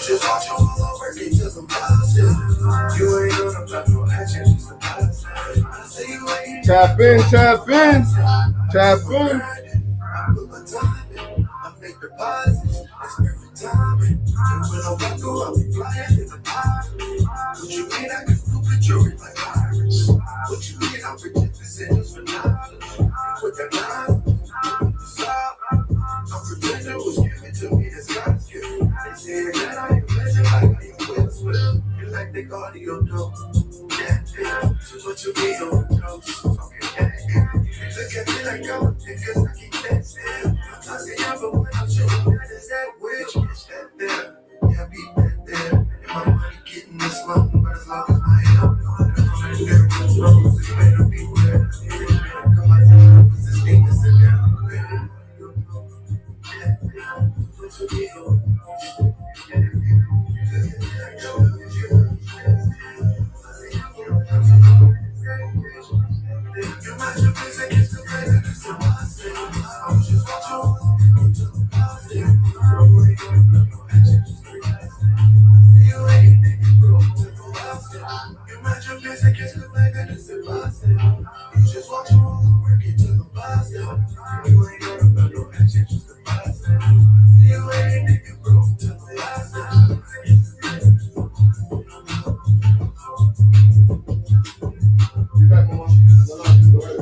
just watch your whole work into some positive. You ain't gonna block no action, just a positive. I say you ain't Tap in, tap in, tap in. I put my time in, I make deposits, it's perfect timing. And when I walk through, I'll be flying in the pilot. What you mean I can stupid jewelry like pirates? What you mean I reject the sentence for knowledge? With the line, I'm pretending was given to me as God's gift. They saying that I am legend like I am Will Smith. You like the cardio dope. Yeah. So what you mean on the coast? Okay, yeah. Look at me like I'm because I keep that still. I say I'm but when I'm showing that is that witch. It's that there. Yeah, beat that there. And my money getting this long, but as long as my head up, I'm there. Rose, you better beware. Come on, you was this thing that's in there. Just watch your own work into the positive. You ain't gonna about no action, just a positive. You ain't nigga broke to the last time. You back, Mama. Go ahead.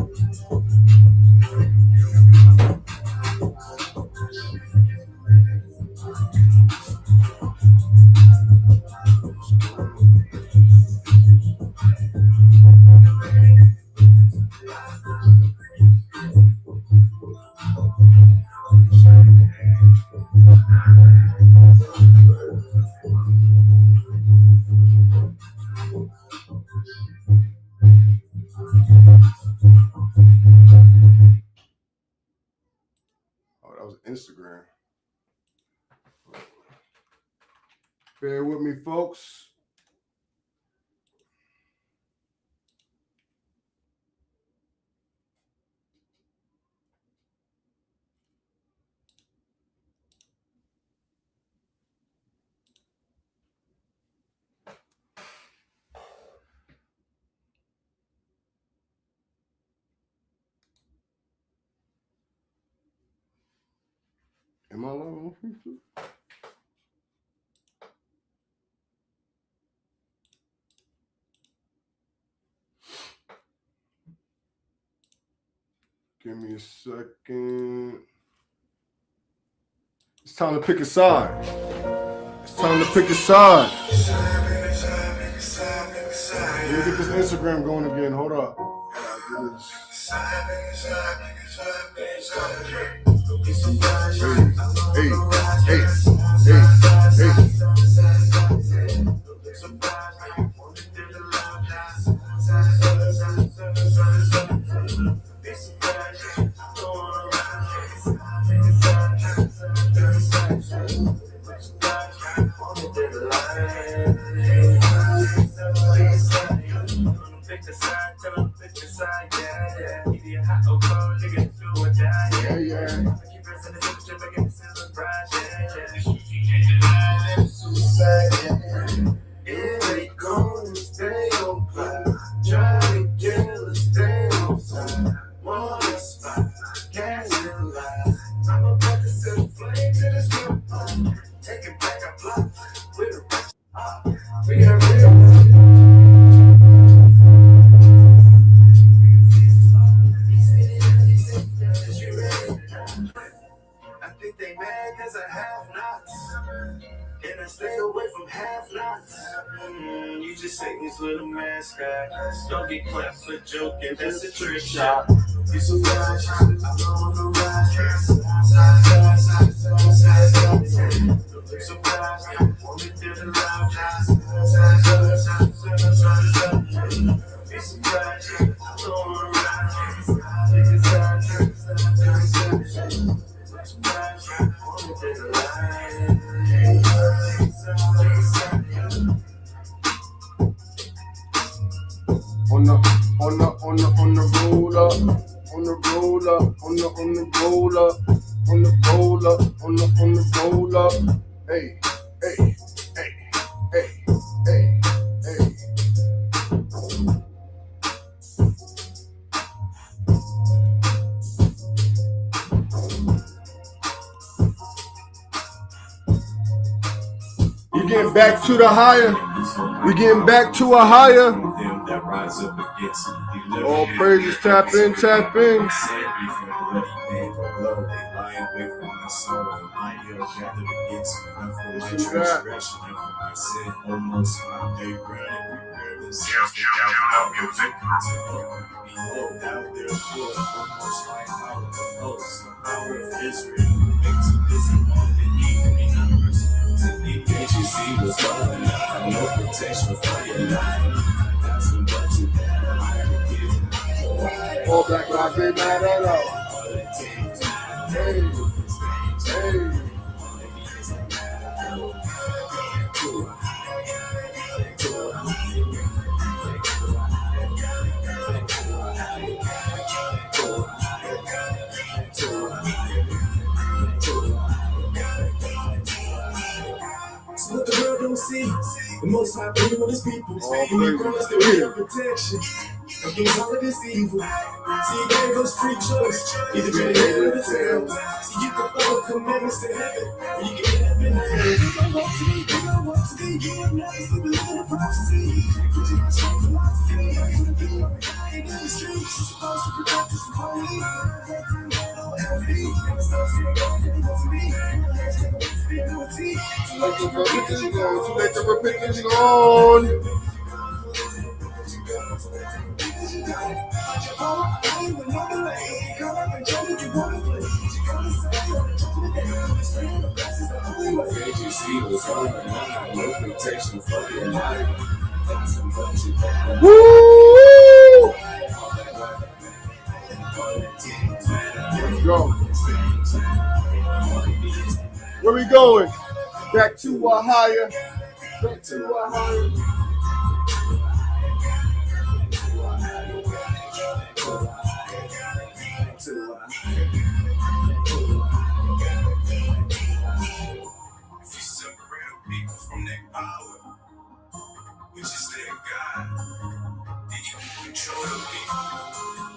Oh, that was Instagram. Bear with me, folks. Am I alone? Give me a second. It's time to pick a side. It's time to pick a side. Let me get this Instagram going again. Hold up. Don't get clapped for joking, that's a trick shot. You surprised, on the roller, on the roller, on the roller, on the roller, on the roller. Hey, hey, hey. We're getting back to the higher. We're getting back to a higher. All praises, tap in, tap in. Can't you see what's going on? No protection for your life. Got some budget that I like. All black guys, they mad at us. Hey, hey. What the world don't see, the most high people of his people. We promise that we have protection against all of this evil. See, he gave us free choice, either to the head or the tail. See, you can follow commandments to heaven, or you can get heaven to hell. You don't want to be, you don't want to be, you are not to believe in a prophecy. Put you on strong philosophy, I'm gonna be on the guy in the streets. You're supposed to protect us from holy. Too late to repentance gone. Can't you see what's going on? No protection for your life. Woo! Let's go. Where we going? Back to a higher. Back to a higher. If you separate people from their power, which is their God, then you can control the people.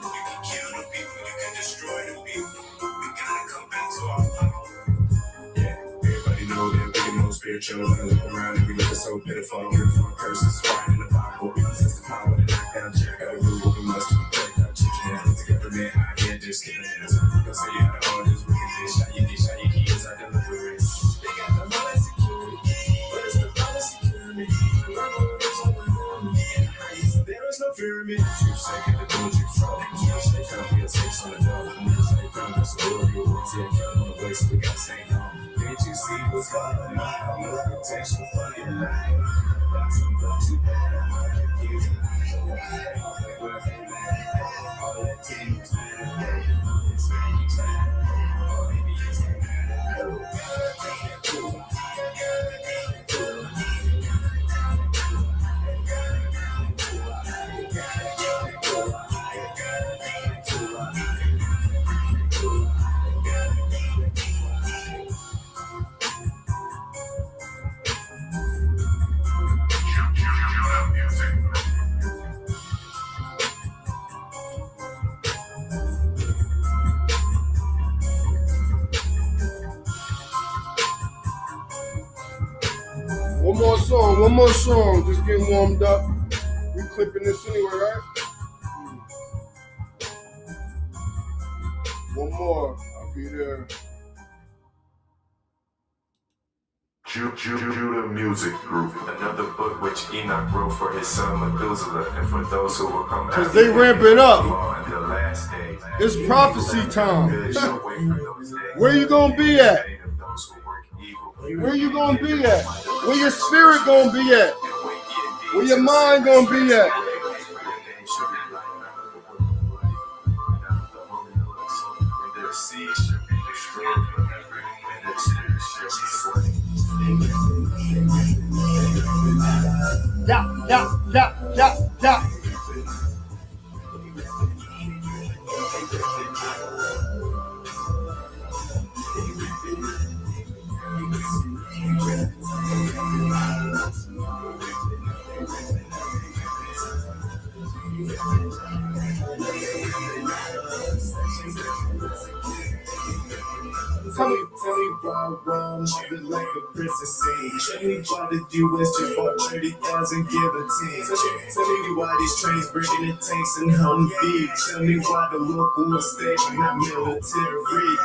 You can kill the people. You can destroy the people. We gotta come back to our power. Yeah, everybody know that we know spiritual. Look around and we look so pitiful. Curses flying in the Bible. We possess the power to knock down Jericho. We must protect our children. It's a government out here just killing us. Don't say you have all this wickedness. Shot your kids out deliverance. They got the money security, but it's the father security. There is no fear in me. You second the door, you trouble. They come here, six on the door. They come to school, you will see a killer on the way, so we gotta stay home. Can't you see what's going on? No protection for your life. Got some budget that I like. Kids and all that teams, man. It's very exciting. Maybe it's One more song. Just getting warmed up. We clipping this anyway, right? One more. I'll be there. Judah Music Group, another book which Enoch wrote for his son Methuselah, and for those who will come after. Because they ramping up. In the last days. It's prophecy time. Where you gonna be at? Where you gonna be at? Where your spirit gonna be at? Where your mind gonna be at? Yeah. it like a prison scene. Tell me why the US just bought 30,000 guillotines. Tell me why these trains bringing the tanks and Humvees. Tell me why the local estate not military.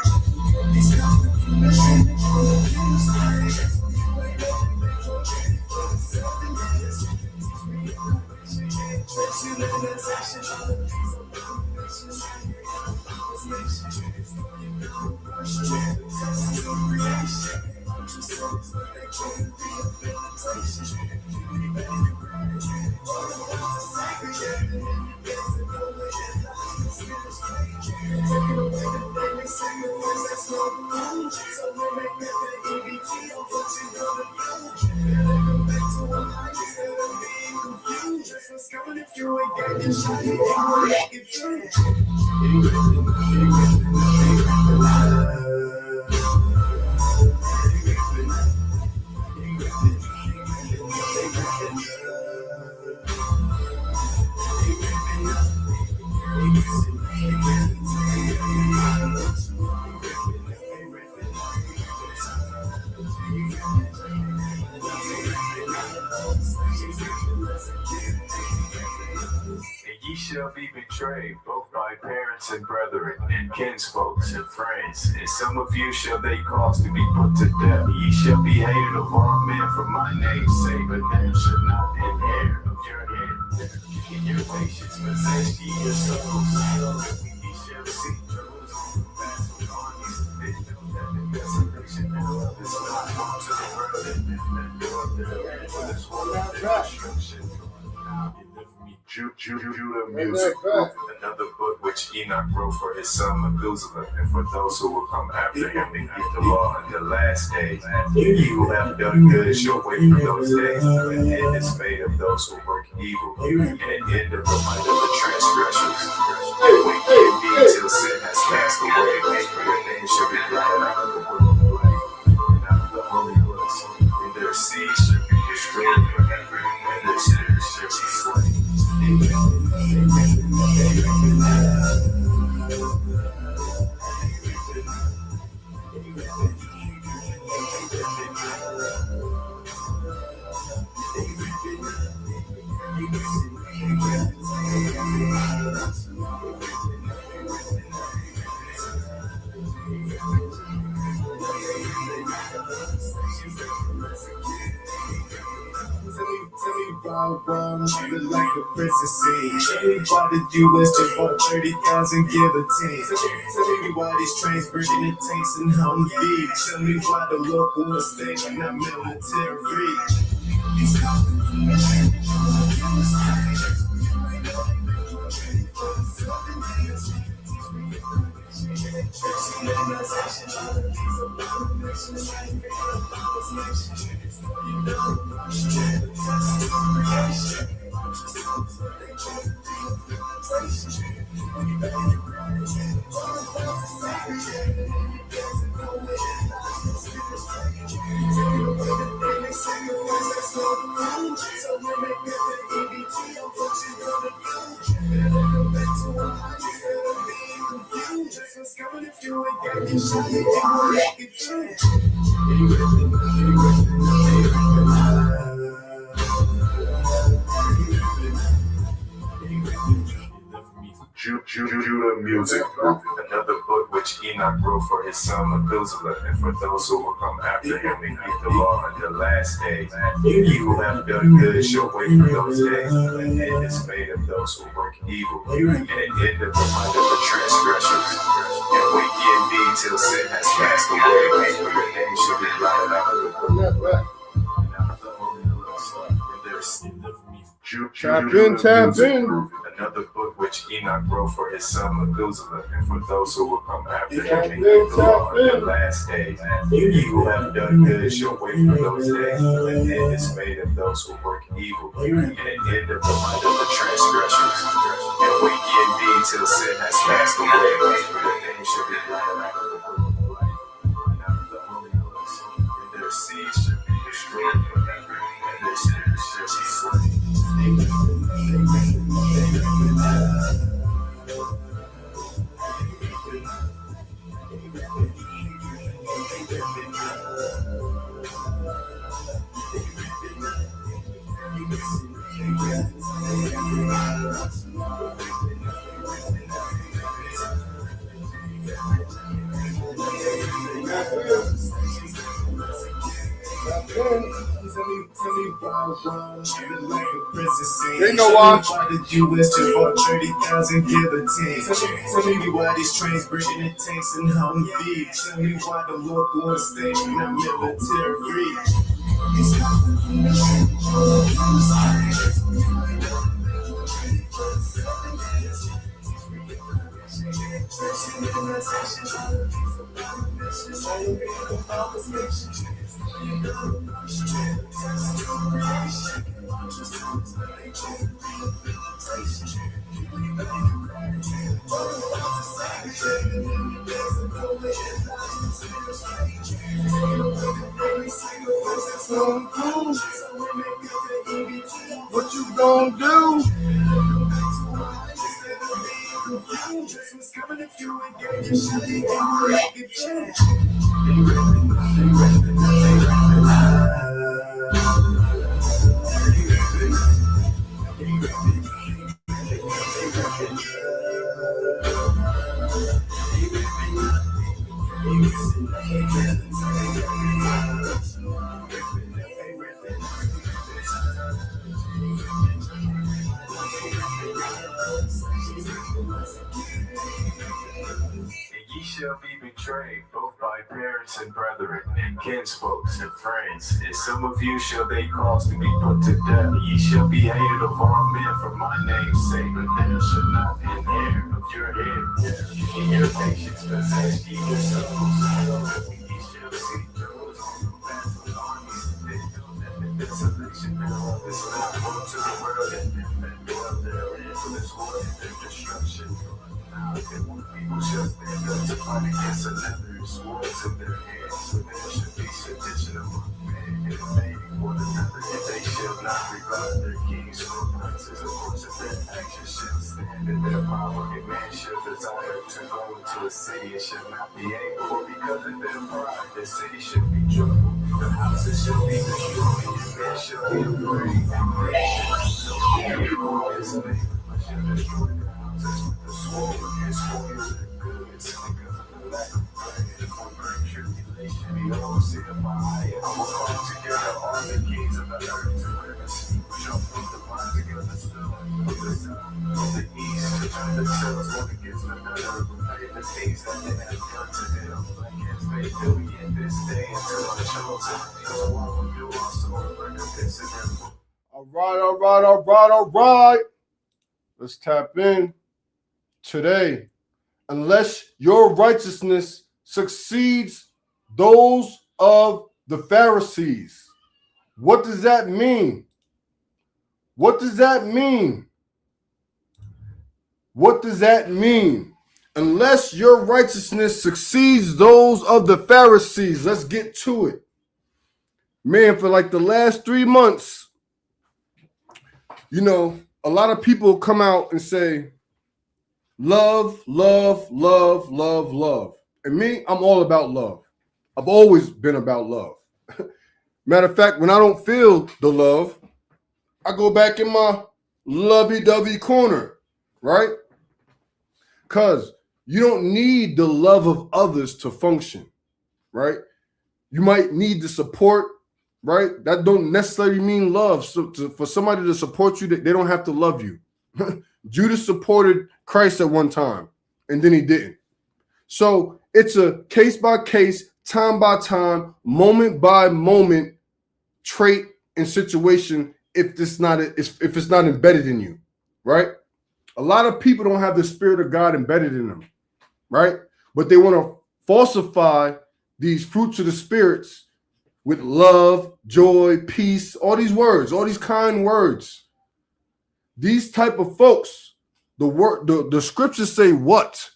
If you ain't got this shit, you won't make it through. Ye shall be betrayed both by parents and brethren, and kinsfolks and friends, and some of you shall they cause to be put to death. Ye shall be hated of all men for my name's sake, but them shall not inherit of your hand. In your patience possess ye your souls. Ye shall see Jerusalem passing on you. They know that the desolation thereof is not unto the world, and that door thereof is one of the destruction. Judah music, another book which Enoch wrote for his son Methuselah, and for those who will come after him and keep the law in the last days. Ye who have done good shall wait for those days, for an end is made of those who work evil, and an end of the might of the transgressors. And wait indeed till sin has passed away, for your name shall be blotted out of the book of life, and out of the holy books, and their seeds shall be destroyed forever, and their spirits shall be slain. Treated like a prison scene. Tell me why the US just bought 30,000 guillotines. Tell me why these trains bringing the tanks and Humvees. Tell me why the local estate not military. If you ain't got this shit, you won't make it through. Judah music, another book which Enoch wrote for his son Methuselah, and for those who will come after him and keep the law in the last days. Ye who have done good shall wait for those days, for an end is made of those who work evil, and an end of the might of the transgressors. And wait ye indeed till sin has passed away, for your name shall be blotted out of the book of life, and out of the holy books, and their sin of me. Tap in. Another book which Enoch wrote for his son Methuselah, and for those who will come after him and keep the law in the last days. Ye who have done good shall wait for those days, for an end is made of those who work evil, and an end of the might of the transgressors. And wait ye indeed till sin has passed away, for your name shall be blotted out of the book of life, and out of the holy books, and their seeds shall be destroyed forever, and their spirits shall be slain. They know why. Why did you just bought 30,000, give a 10? Tell me why these trains bringing the tanks and Humvees. Tell me why the local and state not military free. What you gonna do? Ye shall be betrayed, both by parents and brethren, and kinsfolks and friends. And some of you shall they cause to be put to death. Ye shall be hated of all men for my name's sake, but there shall not an hair of your head. In your patience possess ye your souls. Ye shall see those who pass with armies. They know that the desolation thereof is not known to the world, and that dwell therein this war and their destruction. People shall stand up to fight against another, swords in their hands, so there should be sedition among men, invading one another, and they shall not regard their kings or princes, according to their actions shall stand in their power. A man shall desire to go into a city and shall not be able, for because of their pride, the city shall be troubled, the houses shall be destroyed, and men shall be afraid, and they shall be his neighbor. I shall destroy the houses with the sword, and spoil their goods, because of the lack of bread, and for great tribulation. Behold, see the eye, and I will call together all the kings of the earth to rest, shall put the line together still, from the south, from the east, to turn themselves one against another, repay the things that they have done to them, like as they do yet this day until I'm chosen. So I will do also a recompense in them. All right. Let's tap in today. Unless your righteousness succeeds those of the Pharisees. What does that mean? What does that mean? What does that mean? Unless your righteousness succeeds those of the Pharisees. Let's get to it. Man, for like the last 3 months, you know, a lot of people come out and say, love, love, love, love, love. And me, I'm all about love. I've always been about love. Matter of fact, when I don't feel the love, I go back in my lovey-dovey corner, right? Because you don't need the love of others to function, right? You might need the support, right? That don't necessarily mean love. So for somebody to support you, they don't have to love you. Judas supported Christ at one time, and then he didn't. So it's a case by case, time by time, moment by moment trait and situation if it's not embedded in you, right? A lot of people don't have the Spirit of God embedded in them, right? But they want to falsify these fruits of the spirits with love, joy, peace, all these words, all these kind words. These type of folks, the scriptures say what?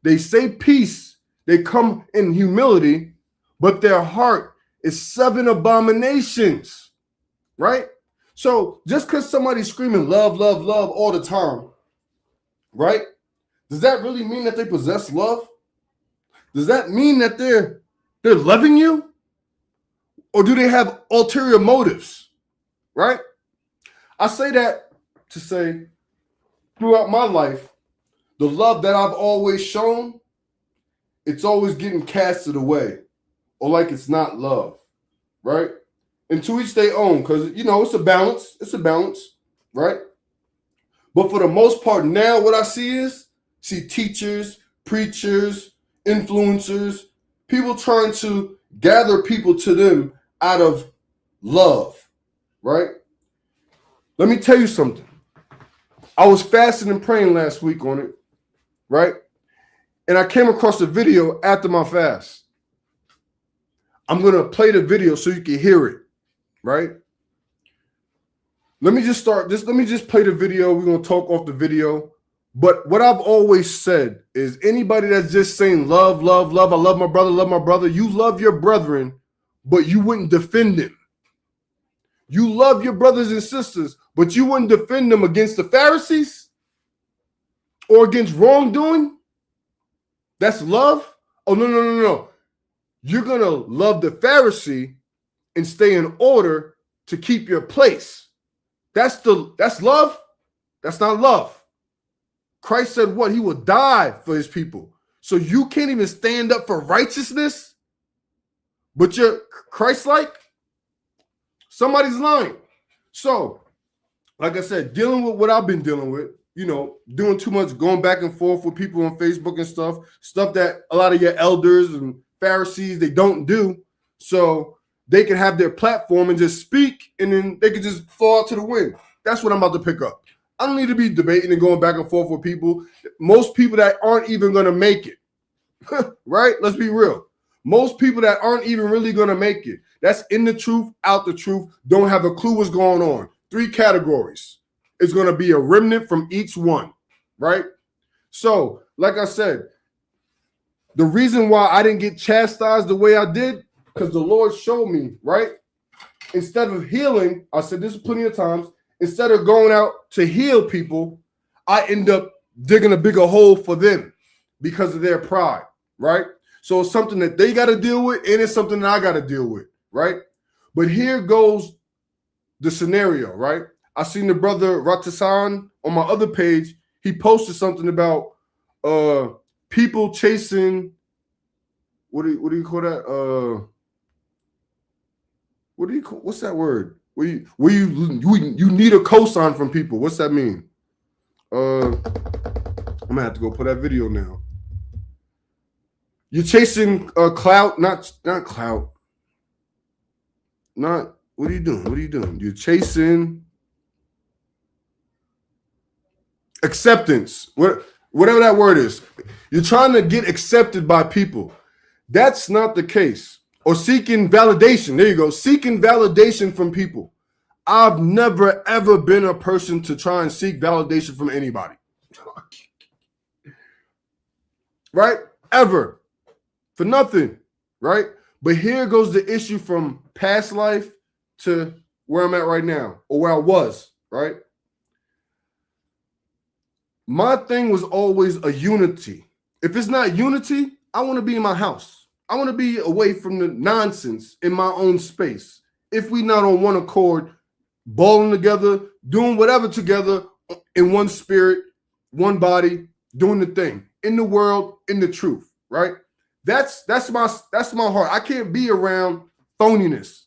They say peace. They come in humility, but their heart is 7 abominations, right? So just because somebody's screaming love, love, love all the time, right? Does that really mean that they possess love? Does that mean that they're loving you? Or do they have ulterior motives, right? I say that to say throughout my life, the love that I've always shown, it's always getting casted away or like it's not love, right? And to each their own, because, it's a balance. It's a balance, right? But for the most part now, what I see teachers, preachers, influencers, people trying to gather people to them out of love, right? Let me tell you something. I was fasting and praying last week on it, right? And I came across a video after my fast. I'm going to play the video so you can hear it, right? Let me just play the video. We're going to talk off the video. But what I've always said is anybody that's just saying love, love, love, I love my brother, you love your brethren, but you wouldn't defend them. You love your brothers and sisters, but you wouldn't defend them against the Pharisees or against wrongdoing. That's love? Oh, no. You're going to love the Pharisee and stay in order to keep your place. That's love? That's not love. Christ said what? He will die for his people. So you can't even stand up for righteousness, but you're Christ-like? Somebody's lying. So, like I said, dealing with what I've been dealing with, doing too much, going back and forth with people on Facebook and stuff that a lot of your elders and Pharisees, they don't do. So they can have their platform and just speak, and then they can just fall to the wind. That's what I'm about to pick up. I don't need to be debating and going back and forth with people. Most people that aren't even going to make it, right? Let's be real. Most people that aren't even really going to make it. That's in the truth, out the truth, don't have a clue what's going on. 3 categories. It's going to be a remnant from each one, right? So, like I said, the reason why I didn't get chastised the way I did, because the Lord showed me, right? Instead of healing, I said this plenty of times, instead of going out to heal people, I end up digging a bigger hole for them because of their pride, right? So it's something that they got to deal with, and it's something that I got to deal with, right? But here goes the scenario, right? I seen the brother Ratasan on my other page. He posted something about people chasing. What do you call that? What's that word? Where you need a cosign from people. What's that mean? I'm gonna have to go put that video now. You're chasing clout, not clout. Not what are you doing? What are you doing? You're chasing acceptance. Whatever that word is. You're trying to get accepted by people. That's not the case. Or seeking validation. There you go. Seeking validation from people. I've never, ever been a person to try and seek validation from anybody. Right? Ever. For nothing. Right? But here goes the issue from past life to where I'm at right now. Or where I was. Right? My thing was always a unity. If it's not unity, I want to be in my house. I want to be away from the nonsense in my own space. If we not on one accord, balling together, doing whatever together in one spirit, one body, doing the thing in the world, in the truth, right? That's my heart. I can't be around phoniness.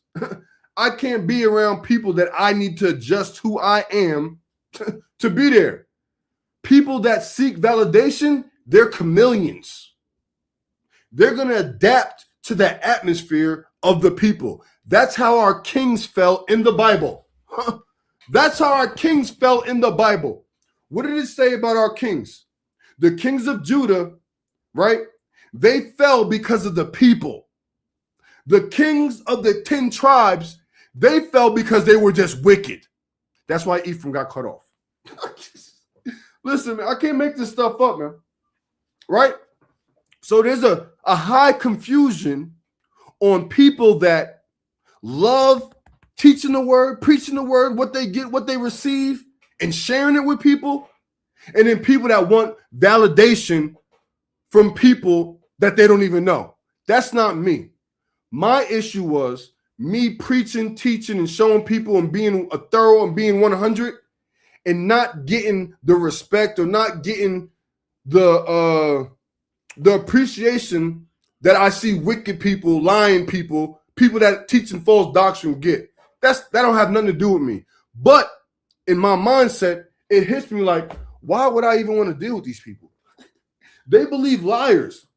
I can't be around people that I need to adjust who I am to be there. People that seek validation, they're chameleons. They're going to adapt to the atmosphere of the people. That's how our kings fell in the Bible. That's how our kings fell in the Bible. What did it say about our kings? The kings of Judah, right? They fell because of the people. The kings of the 10 tribes, they fell because they were just wicked. That's why Ephraim got cut off. Listen, man, I can't make this stuff up, man. Right? So there's a high confusion on people that love teaching the word, preaching the word, what they get, what they receive, and sharing it with people. And then people that want validation from people that they don't even know. That's not me. My issue was me preaching, teaching, and showing people and being a thorough and being 100 and not getting the respect or not getting the appreciation that I see wicked people, lying people, people that teaching false doctrine get. That don't have nothing to do with me. But in my mindset, it hits me like, why would I even want to deal with these people? They believe liars.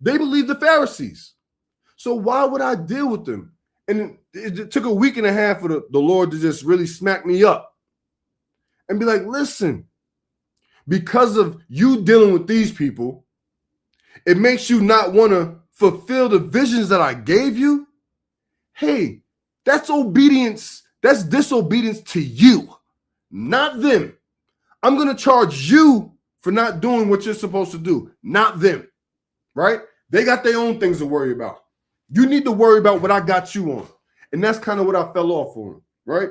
They believe the Pharisees. So why would I deal with them? And it took a week and a half for the Lord to just really smack me up and be like, listen, because of you dealing with these people, it makes you not want to fulfill the visions that I gave you. Hey, that's obedience. That's disobedience to you, not them. I'm going to charge you for not doing what you're supposed to do, not them, right? They got their own things to worry about. You need to worry about what I got you on. And that's kind of what I fell off on, right?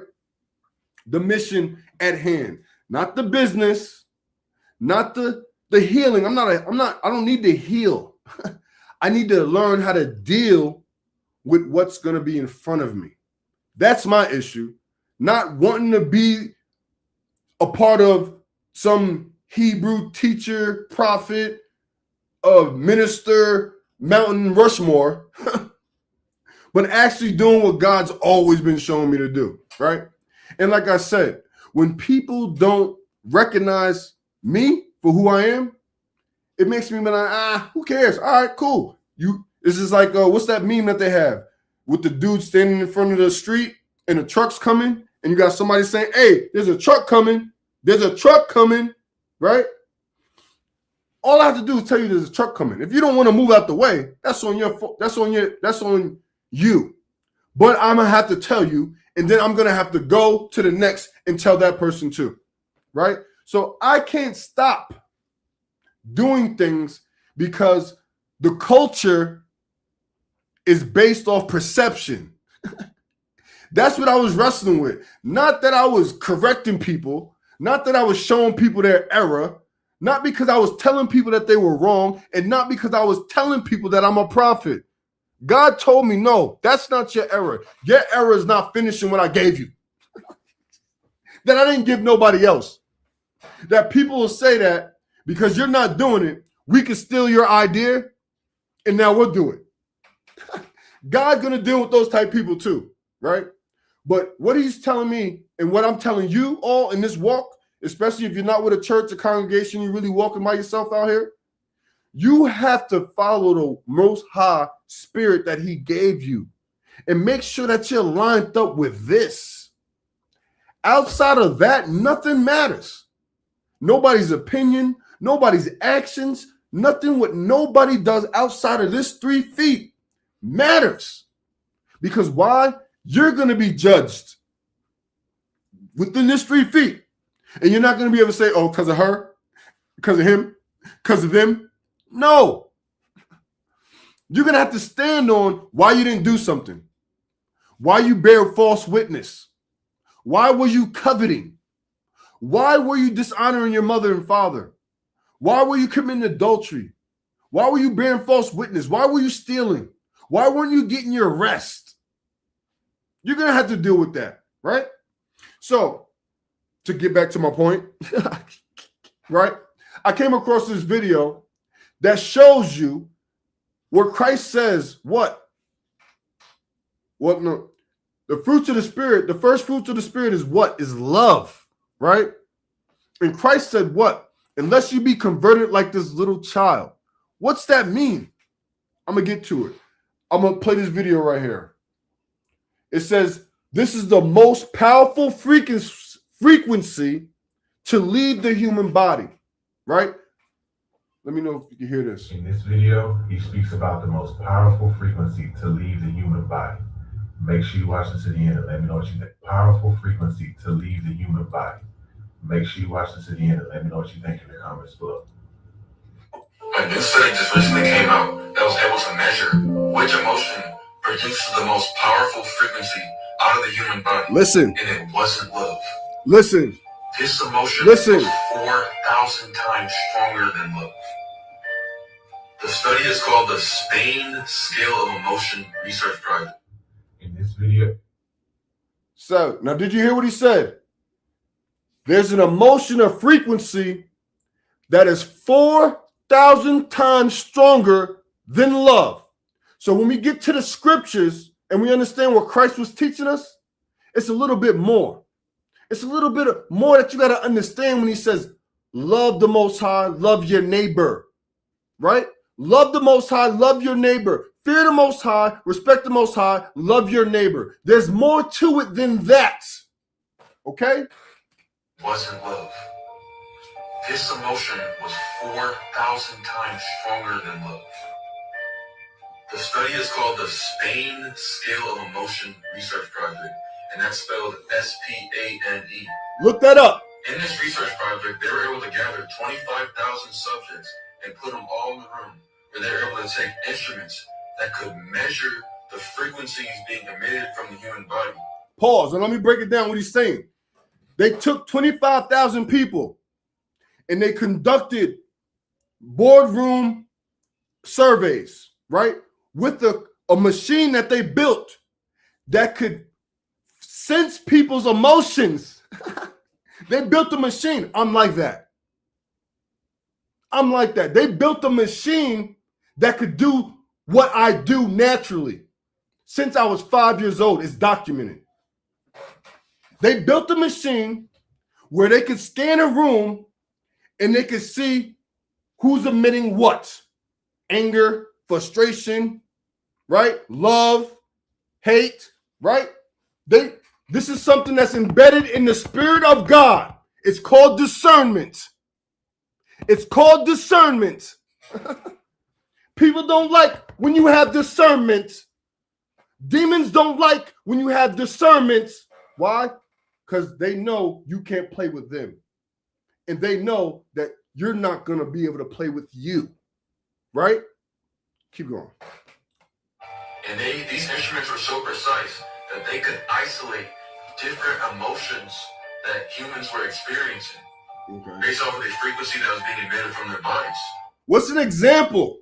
The mission at hand, not the business, not the healing. I don't need to heal. I need to learn how to deal with what's going to be in front of me. That's my issue. Not wanting to be a part of some Hebrew teacher, prophet, minister, Mountain Rushmore, but actually doing what God's always been showing me to do, right? And like I said, when people don't recognize me for who I am, it makes me be like, who cares? All right, cool. This is like, what's that meme that they have with the dude standing in front of the street and the truck's coming and you got somebody saying, hey, there's a truck coming. There's a truck coming, right? All I have to do is tell you there's a truck coming. If you don't want to move out the way, that's on you. But I'm gonna have to tell you, and then I'm gonna have to go to the next and tell that person too, right? So I can't stop doing things because the culture is based off perception. That's what I was wrestling with. Not that I was correcting people, not that I was showing people their error, not because I was telling people that they were wrong, and not because I was telling people that I'm a prophet. God told me, no, that's not your error. Your error is not finishing what I gave you. That I didn't give nobody else. That people will say that because you're not doing it, we can steal your idea, and now we'll do it. God's going to deal with those type of people too, right? But what he's telling me and what I'm telling you all in this walk, especially if you're not with a church or congregation, you're really walking by yourself out here, you have to follow the Most High Spirit that he gave you and make sure that you're lined up with this. Outside of that, nothing matters. Nobody's opinion, nobody's actions, nothing what nobody does outside of this 3 feet matters. Because why? You're going to be judged within this 3 feet. And you're not going to be able to say, oh, because of her, because of him, because of them. No. You're going to have to stand on why you didn't do something, why you bear false witness, why were you coveting, why were you dishonoring your mother and father, why were you committing adultery, why were you bearing false witness, why were you stealing, why weren't you getting your rest? You're going to have to deal with that, right? So, to get back to my point, right? I came across this video that shows you where Christ says what? What? No, the fruits of the Spirit, the first fruits of the Spirit is what? Is love, right? And Christ said what? Unless you be converted like this little child. What's that mean? I'm going to get to it. I'm going to play this video right here. It says, this is the most powerful frequency to leave the human body, right? Let me know if you can hear this. In this video, he speaks about the most powerful frequency to leave the human body. Make sure you watch this to the end and let me know what you think. Powerful frequency to leave the human body. Make sure you watch this to the end and let me know what you think in the comments below. A new study just recently came out that was able to measure which emotion produces the most powerful frequency out of the human body. Listen. And it wasn't love. Listen. This emotion was 4,000 times stronger than love. The study is called the Spain Scale of Emotion Research Project. In this video. So now, did you hear what he said? There's an emotion or frequency that is 4,000 times stronger than love. So when we get to the scriptures and we understand what Christ was teaching us, it's a little bit more. It's a little bit more that you got to understand when he says, love the Most High, love your neighbor, right? Love the Most High, love your neighbor. Fear the Most High, respect the Most High, love your neighbor. There's more to it than that, okay? Wasn't love. This emotion was 4,000 times stronger than love. The study is called the Spain Scale of Emotion Research Project, and that's spelled S-P-A-N-E. Look that up. In this research project, they were able to gather 25,000 subjects and put them all in the room, where they were able to take instruments that could measure the frequencies being emitted from the human body. Pause, and let me break it down what he's saying. They took 25,000 people and they conducted boardroom surveys, right? With a machine that they built that could sense people's emotions. They built a machine. I'm like that. They built a machine that could do what I do naturally. Since I was 5 years old, it's documented. They built a machine where they could scan a room and they could see who's emitting what. Anger, frustration, right? Love, hate, right? This is something that's embedded in the Spirit of God. It's called discernment. It's called discernment. People don't like when you have discernment. Demons don't like when you have discernment. Why? Because they know you can't play with them. And they know that you're not going to be able to play with you. Right? Keep going. And these instruments were so precise that they could isolate different emotions that humans were experiencing based off of the frequency that was being emitted from their bodies. What's an example?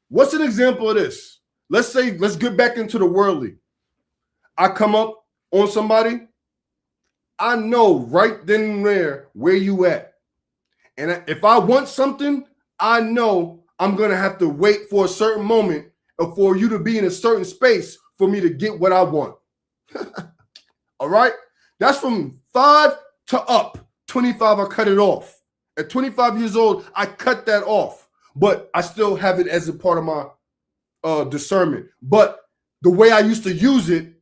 What's an example of this? Let's get back into the worldly. I come up on somebody. I know right then and there where you at. And if I want something, I know I'm going to have to wait for a certain moment or for you to be in a certain space for me to get what I want. All right? That's from 5 to up. 25, I cut it off. At 25 years old, I cut that off. But I still have it as a part of my discernment. But the way I used to use it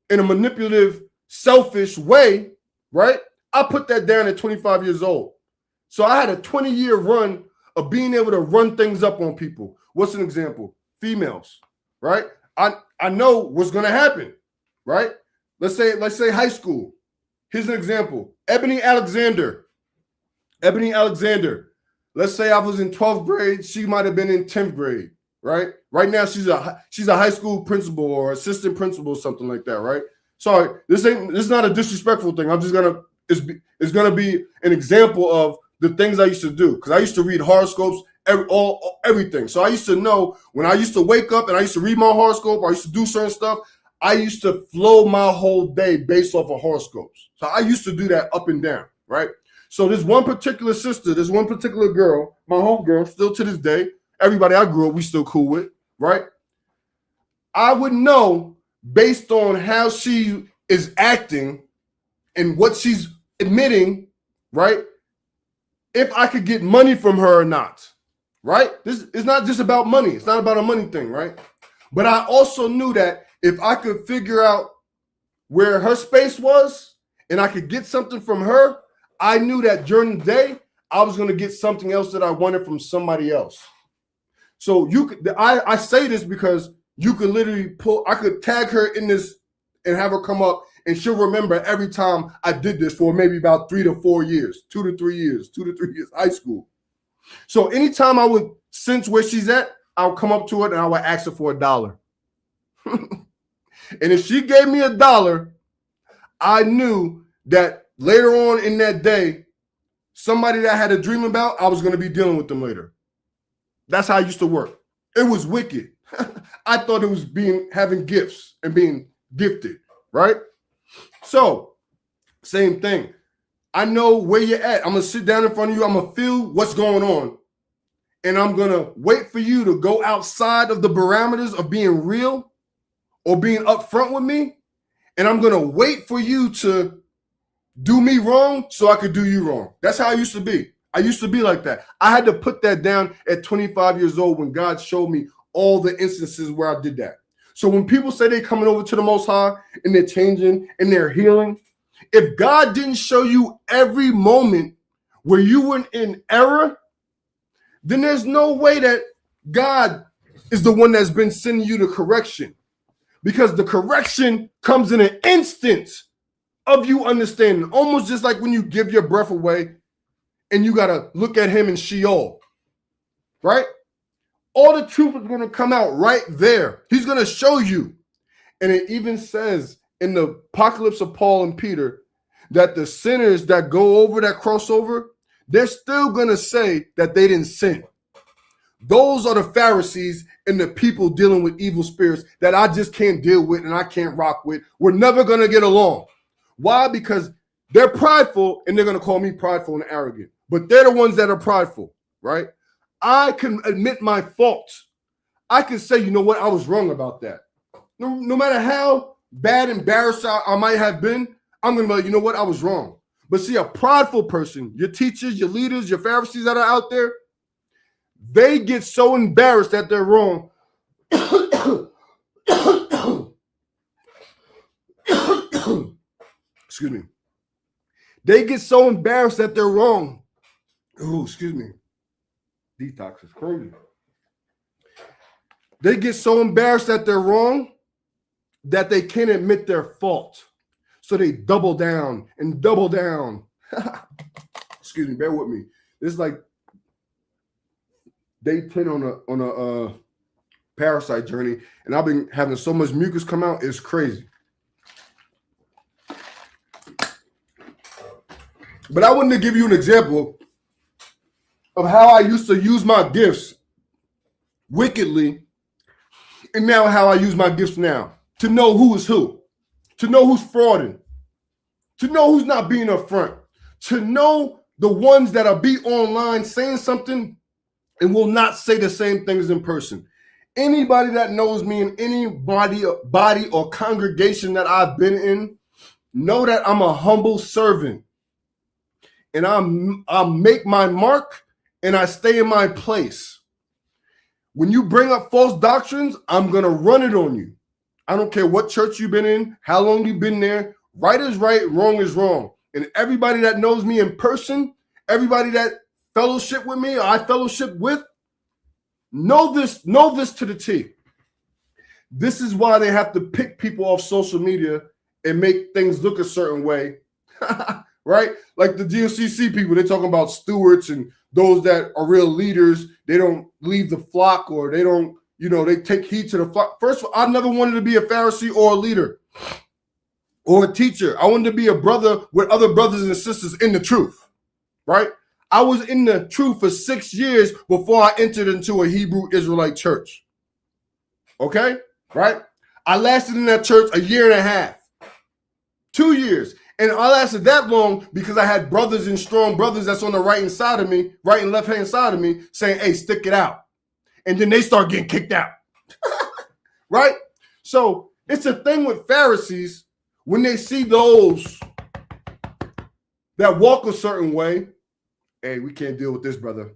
in a manipulative, selfish way, right? I put that down at 25 years old. So I had a 20-year run of being able to run things up on people. What's an example? Females, right? I know what's going to happen, right? Let's say high school. Here's an example. Ebony Alexander. Let's say I was in 12th grade. She might have been in 10th grade, right? Right now, she's a high school principal or assistant principal, something like that, right? Sorry, this is not a disrespectful thing. It's gonna be an example of the things I used to do, because I used to read horoscopes, everything. So I used to know when I used to wake up and I used to read my horoscope, I used to do certain stuff. I used to flow my whole day based off of horoscopes. So I used to do that up and down, right? So this one particular sister, this one particular girl, my homegirl, still to this day, everybody I grew up, we still cool with, right? I would know based on how she is acting and what she's admitting, right? If I could get money from her or not, right? This is not just about money. It's not about a money thing, right? But I also knew that if I could figure out where her space was and I could get something from her, I knew that during the day, I was going to get something else that I wanted from somebody else. So I say this because you could literally I could tag her in this and have her come up and she'll remember every time I did this for maybe about 3 to 4 years, 2 to 3 years, high school. So anytime I would sense where she's at, I would come up to it and I would ask her for $1. And if she gave me $1, I knew that later on in that day, somebody that I had a dream about, I was going to be dealing with them later. That's how I used to work. It was wicked. I thought it was having gifts and being gifted. right? So, same thing. I know where you're at. I'm going to sit down in front of you. I'm going to feel what's going on. And I'm going to wait for you to go outside of the parameters of being real or being upfront with me. And I'm going to wait for you to do me wrong so I could do you wrong. That's how I used to be. I used to be like that. I had to put that down at 25 years old when God showed me all the instances where I did that. So when people say they're coming over to the Most High and they're changing and they're healing, if God didn't show you every moment where you were in error, then there's no way that God is the one that's been sending you the correction, because the correction comes in an instant of you understanding, almost just like when you give your breath away and you got to look at him in Sheol, right? All the truth is going to come out right there. He's going to show you. And it even says in the Apocalypse of Paul and Peter that the sinners that go over, that crossover, they're still going to say that they didn't sin. Those are the Pharisees and the people dealing with evil spirits that I just can't deal with and I can't rock with. We're never going to get along. Why? Because they're prideful, and they're going to call me prideful and arrogant. But they're the ones that are prideful, right? I can admit my faults. I can say, you know what, I was wrong about that. No matter how bad, embarrassed I might have been, I'm going to be like, you know what, I was wrong. But see, a prideful person, your teachers, your leaders, your Pharisees that are out there, they get so embarrassed that they're wrong. Excuse me. They get so embarrassed that they're wrong. Oh, excuse me. Detox is crazy. They get so embarrassed that they're wrong that they can't admit their fault. So they double down and double down. Excuse me, bear with me. It's like day 10 on a parasite journey, and I've been having so much mucus come out, it's crazy. But I wanted to give you an example of how I used to use my gifts wickedly, and now how I use my gifts now to know who is who, to know who's frauding, to know who's not being upfront, to know the ones that are be online saying something and will not say the same things in person. Anybody that knows me in any body or congregation that I've been in know that I'm a humble servant. And I make my mark and I stay in my place. When you bring up false doctrines, I'm going to run it on you. I don't care what church you've been in, how long you've been there. Right is right, wrong is wrong. And everybody that knows me in person, everybody that fellowship with me or I fellowship with, know this to the T. This is why they have to pick people off social media and make things look a certain way. Right? Like the GLCC people, they're talking about stewards and those that are real leaders. They don't leave the flock, or they don't, they take heed to the flock. First of all, I never wanted to be a Pharisee or a leader or a teacher. I wanted to be a brother with other brothers and sisters in the truth, right? I was in the truth for 6 years before I entered into a Hebrew Israelite church. Okay? Right? I lasted in that church a year and a half, 2 years. And I lasted that long because I had brothers and strong brothers that's on the right and left hand side of me saying, hey, stick it out. And then they start getting kicked out. Right? So it's a thing with Pharisees when they see those that walk a certain way. Hey, we can't deal with this brother.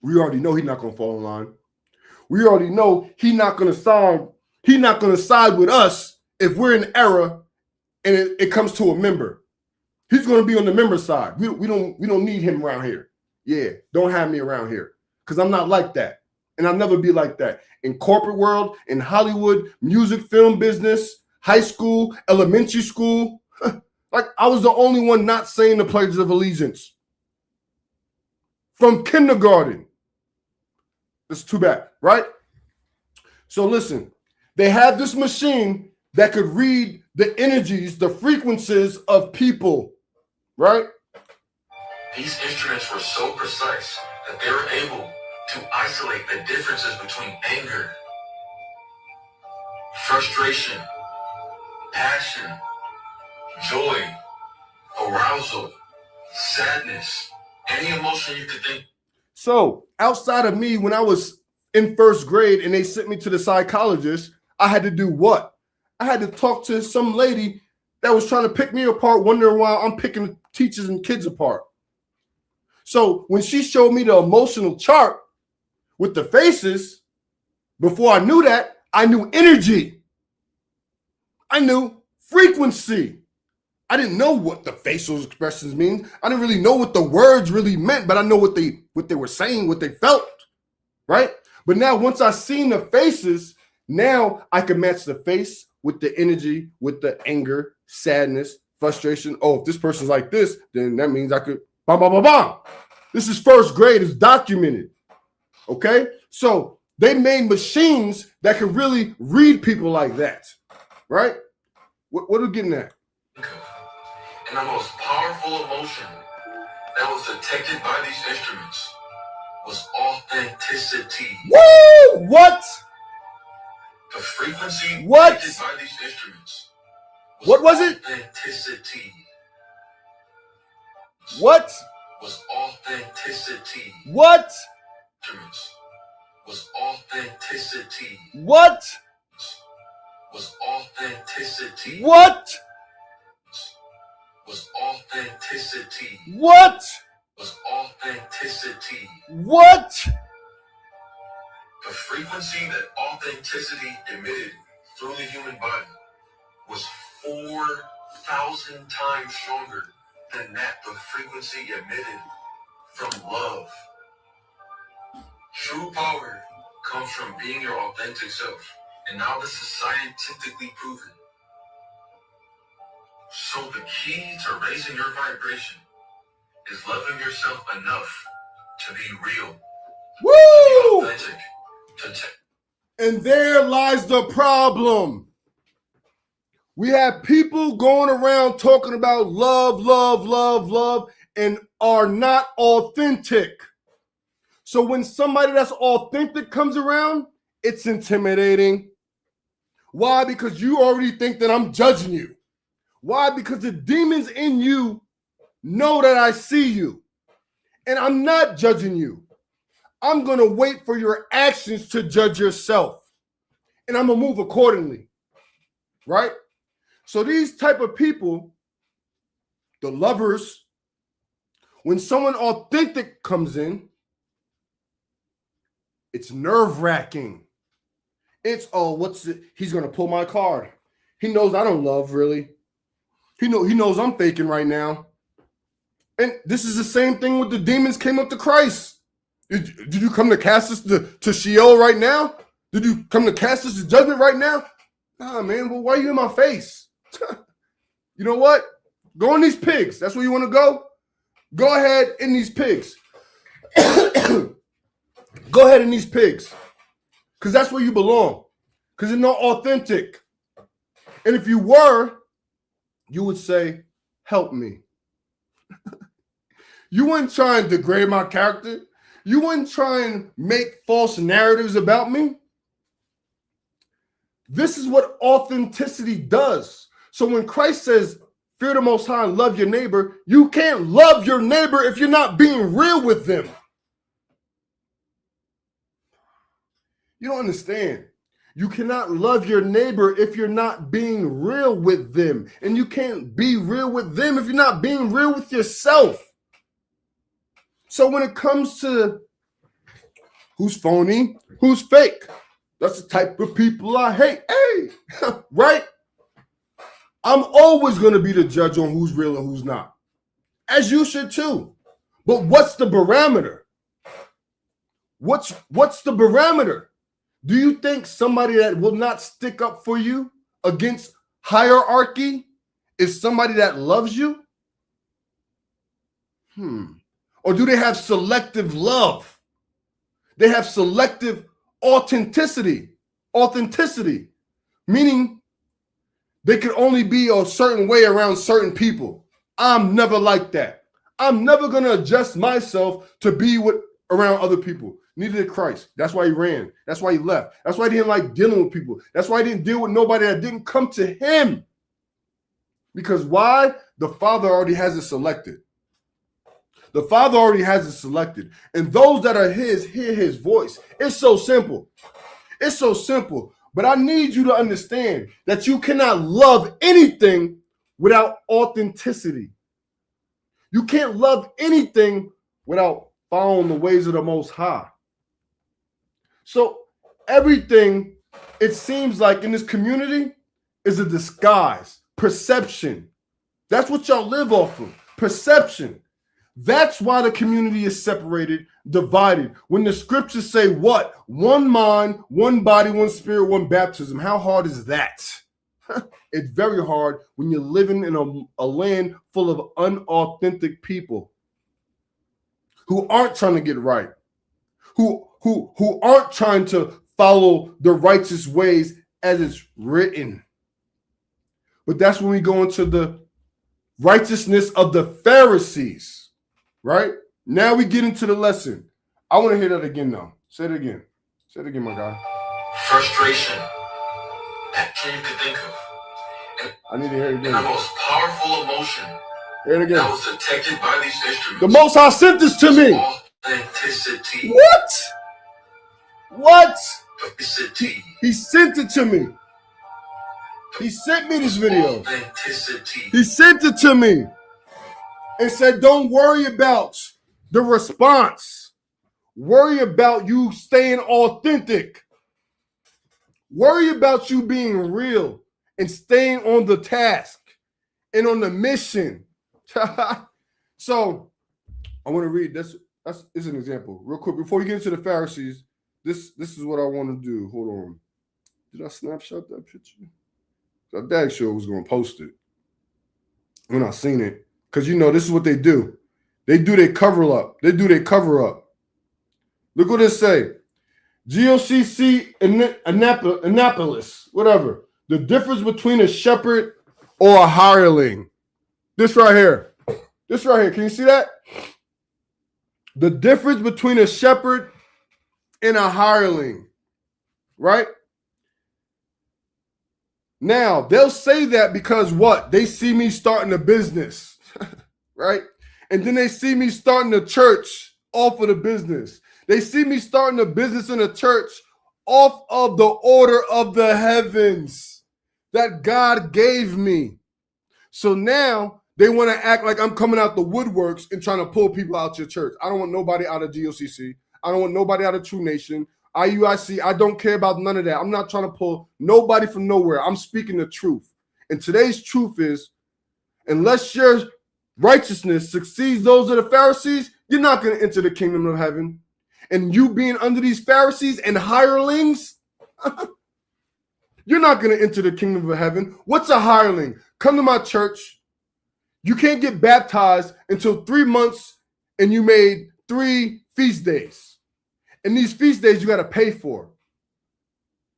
We already know he's not going to fall in line. We already know he's not going to side with us if we're in error. And it comes to a member. He's going to be on the member side. We don't need him around here. Yeah, don't have me around here because I'm not like that. And I'll never be like that. In corporate world, in Hollywood, music, film business, high school, elementary school, like I was the only one not saying the pledges of allegiance. From kindergarten. It's too bad, right? So listen, they have this machine that could read the energies, the frequencies of people, right? These instruments were so precise that they were able to isolate the differences between anger, frustration, passion, joy, arousal, sadness, any emotion you could think. So outside of me, when I was in first grade and they sent me to the psychologist, I had to do what? I had to talk to some lady that was trying to pick me apart, wondering why I'm picking teachers and kids apart. So when she showed me the emotional chart with the faces, before I knew that, I knew energy. I knew frequency. I didn't know what the facial expressions mean. I didn't really know what the words really meant, but I know what they were saying, what they felt, right? But now once I seen the faces, now I can match the face with the energy, with the anger, sadness, frustration. Oh, if this person's like this, then that means I could bam, bam, bam, bam. This is first grade, it's documented, okay? So they made machines that can really read people like that, right? What are we getting at? And the most powerful emotion that was detected by these instruments was authenticity. Woo! What? The frequency What? detected by these instruments What was it? Authenticity. What? Was authenticity. What? Instruments was authenticity. What? Was authenticity. What? Was authenticity. What? Was authenticity. What? The frequency that authenticity emitted through the human body was 4,000 times stronger than that the frequency emitted from love. True power comes from being your authentic self, and now this is scientifically proven. So the key to raising your vibration is loving yourself enough to be real, Woo! to be authentic, And there lies the problem. We have people going around talking about love, love, love, love, and are not authentic. So when somebody that's authentic comes around, it's intimidating. Why? Because you already think that I'm judging you. Why? Because the demons in you know that I see you. And I'm not judging you. I'm going to wait for your actions to judge yourself. And I'm going to move accordingly. Right? So these type of people, the lovers, when someone authentic comes in, it's nerve-wracking. It's, oh, what's it? He's going to pull my card. He knows I don't love, really. He knows I'm faking right now. And this is the same thing with the demons came up to Christ. Did you come to cast us to Sheol right now? Did you come to cast us to judgment right now? Nah, man, well, why are you in my face? You know what? Go in these pigs. That's where you want to go? Go ahead in these pigs. Go ahead in these pigs. Because that's where you belong. Because you're not authentic. And if you were, you would say, help me. You wouldn't try and degrade my character. You wouldn't try and make false narratives about me. This is what authenticity does. So when Christ says, fear the Most High and love your neighbor, you can't love your neighbor if you're not being real with them. You don't understand. You cannot love your neighbor if you're not being real with them. And you can't be real with them if you're not being real with yourself. So when it comes to who's phony, who's fake, that's the type of people I hate. Hey, right? I'm always going to be the judge on who's real and who's not. As you should too. But what's the barometer? What's the barometer? Do you think somebody that will not stick up for you against hierarchy is somebody that loves you? Or do they have selective love? They have selective authenticity. Authenticity, meaning they can only be a certain way around certain people. I'm never like that. I'm never going to adjust myself to be around other people. Neither did Christ. That's why he ran. That's why he left. That's why he didn't like dealing with people. That's why he didn't deal with nobody that didn't come to him. Because why? The Father already has it selected. The Father already has it selected. And those that are his hear his voice. It's so simple. It's so simple. But I need you to understand that you cannot love anything without authenticity. You can't love anything without following the ways of the Most High. So everything, it seems like in this community, is a disguise, perception. That's what y'all live off of, perception. That's why the community is separated, divided. When the scriptures say what? One mind, one body, one spirit, one baptism. How hard is that? It's very hard when you're living in a land full of unauthentic people who aren't trying to get right, who aren't trying to follow the righteous ways as it's written. But that's when we go into the righteousness of the Pharisees. Right? Now we get into the lesson. I want to hear that again now. Say it again. Say it again, my guy. Frustration. Action you could think of. I need to hear it again. And the most powerful emotion Hear it again. that was detected by these instruments. The Most High sent this to me. Authenticity. What? What? Authenticity. He sent it to me. He sent me this video. Authenticity. He sent it to me. And said, don't worry about the response. Worry about you staying authentic. Worry about you being real and staying on the task and on the mission. So I want to read this. That's an example. Real quick, before we get into the Pharisees, this is what I want to do. Hold on. Did I snapshot that picture? I'm damn sure I was going to post it when I seen it. Because, this is what they do. They do their cover up. Look what it say. GOCC Annapolis, whatever. The difference between a shepherd or a hireling. This right here. Can you see that? The difference between a shepherd and a hireling. Right? Now, they'll say that because what? They see me starting a business. Right? And then they see me starting a church off of the business. They see me starting a business in a church off of the order of the heavens that God gave me. So now they want to act like I'm coming out the woodworks and trying to pull people out your church. I don't want nobody out of GOCC. I don't want nobody out of True Nation. IUIC, I don't care about none of that. I'm not trying to pull nobody from nowhere. I'm speaking the truth. And today's truth is, unless your righteousness succeeds those of the Pharisees, you're not going to enter the kingdom of heaven. And you being under these Pharisees and hirelings, you're not going to enter the kingdom of heaven. What's a hireling? Come to my church. You can't get baptized until 3 months and you made 3 feast days. And these feast days you got to pay for.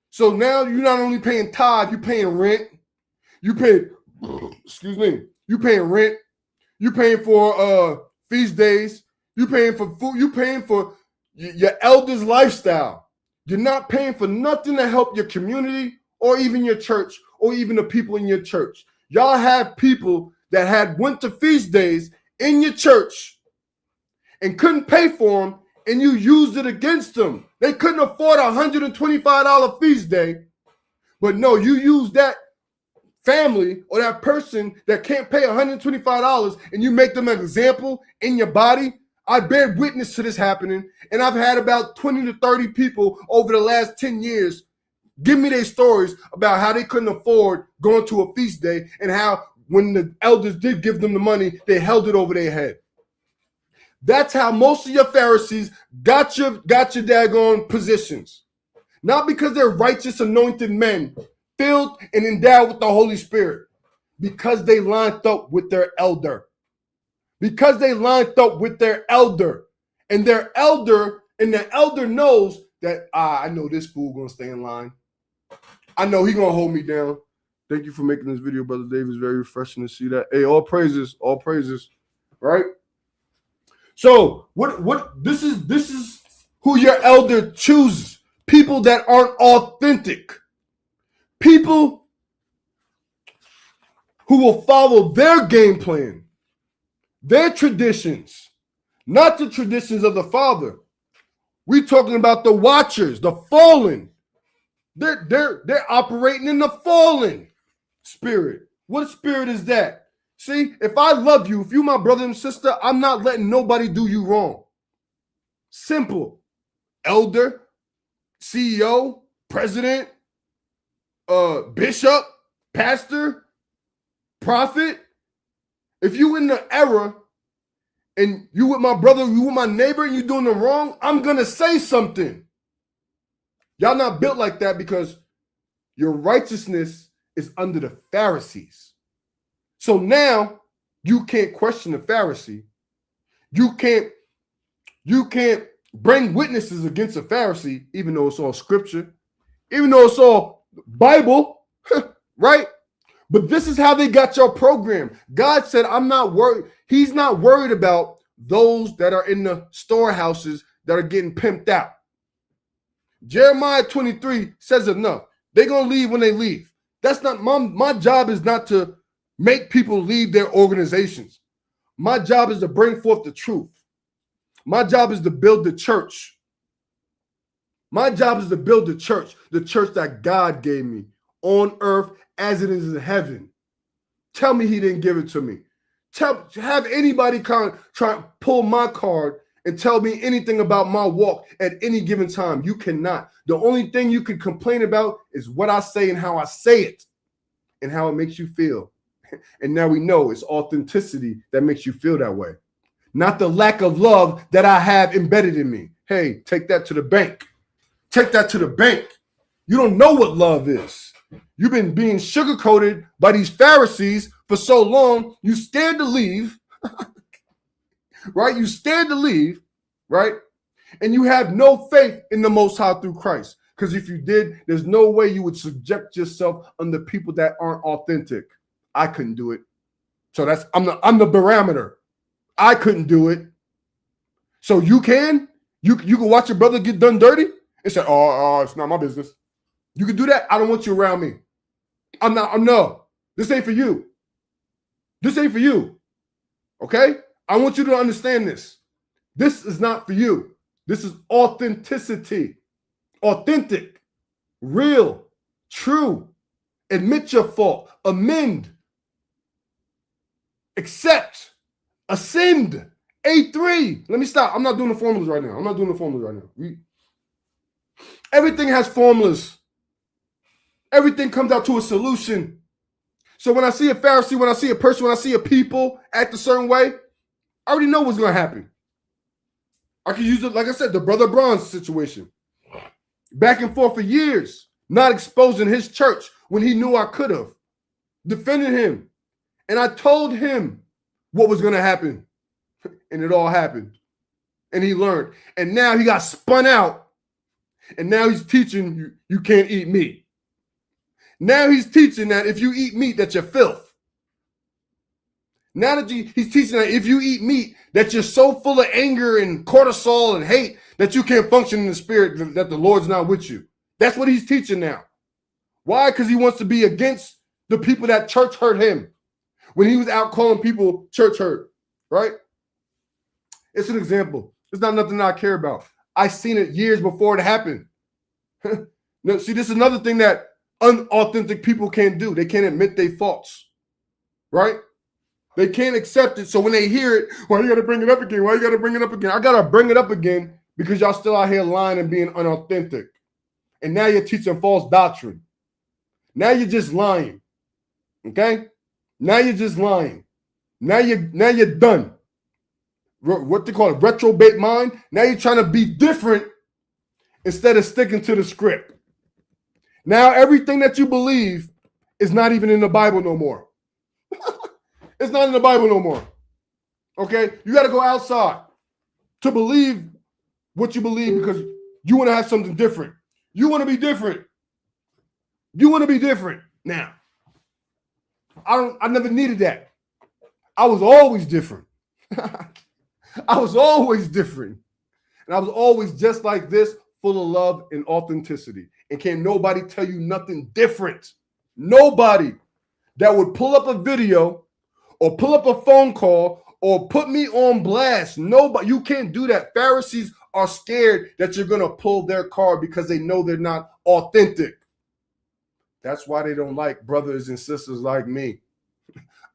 So now you're not only paying tithe, you're paying rent. You paying rent. You paying for feast days. You paying for food. You paying for your elders' lifestyle. You're not paying for nothing to help your community or even your church or even the people in your church. Y'all have people that went to feast days in your church and couldn't pay for them, and you used it against them. They couldn't afford a $125 feast day, but no, you used that family or that person that can't pay $125 and you make them an example in your body. I bear witness to this happening, and I've had about 20 to 30 people over the last 10 years give me their stories about how they couldn't afford going to a feast day and how when the elders did give them the money, they held it over their head. That's how most of your Pharisees got your daggone positions. Not because they're righteous, anointed men, filled and endowed with the Holy Spirit, because they lined up with their elder. Because they lined up with their elder. And the elder knows that, I know this fool gonna stay in line. I know he gonna hold me down. Thank you for making this video, Brother Dave. It's very refreshing to see that. Hey, all praises, right? So this is who your elder chooses. People that aren't authentic. People who will follow their game plan, their traditions, not the traditions of the Father. We're talking about the watchers, the fallen. They're operating in the fallen spirit. What spirit is that? See, if I love you, if you're my brother and sister, I'm not letting nobody do you wrong. Simple. Elder, CEO, president, bishop, pastor, prophet. If you in the error and you with my brother, you with my neighbor, and you doing the wrong, I'm going to say something. Y'all not built like that because your righteousness is under the Pharisees. So now you can't question the Pharisee. You can't bring witnesses against a Pharisee, even though it's all scripture, even though it's all Bible, right? But this is how they got your program. God said, I'm not worried. He's not worried about those that are in the storehouses that are getting pimped out. Jeremiah 23 says enough. They're going to leave when they leave. That's not my job is not to make people leave their organizations. My job is to bring forth the truth. My job is to build the church. My job is to build the church that God gave me on earth as it is in heaven. Tell me he didn't give it to me. Have anybody try to pull my card and tell me anything about my walk at any given time. You cannot. The only thing you can complain about is what I say and how I say it and how it makes you feel. And now we know it's authenticity that makes you feel that way, not the lack of love that I have embedded in me. Hey, take that to the bank. Take that to the bank. You don't know what love is. You've been being sugar-coated by these Pharisees for so long, you scared to leave, right? You scared to leave, right? And you have no faith in the Most High through Christ. Because if you did, there's no way you would subject yourself under people that aren't authentic. I couldn't do it. So I'm the barometer. I couldn't do it. So you can? You can watch your brother get done dirty and say, oh, it's not my business. You can do that. I don't want you around me. No. This ain't for you. This ain't for you. Okay? I want you to understand this. This is not for you. This is authenticity. Authentic. Real. True. Admit your fault. Amend. Accept. Ascend. A3. Let me stop. I'm not doing the formulas right now. Everything has formulas. Everything comes out to a solution. So when I see a Pharisee, when I see a person, when I see a people act a certain way, I already know what's going to happen. I can use it, like I said, the Brother Bronze situation. Back and forth for years, not exposing his church when he knew I could have. Defending him. And I told him what was going to happen. And it all happened. And he learned. And now he got spun out. And now he's teaching you can't eat meat. Now he's teaching that if you eat meat, that you're filth. Now that he's teaching that if you eat meat, that you're so full of anger and cortisol and hate that you can't function in the spirit, that the Lord's not with you. That's what he's teaching now. Why? Because he wants to be against the people that church hurt him. When he was out calling people church hurt, right? It's an example. It's not nothing I care about. I seen it years before it happened. No, see, this is another thing that unauthentic people can't do. They can't admit their faults, right? They can't accept it. So when they hear it, why you got to bring it up again? Why you got to bring it up again? I got to bring it up again because y'all still out here lying and being unauthentic. And now you're teaching false doctrine. Now you're just lying, okay? Now you're just lying. Now you're done. What they call it, retrobate mind. Now you're trying to be different instead of sticking to the script. Now everything that you believe is not even in the Bible no more. It's not in the Bible no more. Okay? You got to go outside to believe what you believe because you want to have something different. You want to be different. You want to be different. Now, I never needed that. I was always different. I was always different. And I was always just like this, full of love and authenticity. And can't nobody tell you nothing different. Nobody. that would pull up a video or pull up a phone call or put me on blast. Nobody, you can't do that. Pharisees are scared that you're going to pull their card because they know they're not authentic. That's why they don't like brothers and sisters like me.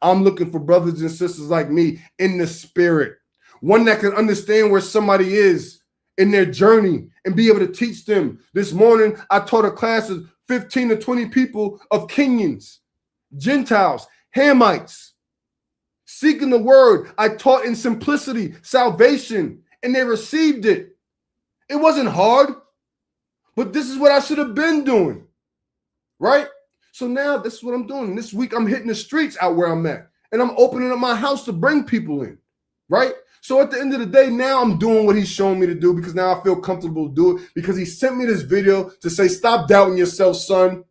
I'm looking for brothers and sisters like me in the spirit. One that can understand where somebody is in their journey and be able to teach them. This morning, I taught a class of 15 to 20 people of Kenyans, Gentiles, Hamites, seeking the word. I taught in simplicity, salvation, and they received it. It wasn't hard, but this is what I should have been doing, right? So now this is what I'm doing. This week, I'm hitting the streets out where I'm at, and I'm opening up my house to bring people in, right? So at the end of the day, now I'm doing what he's showing me to do because now I feel comfortable to do it because he sent me this video to say, stop doubting yourself, son.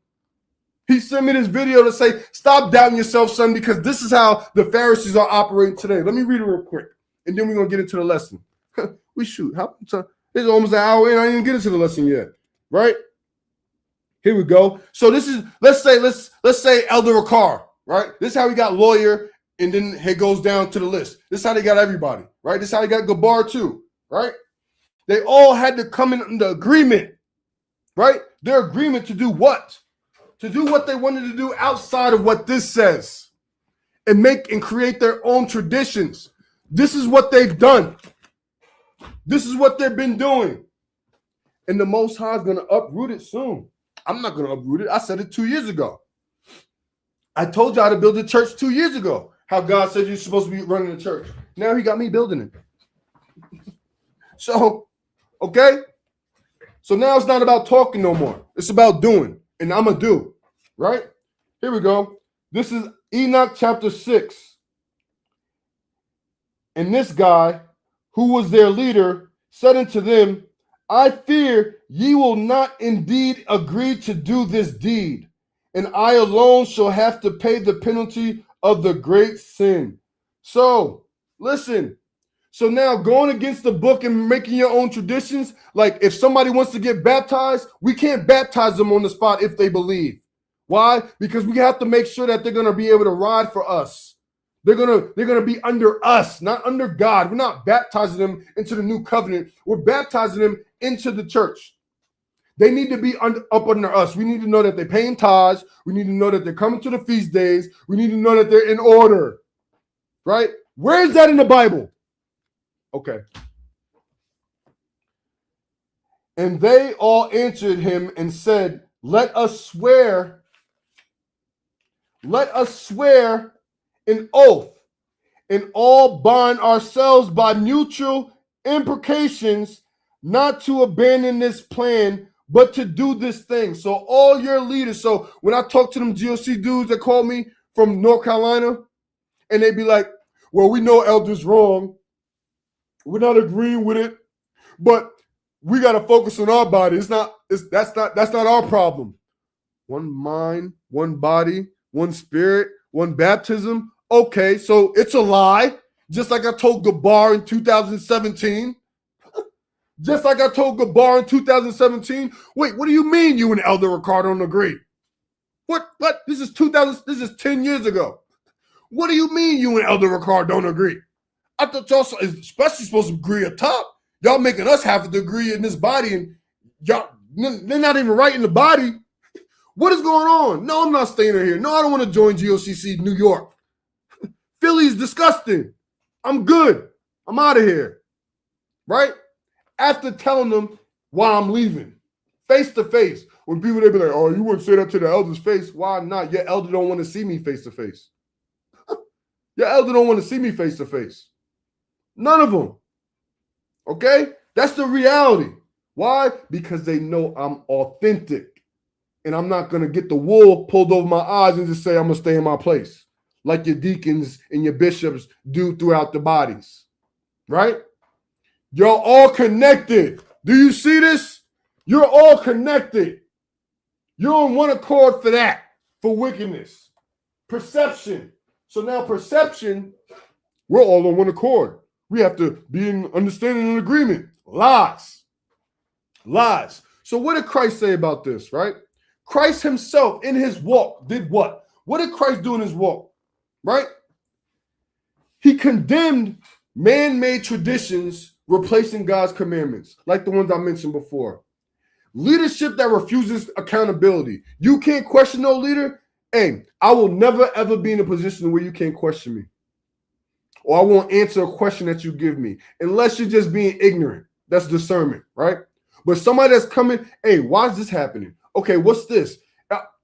He sent me this video to say, stop doubting yourself, son, because this is how the Pharisees are operating today. Let me read it real quick, and then we're going to get into the lesson. It's almost an hour in. I didn't even get into the lesson yet, right? Here we go. So this is, let's say Elder Ricard, right? This is how we got lawyer, and then it goes down to the list. This is how they got everybody, right? This is how they got Gabar too, right? They all had to come in the agreement, right? Their agreement to do what? To do what they wanted to do outside of what this says and make and create their own traditions. This is what they've done. This is what they've been doing. And the Most High is going to uproot it soon. I'm not going to uproot it. I said it 2 years ago. I told y'all to build a church 2 years ago. How God said you're supposed to be running the church. Now he got me building it. So, okay? So now it's not about talking no more. It's about doing. And I'm going to do. Right? Here we go. This is Enoch chapter 6. And this guy, who was their leader, said unto them, I fear ye will not indeed agree to do this deed, and I alone shall have to pay the penalty of the great sin. So, listen. So now going against the book and making your own traditions, like if somebody wants to get baptized, we can't baptize them on the spot if they believe. Why? Because we have to make sure that they're going to be able to ride for us. They're gonna be under us, not under God. We're not baptizing them into the new covenant. We're baptizing them into the church. They need to be up under us. We need to know that they're paying tithes. We need to know that they're coming to the feast days. We need to know that they're in order. Right? Where is that in the Bible? Okay. And they all answered him and said, Let us swear an oath, and all bind ourselves by mutual imprecations not to abandon this plan, but to do this thing. So all your leaders, so when I talk to them GOC dudes that call me from North Carolina, and they be like, well, we know Elder's wrong. We're not agreeing with it, but we got to focus on our body. That's not our problem. One mind, one body, one spirit, one baptism. Okay, so it's a lie. Just like I told Gabar in 2017. Just like I told Gabar in 2017. Wait, what do you mean you and Elder Ricard don't agree? What? This is 10 years ago. What do you mean you and Elder Ricard don't agree? I thought y'all especially supposed to agree at top. Y'all making us have to agree in this body, and y'all, they're not even right in the body. What is going on? No, I'm not staying here. No, I don't want to join GOCC New York. Philly's disgusting. I'm good. I'm out of here. Right? After telling them why I'm leaving. Face to face. When people, they be like, oh, you wouldn't say that to the elder's face. Why not? Your elder don't want to see me face to face. Your elder don't want to see me face to face. None of them. Okay? That's the reality. Why? Because they know I'm authentic. And I'm not going to get the wool pulled over my eyes and just say I'm going to stay in my place. Like your deacons and your bishops do throughout the bodies. Right? You're all connected. Do you see this? You're all connected. You're on one accord for that, for wickedness. Perception. So now perception, we're all on one accord. We have to be in understanding and agreement. Lies. Lies. So what did Christ say about this, right? Christ himself in his walk did what? What did Christ do in his walk? Right? He condemned man-made traditions replacing God's commandments, like the ones I mentioned before. Leadership that refuses accountability. You can't question no leader. Hey, I will never, ever be in a position where you can't question me. Or I won't answer a question that you give me. Unless you're just being ignorant. That's discernment, right? But somebody that's coming, hey, why is this happening? Okay, what's this?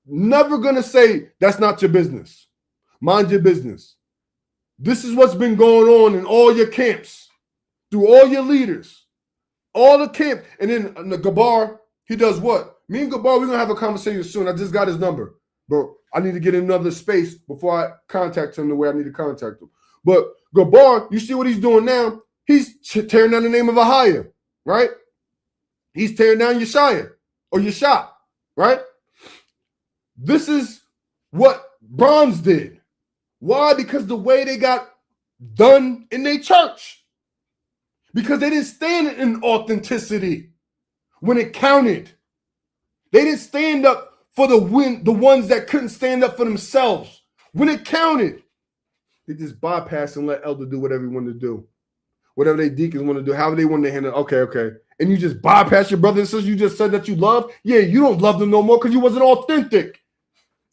Never going to say, that's not your business. Mind your business. This is what's been going on in all your camps. Through all your leaders. All the camp. And then the Gabar, he does what? Me and Gabar, we're going to have a conversation soon. I just got his number. But I need to get in another space before I contact him the way I need to contact him. But Gabar, you see what he's doing now? He's tearing down the name of Ahia, right? He's tearing down Yeshaya or Yeshua, right? This is what Brahms did. Why? Because the way they got done in their church. Because they didn't stand in authenticity when it counted. They didn't stand up for the ones that couldn't stand up for themselves when it counted. They just bypass and let elder do whatever he wanted to do. Whatever they deacons want to do, however they want to handle it. Okay. And you just bypass your brothers and sisters you just said that you love. Yeah, you don't love them no more because you wasn't authentic.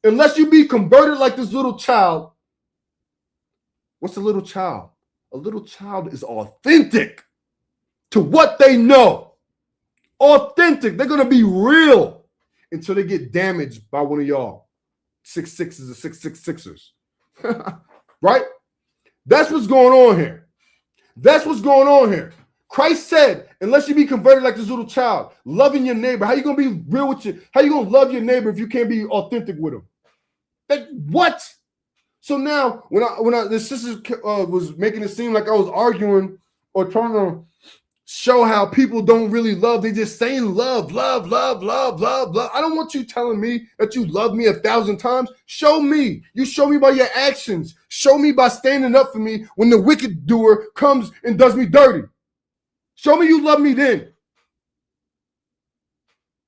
Unless you be converted like this little child. What's a little child? A little child is authentic to what they know. Authentic. They're going to be real until they get damaged by one of y'all. 6'6s or 6'6'6ers. Right? That's what's going on here. That's what's going on here. Christ said, unless you be converted like this little child, loving your neighbor, how you going to be real with you? How you going to love your neighbor if you can't be authentic with him? Like, what? So now, when the sister was making it seem like I was arguing or trying to show how people don't really love, they just saying love. I don't want you telling me that you love me 1,000 times. Show me. You show me by your actions. Show me by standing up for me when the wicked doer comes and does me dirty. Show me you love me then.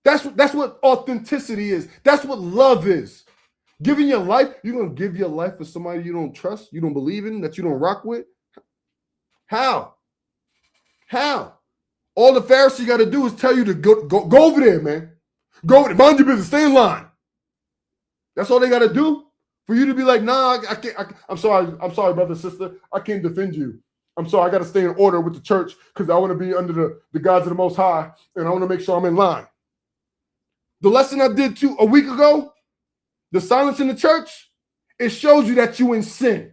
That's what authenticity is. That's what love is. Giving your life, you're going to give your life for somebody you don't trust, you don't believe in, that you don't rock with? How? All the Pharisee got to do is tell you to go over there, man. Go over there. Mind your business. Stay in line. That's all they got to do for you to be like, nah, I can't. I'm sorry, brother, sister. I can't defend you. I'm sorry. I got to stay in order with the church because I want to be under the gods of the Most High, and I want to make sure I'm in line. The lesson I did a week ago, the silence in the church, it shows you that you in sin.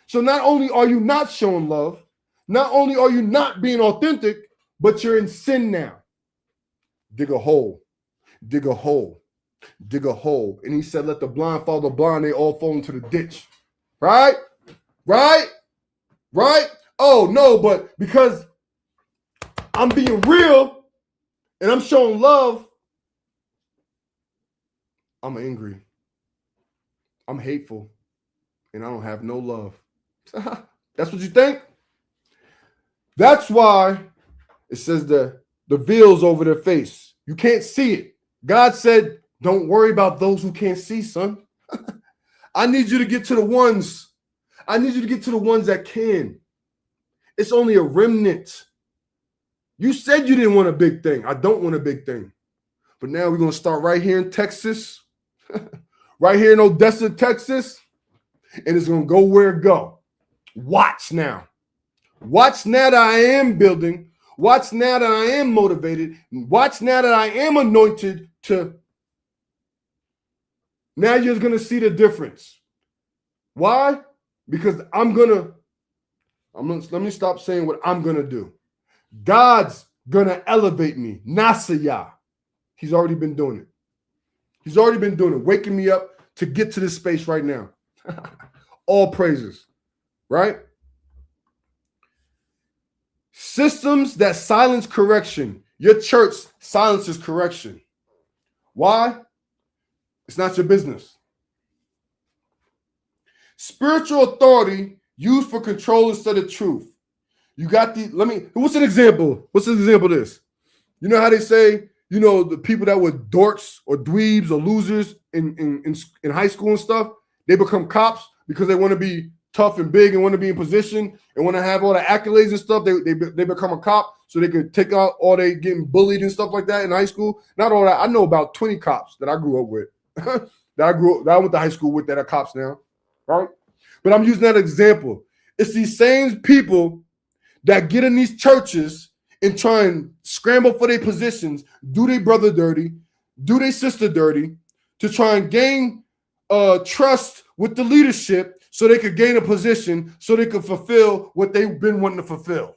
So not only are you not showing love, not only are you not being authentic, but you're in sin now. Dig a hole. And he said, let the blind follow the blind, they all fall into the ditch. Right? Oh, no, but because I'm being real and I'm showing love, I'm angry. I'm hateful. And I don't have no love. That's what you think? That's why it says the veil's over their face. You can't see it. God said, don't worry about those who can't see, son. I need you to get to the ones. I need you to get to the ones that can. It's only a remnant. You said you didn't want a big thing. I don't want a big thing. But now we're going to start right here in Texas. Right here in Odessa, Texas. And it's going to go where it go. Watch now. Watch now that I am building. Watch now that I am motivated. Watch now that I am anointed to. Now you're going to see the difference. Why? Because let me stop saying what I'm going to do. God's going to elevate me. Nasaya. He's already been doing it. Waking me up to get to this space right now. All praises. Right? Systems that silence correction. Your church silences correction. Why? It's not your business. Spiritual authority used for control instead of truth. You got what's an example? What's an example of this? You know how they say you know, the people that were dorks or dweebs or losers in high school and stuff, they become cops because they want to be tough and big and want to be in position and want to have all the accolades and stuff. They become a cop so they could take out all they getting bullied and stuff like that in high school. Not all that. I know about 20 cops that I grew up with, that I went to high school with that are cops now, right? But I'm using that example. It's these same people that get in these churches and try and scramble for their positions, do their brother dirty, do their sister dirty, to try and gain trust with the leadership so they could gain a position, so they could fulfill what they've been wanting to fulfill.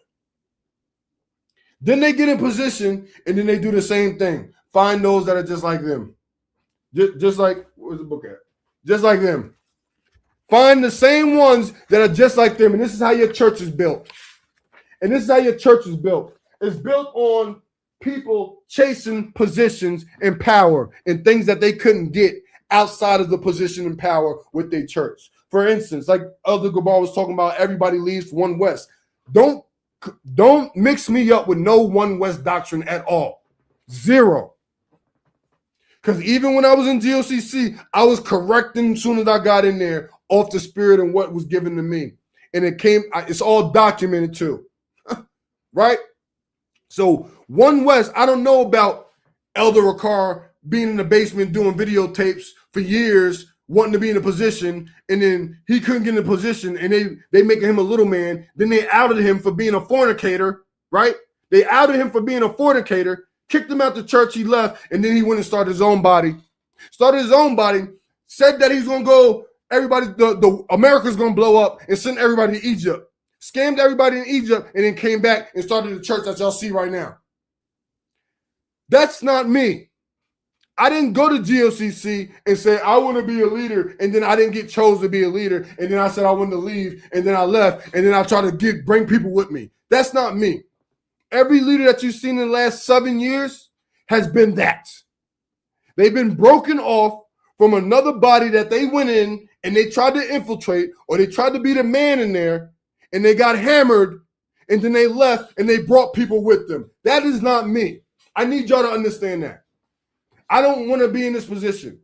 Then they get in position, and then they do the same thing. Find those that are just like them. Just like, where's the book at? Just like them. Find the same ones that are just like them, and this is how your church is built. And this is how your church is built. It's built on people chasing positions and power and things that they couldn't get outside of the position and power with their church. For instance, like Elder Gabar was talking about, everybody leaves One West. Don't mix me up with no One West doctrine at all. Zero. Because even when I was in GOCC, I was correcting as soon as I got in there off the spirit and what was given to me. And it's all documented too. Right? So One West, I don't know about Elder Ricard being in the basement doing videotapes for years, wanting to be in a position, and then he couldn't get in a position, and they making him a little man. Then they outed him for being a fornicator, right? They outed him for being a fornicator, kicked him out the church, he left, and then he went and started his own body. Started his own body, said that he's gonna go, the America's gonna blow up and send everybody to Egypt. Scammed everybody in Egypt, and then came back and started the church that y'all see right now. That's not me. I didn't go to GOCC and say, I want to be a leader, and then I didn't get chosen to be a leader, and then I said I wanted to leave, and then I left, and then I try to bring people with me. That's not me. Every leader that you've seen in the last 7 years has been that. They've been broken off from another body that they went in, and they tried to infiltrate, or they tried to be the man in there, and they got hammered, and then they left, and they brought people with them. That is not me. I need y'all to understand that. I don't want to be in this position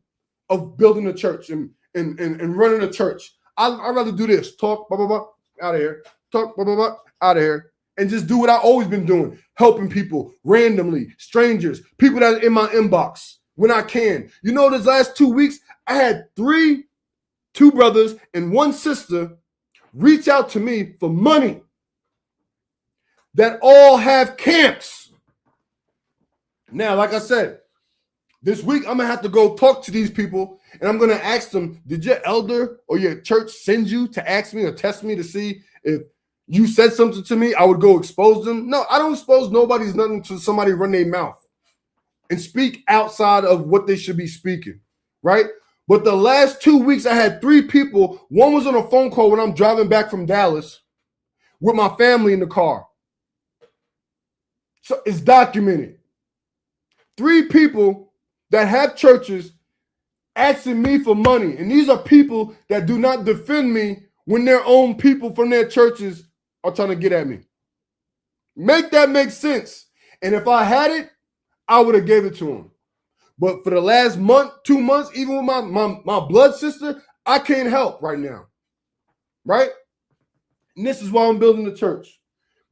of building a church and running a church. I'd rather do this. Talk, blah, blah, blah, out of here. Talk, blah, blah, blah, out of here. And just do what I've always been doing. Helping people randomly, strangers, people that are in my inbox when I can. You know, this last 2 weeks, I had two brothers and one sister reach out to me for money that all have camps. Now, like I said, this week, I'm going to have to go talk to these people, and I'm going to ask them, did your elder or your church send you to ask me or test me to see if you said something to me, I would go expose them? No, I don't expose nobody's nothing until somebody run their mouth and speak outside of what they should be speaking, right? But the last 2 weeks, I had 3 people. One was on a phone call when I'm driving back from Dallas with my family in the car. So it's documented. 3 people that have churches asking me for money. And these are people that do not defend me when their own people from their churches are trying to get at me. Make that make sense. And if I had it, I would have gave it to them. But for the last month, 2 months, even with my blood sister, I can't help right now. Right? And this is why I'm building the church.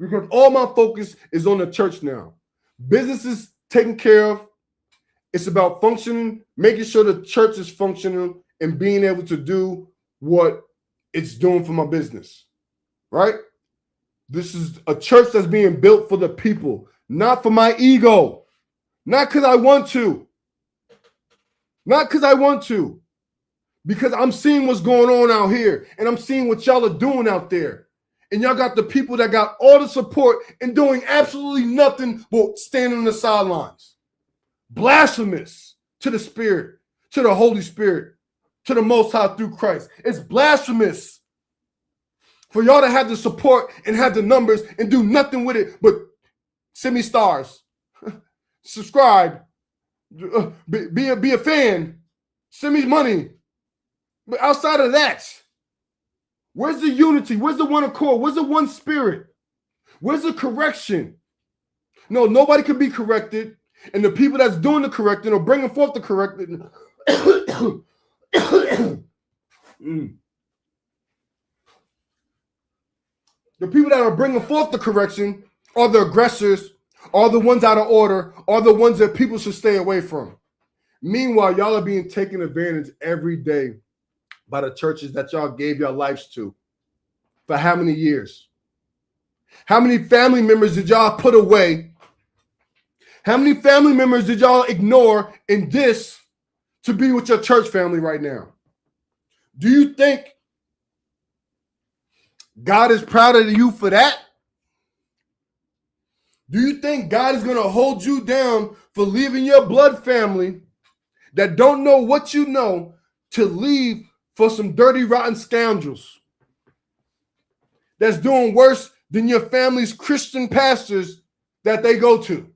Because all my focus is on the church now. Business is taken care of. It's about functioning, making sure the church is functional and being able to do what it's doing for my business, right? This is a church that's being built for the people, not for my ego, not because I want to, because I'm seeing what's going on out here, and I'm seeing what y'all are doing out there. And y'all got the people that got all the support and doing absolutely nothing but standing on the sidelines. Blasphemous to the Spirit, to the Holy Spirit, to the Most High through Christ. It's blasphemous for y'all to have the support and have the numbers and do nothing with it but send me stars, subscribe, be a fan, send me money. But outside of that, where's the unity? Where's the one accord? Where's the one spirit? Where's the correction? No, nobody can be corrected. And the people that's doing the correcting or bringing forth the correcting, the people that are bringing forth the correction are the aggressors, are the ones out of order, are the ones that people should stay away from. Meanwhile, y'all are being taken advantage every day by the churches that y'all gave your lives to. For how many years? How many family members did y'all put away? How many family members did y'all ignore in this to be with your church family right now? Do you think God is proud of you for that? Do you think God is going to hold you down for leaving your blood family that don't know what you know to leave for some dirty, rotten scoundrels that's doing worse than your family's Christian pastors that they go to?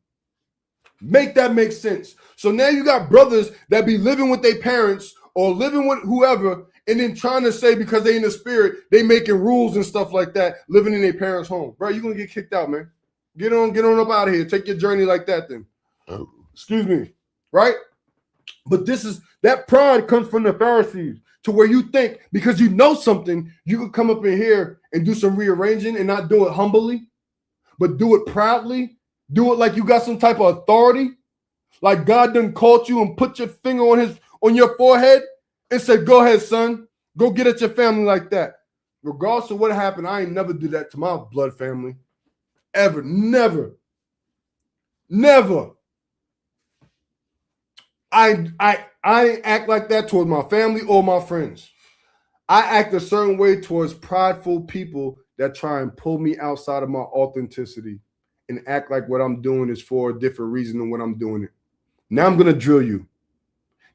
Make that make sense. So now you got brothers that be living with their parents or living with whoever and then trying to say because they in the spirit, they making rules and stuff like that, living in their parents' home. Bro, you're going to get kicked out, man. Get on up out of here. Take your journey like that then. Excuse me. Right? But that pride comes from the Pharisees to where you think because you know something, you could come up in here and do some rearranging and not do it humbly, but do it proudly. Do it like you got some type of authority. Like God done called you and put your finger on your forehead and said, go ahead, son. Go get at your family like that. Regardless of what happened, I ain't never do that to my blood family. Ever. Never. I act like that towards my family or my friends. I act a certain way towards prideful people that try and pull me outside of my authenticity and act like what I'm doing is for a different reason than what I'm doing it. Now I'm going to drill you.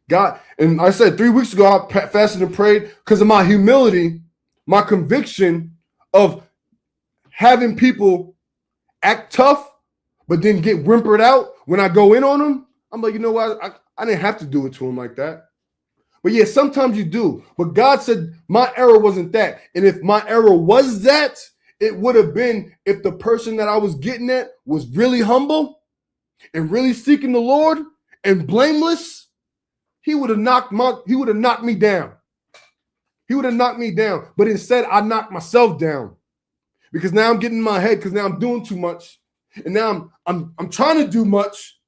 God, and I said 3 weeks ago, I fasted and prayed because of my humility, my conviction of having people act tough, but then get whimpered out when I go in on them. I'm like, you know what? I didn't have to do it to them like that. But yeah, sometimes you do. But God said my error wasn't that. And if my error was that, it would have been if the person that I was getting at was really humble and really seeking the Lord and blameless. He would have knocked me down. He would have knocked me down. But instead, I knocked myself down because now I'm getting in my head because now I'm doing too much. And now I'm trying to do much,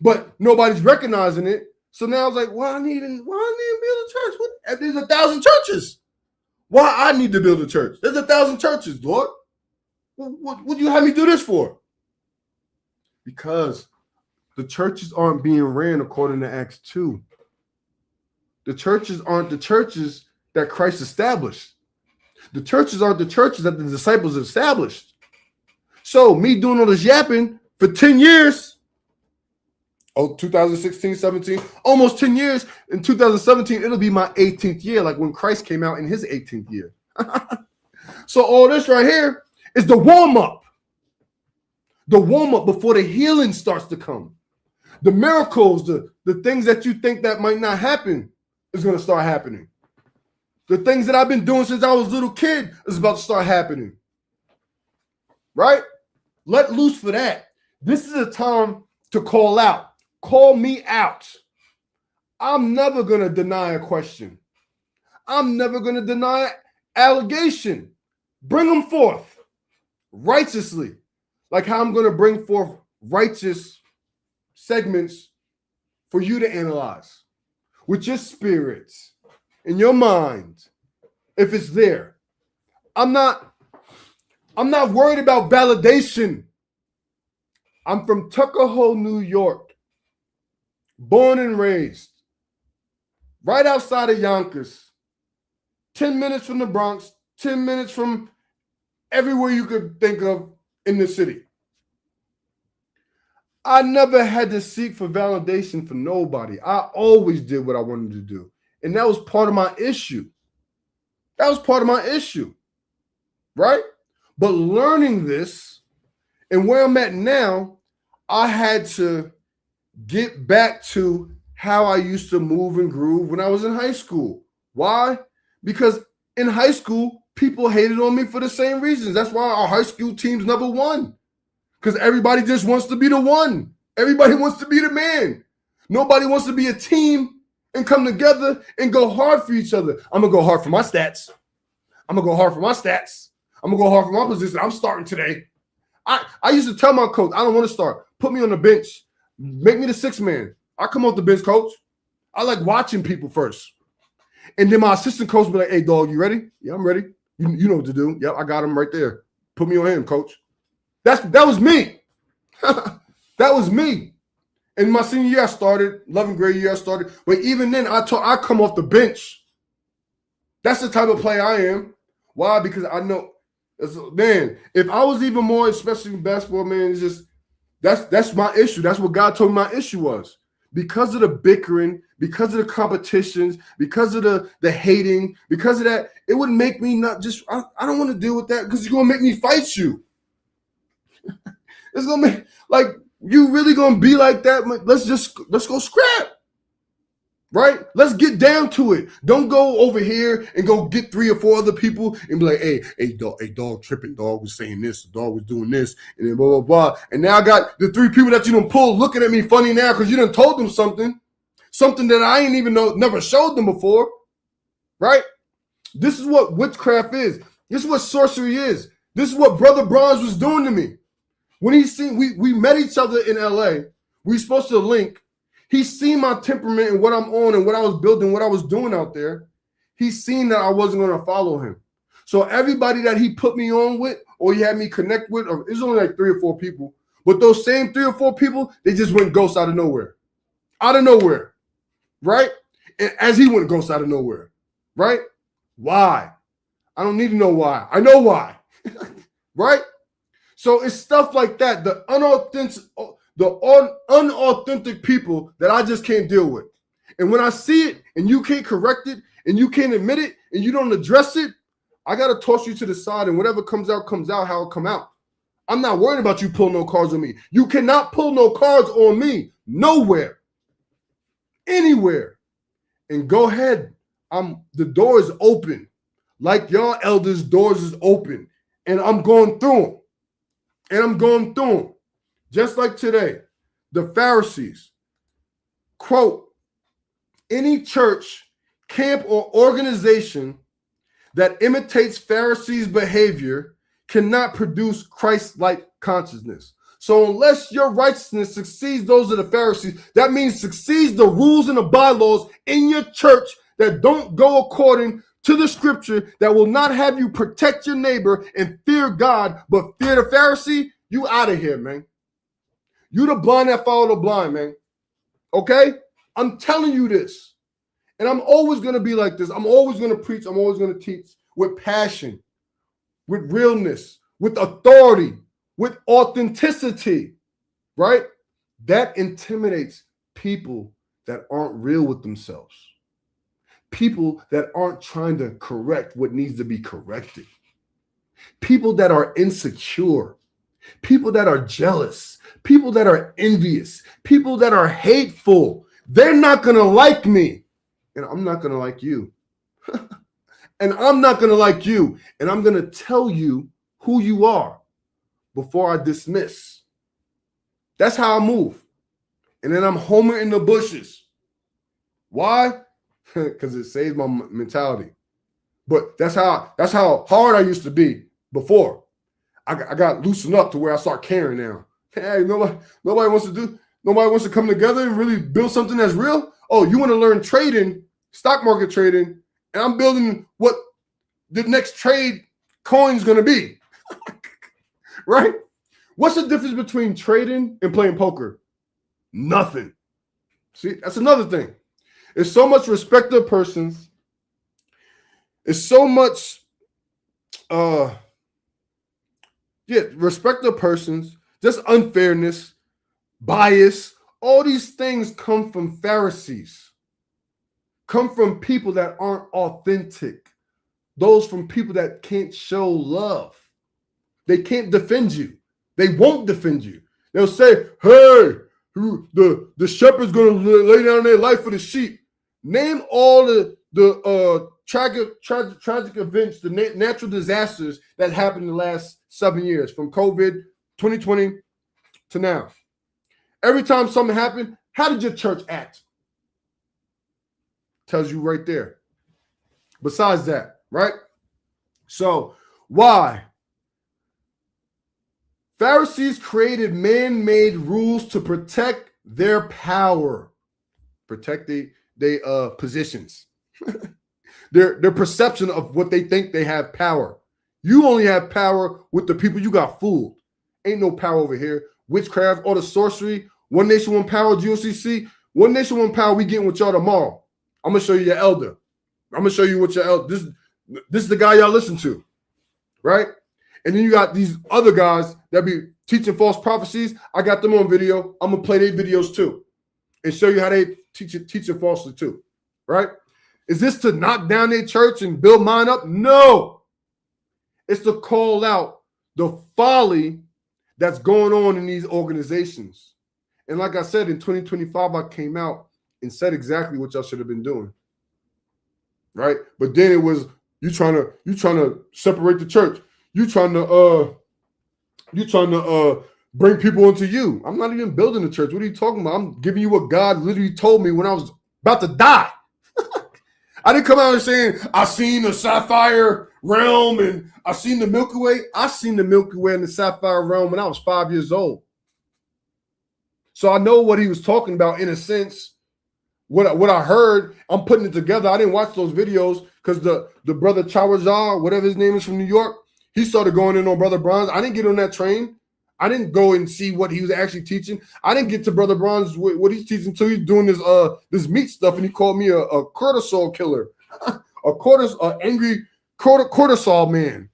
but nobody's recognizing it. So now I was like, why I need to build a church? There's 1,000 churches. Why I need to build a church? There's 1,000 churches, Lord. What would you have me do this for? Because the churches aren't being ran according to Acts 2. The churches aren't the churches that Christ established. The churches aren't the churches that the disciples established. So me doing all this yapping for 10 years, 2016, 17, almost 10 years. In 2017, it'll be my 18th year, like when Christ came out in his 18th year. So all this right here is the warm-up. The warm-up before the healing starts to come. The miracles, the things that you think that might not happen is going to start happening. The things that I've been doing since I was a little kid is about to start happening. Right? Let loose for that. This is a time to call out. Call me out. I'm never going to deny a question. I'm never going to deny an allegation. Bring them forth righteously. Like how I'm going to bring forth righteous segments for you to analyze with your spirits and your mind, if it's there. I'm not worried about validation. I'm from Tuckahoe, New York, born and raised, right outside of Yonkers, 10 minutes from the Bronx, 10 minutes from everywhere you could think of in the city. I never had to seek for validation for nobody. I always did what I wanted to do. And that was part of my issue. Right? But learning this and where I'm at now, I had to get back to how I used to move and groove when I was in high school. Why? Because in high school, people hated on me for the same reasons. That's why our high school teams never won. Because everybody just wants to be the one. Everybody wants to be the man. Nobody wants to be a team and come together and go hard for each other. I'm going to go hard for my stats. I'm going to go hard for my stats. I'm going to go hard for my position. I'm starting today. I used to tell my coach, I don't want to start. Put me on the bench. Make me the sixth man. I come off the bench, coach. I like watching people first. And then my assistant coach will be like, hey, dog, you ready? Yeah, I'm ready. You know what to do. Yep, I got him right there. Put me on him, coach. That was me. That was me. In my senior year, I started. 11th grade year, I started. But even then, I come off the bench. That's the type of player I am. Why? Because I know, man, if I was even more, especially in basketball, man, it's just, that's my issue. That's what God told me my issue was. Because of the bickering, because of the competitions, because of the hating, because of that, it would make me not just, I don't want to deal with that because it's going to make me fight you. It's going to make, like, you really going to be like that? Let's go scrap. Right? Let's get down to it. Don't go over here and go get 3 or 4 other people and be like, hey, dog tripping, dog was saying this, dog was doing this, and then blah, blah, blah. And now I got the 3 people that you done pull looking at me funny now because you done told them something that I ain't even know, never showed them before. Right? This is what witchcraft is. This is what sorcery is. This is what Brother Bronze was doing to me. When he seen, we met each other in LA. We supposed to link. He seen my temperament and what I'm on and what I was building, what I was doing out there. He seen that I wasn't going to follow him. So everybody that he put me on with or he had me connect with, it was only like 3 or 4 people. But those same 3 or 4 people, they just went ghost out of nowhere. Out of nowhere. Right? And as he went ghost out of nowhere. Right? Why? I don't need to know why. I know why. Right? So it's stuff like that. The unauthentic people that I just can't deal with. And when I see it and you can't correct it and you can't admit it and you don't address it, I got to toss you to the side and whatever comes out how it come out. I'm not worried about you pulling no cards on me. You cannot pull no cards on me nowhere, anywhere. And go ahead. The door is open. Like y'all elders, doors is open. And I'm going through them. Just like today, the Pharisees, quote, any church, camp, or organization that imitates Pharisees' behavior cannot produce Christ-like consciousness. So unless your righteousness succeeds those of the Pharisees, that means succeeds the rules and the bylaws in your church that don't go according to the scripture, that will not have you protect your neighbor and fear God, but fear the Pharisee, you out of here, man. You the blind that follow the blind, man. Okay? I'm telling you this. And I'm always going to be like this. I'm always going to preach. I'm always going to teach with passion, with realness, with authority, with authenticity, right? That intimidates people that aren't real with themselves. People that aren't trying to correct what needs to be corrected. People that are insecure. People that are jealous. People that are envious. People that are hateful. They're not going to like me. And I'm not going to like you. And I'm not going to like you. And I'm going to tell you who you are before I dismiss. That's how I move. And then I'm Homer in the bushes. Why? Because it saves my mentality. But that's how hard I used to be before. I got loosened up to where I start caring now. Hey, nobody wants to come together and really build something that's real. Oh, you want to learn trading, stock market trading, and I'm building what the next trade coin is going to be. Right? What's the difference between trading and playing poker? Nothing. See, that's another thing. It's so much respect of persons. It's so much respect of persons, just unfairness, bias. All these things come from Pharisees. Come from people that aren't authentic. Those from people that can't show love. They can't defend you. They won't defend you. They'll say, hey, the shepherd's going to lay down their life for the sheep. Name all the tragic events, the natural disasters that happened in the last 7 years, from COVID 2020 to now. Every time something happened, how did your church act? Tells you right there. Besides that, right? So why? Pharisees created man-made rules to protect their power, protect their positions, their perception of what they think they have power. You only have power with the people you got fooled. Ain't no power over here. Witchcraft, all the sorcery, One Nation, One Power, GOCC, One Nation, One Power, we getting with y'all tomorrow. I'm going to show you your elder. I'm going to show you what your elder, this is the guy y'all listen to, right? And then you got these other guys that be teaching false prophecies. I got them on video. I'm going to play their videos too and show you how they teaching falsely too, right? Is this to knock down their church and build mine up? No. It's to call out the folly that's going on in these organizations. And like I said, in 2025, I came out and said exactly what y'all should have been doing, right? But then it was you trying to separate the church. You trying to bring people into you. I'm not even building a church. What are you talking about? I'm giving you what God literally told me when I was about to die. I didn't come out and saying I seen the sapphire realm and I seen the Milky Way. I seen the Milky Way and the sapphire realm when I was 5 years old. So I know what he was talking about in a sense. What I heard, I'm putting it together. I didn't watch those videos because the brother Chawazar, whatever his name is from New York, he started going in on Brother Bronze. I didn't get on that train. I didn't go and see what he was actually teaching. I didn't get to Brother Bronze what he's teaching until he's doing this meat stuff, and he called me a cortisol killer, a angry cortisol man,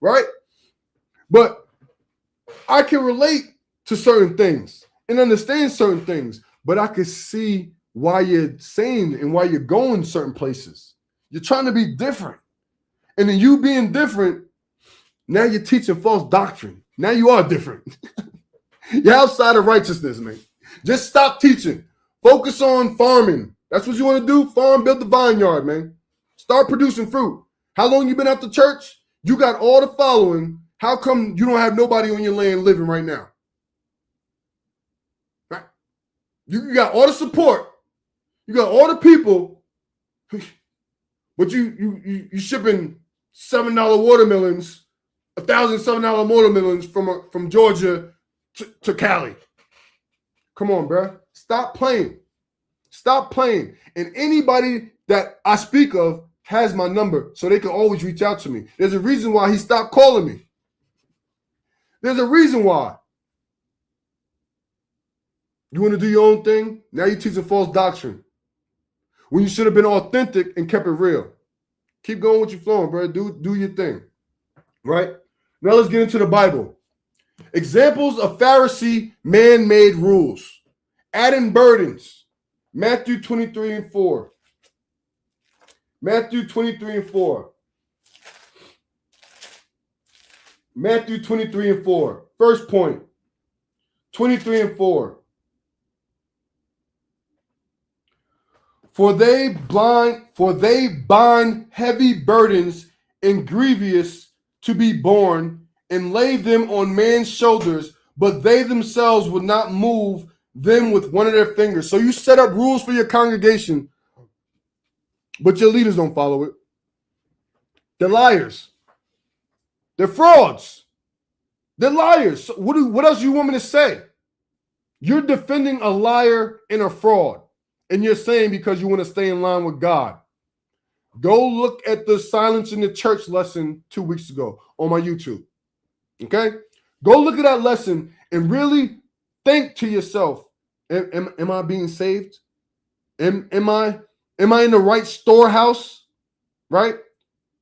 right? But I can relate to certain things and understand certain things, but I can see why you're saying and why you're going certain places. You're trying to be different. And then you being different, now you're teaching false doctrine. Now you are different. You're outside of righteousness, man. Just stop teaching. Focus on farming. That's what you want to do? Farm, build the vineyard, man. Start producing fruit. How long you been out the church? You got all the following. How come you don't have nobody on your land living right now? Right? You got all the support. You got all the people. But you shipping $7 watermelons, $1,007 watermelons from Georgia to Cali. Come on, bro. Stop playing. Stop playing. And anybody that I speak of has my number, so they can always reach out to me. There's a reason why he stopped calling me. There's a reason why. You want to do your own thing? Now you're teaching false doctrine. When you should have been authentic and kept it real. Keep going with your flowing, bro. Do your thing. Right? Now let's get into the Bible. Examples of Pharisee man-made rules. Adding burdens. Matthew 23 and 4. Matthew 23 and 4. Matthew 23 and 4. First point. 23 and 4. For they bind heavy burdens and grievous to be borne, and lay them on man's shoulders, but they themselves would not move them with one of their fingers. So you set up rules for your congregation, but your leaders don't follow it. They're liars. They're frauds. They're liars. So what else you want me to say? You're defending a liar and a fraud. And you're saying because you want to stay in line with God. Go look at the Silence in the Church lesson 2 weeks ago on my YouTube. Okay? Go look at that lesson and really think to yourself, am I being saved? Am I in the right storehouse? Right?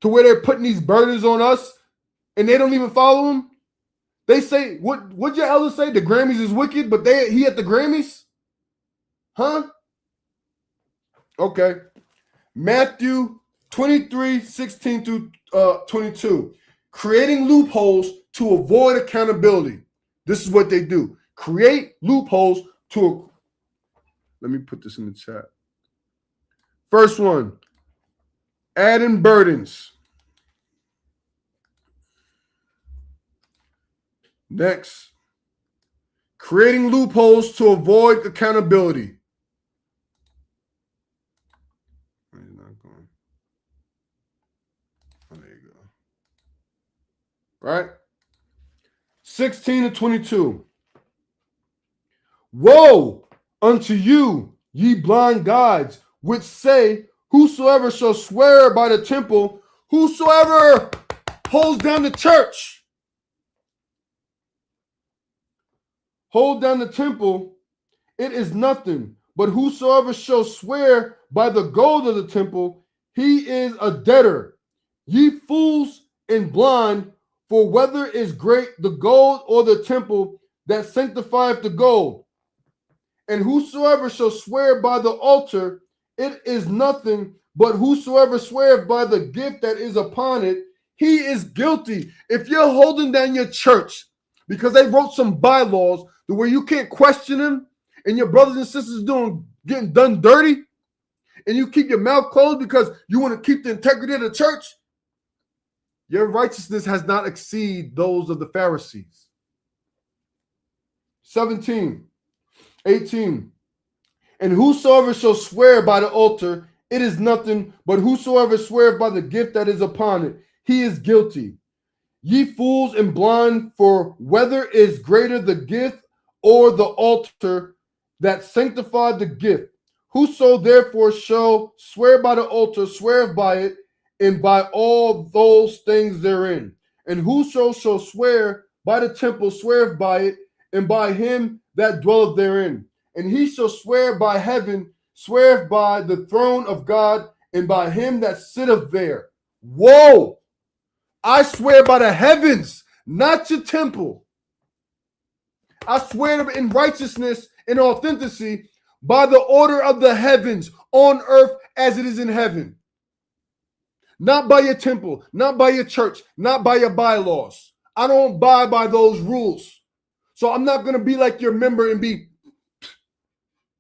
To where they're putting these burdens on us and they don't even follow them? They say, what'd your elders say? The Grammys is wicked, but he at the Grammys? Huh? Okay. Matthew 23, 16 through 22. Creating loopholes to avoid accountability. This is what they do. Create loopholes to... Let me put this in the chat. First one. Adding burdens. Next. creating loopholes to avoid accountability. Oh, there you go. Right? 16 to 22. Woe unto you, ye blind guides, which say, whosoever shall swear by the temple, whosoever holds down the church, hold down the temple, it is nothing. But whosoever shall swear by the gold of the temple, he is a debtor. Ye fools and blind, for whether is great the gold or the temple that sanctifieth the gold? And whosoever shall swear by the altar, it is nothing. But whosoever sweareth by the gift that is upon it, he is guilty. If you're holding down your church because they wrote some bylaws to where you can't question them, and your brothers and sisters getting done dirty, and you keep your mouth closed because you want to keep the integrity of the church, your righteousness has not exceeded those of the Pharisees. 17, 18. And whosoever shall swear by the altar, it is nothing. But whosoever sweareth by the gift that is upon it, he is guilty. Ye fools and blind, for whether is greater the gift or the altar that sanctified the gift? Whoso therefore shall swear by the altar, sweareth by it, and by all those things therein. And whoso shall swear by the temple, sweareth by it, and by him that dwelleth therein. And he shall swear by heaven, sweareth by the throne of God, and by him that sitteth there. Whoa! I swear by the heavens, not your temple. I swear in righteousness and authenticity by the order of the heavens on earth as it is in heaven. Not by your temple, not by your church, not by your bylaws. I don't abide by those rules. So I'm not going to be like your member and be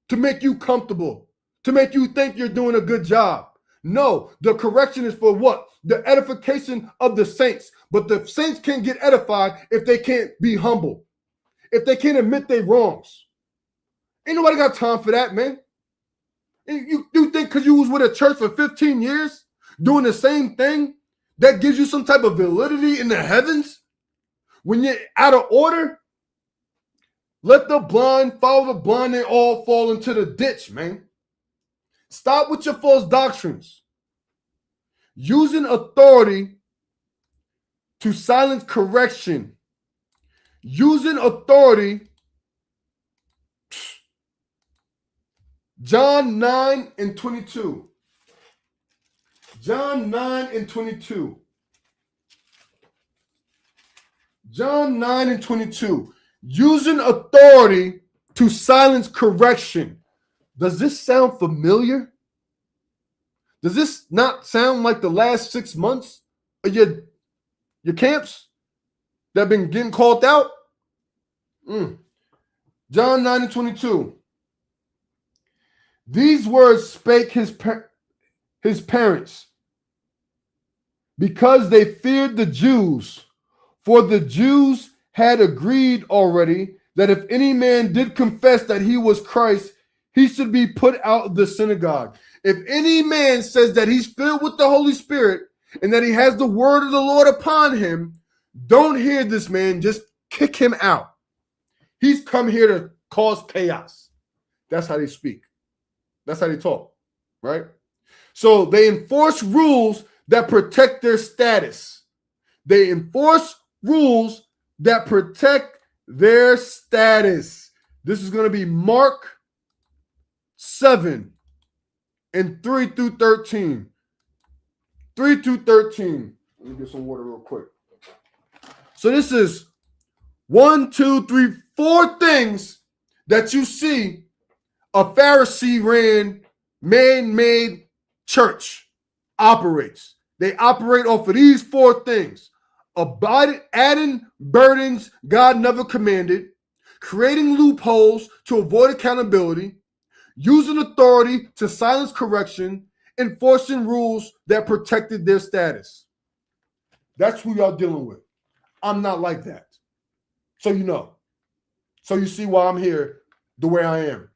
to make you comfortable, to make you think you're doing a good job. No, the correction is for what? The edification of the saints. But the saints can't get edified if they can't be humble, if they can't admit their wrongs. Ain't nobody got time for that, man. You think because you was with a church for 15 years doing the same thing, that gives you some type of validity in the heavens? When you're out of order, let the blind follow the blind, they all fall into the ditch, man. Stop with your false doctrines. Using authority to silence correction. Using authority. John 9 and 22. John 9 and 22. John 9 and 22. Using authority to silence correction. Does this sound familiar? Does this not sound like the last 6 months of your camps that have been getting called out? John 9 and 22. These words spake his parents because they feared the Jews, for the Jews had agreed already that if any man did confess that he was Christ, he should be put out of the synagogue. If any man says that he's filled with the Holy Spirit and that he has the word of the Lord upon him, don't hear this man, just kick him out. He's come here to cause chaos. That's how they speak. That's how they talk, right? So they enforce rules that protect their status. They enforce rules that protect their status. This is going to be Mark 7 and 3 through 13. 3 through 13. Let me get some water real quick. So this is 1, 2, 3, 4 things that you see a Pharisee-ran, man-made church operates. They operate off of these 4 things. Adding burdens God never commanded, creating loopholes to avoid accountability, using authority to silence correction, enforcing rules that protected their status. That's who y'all dealing with. I'm not like that. So you know. So you see why I'm here the way I am.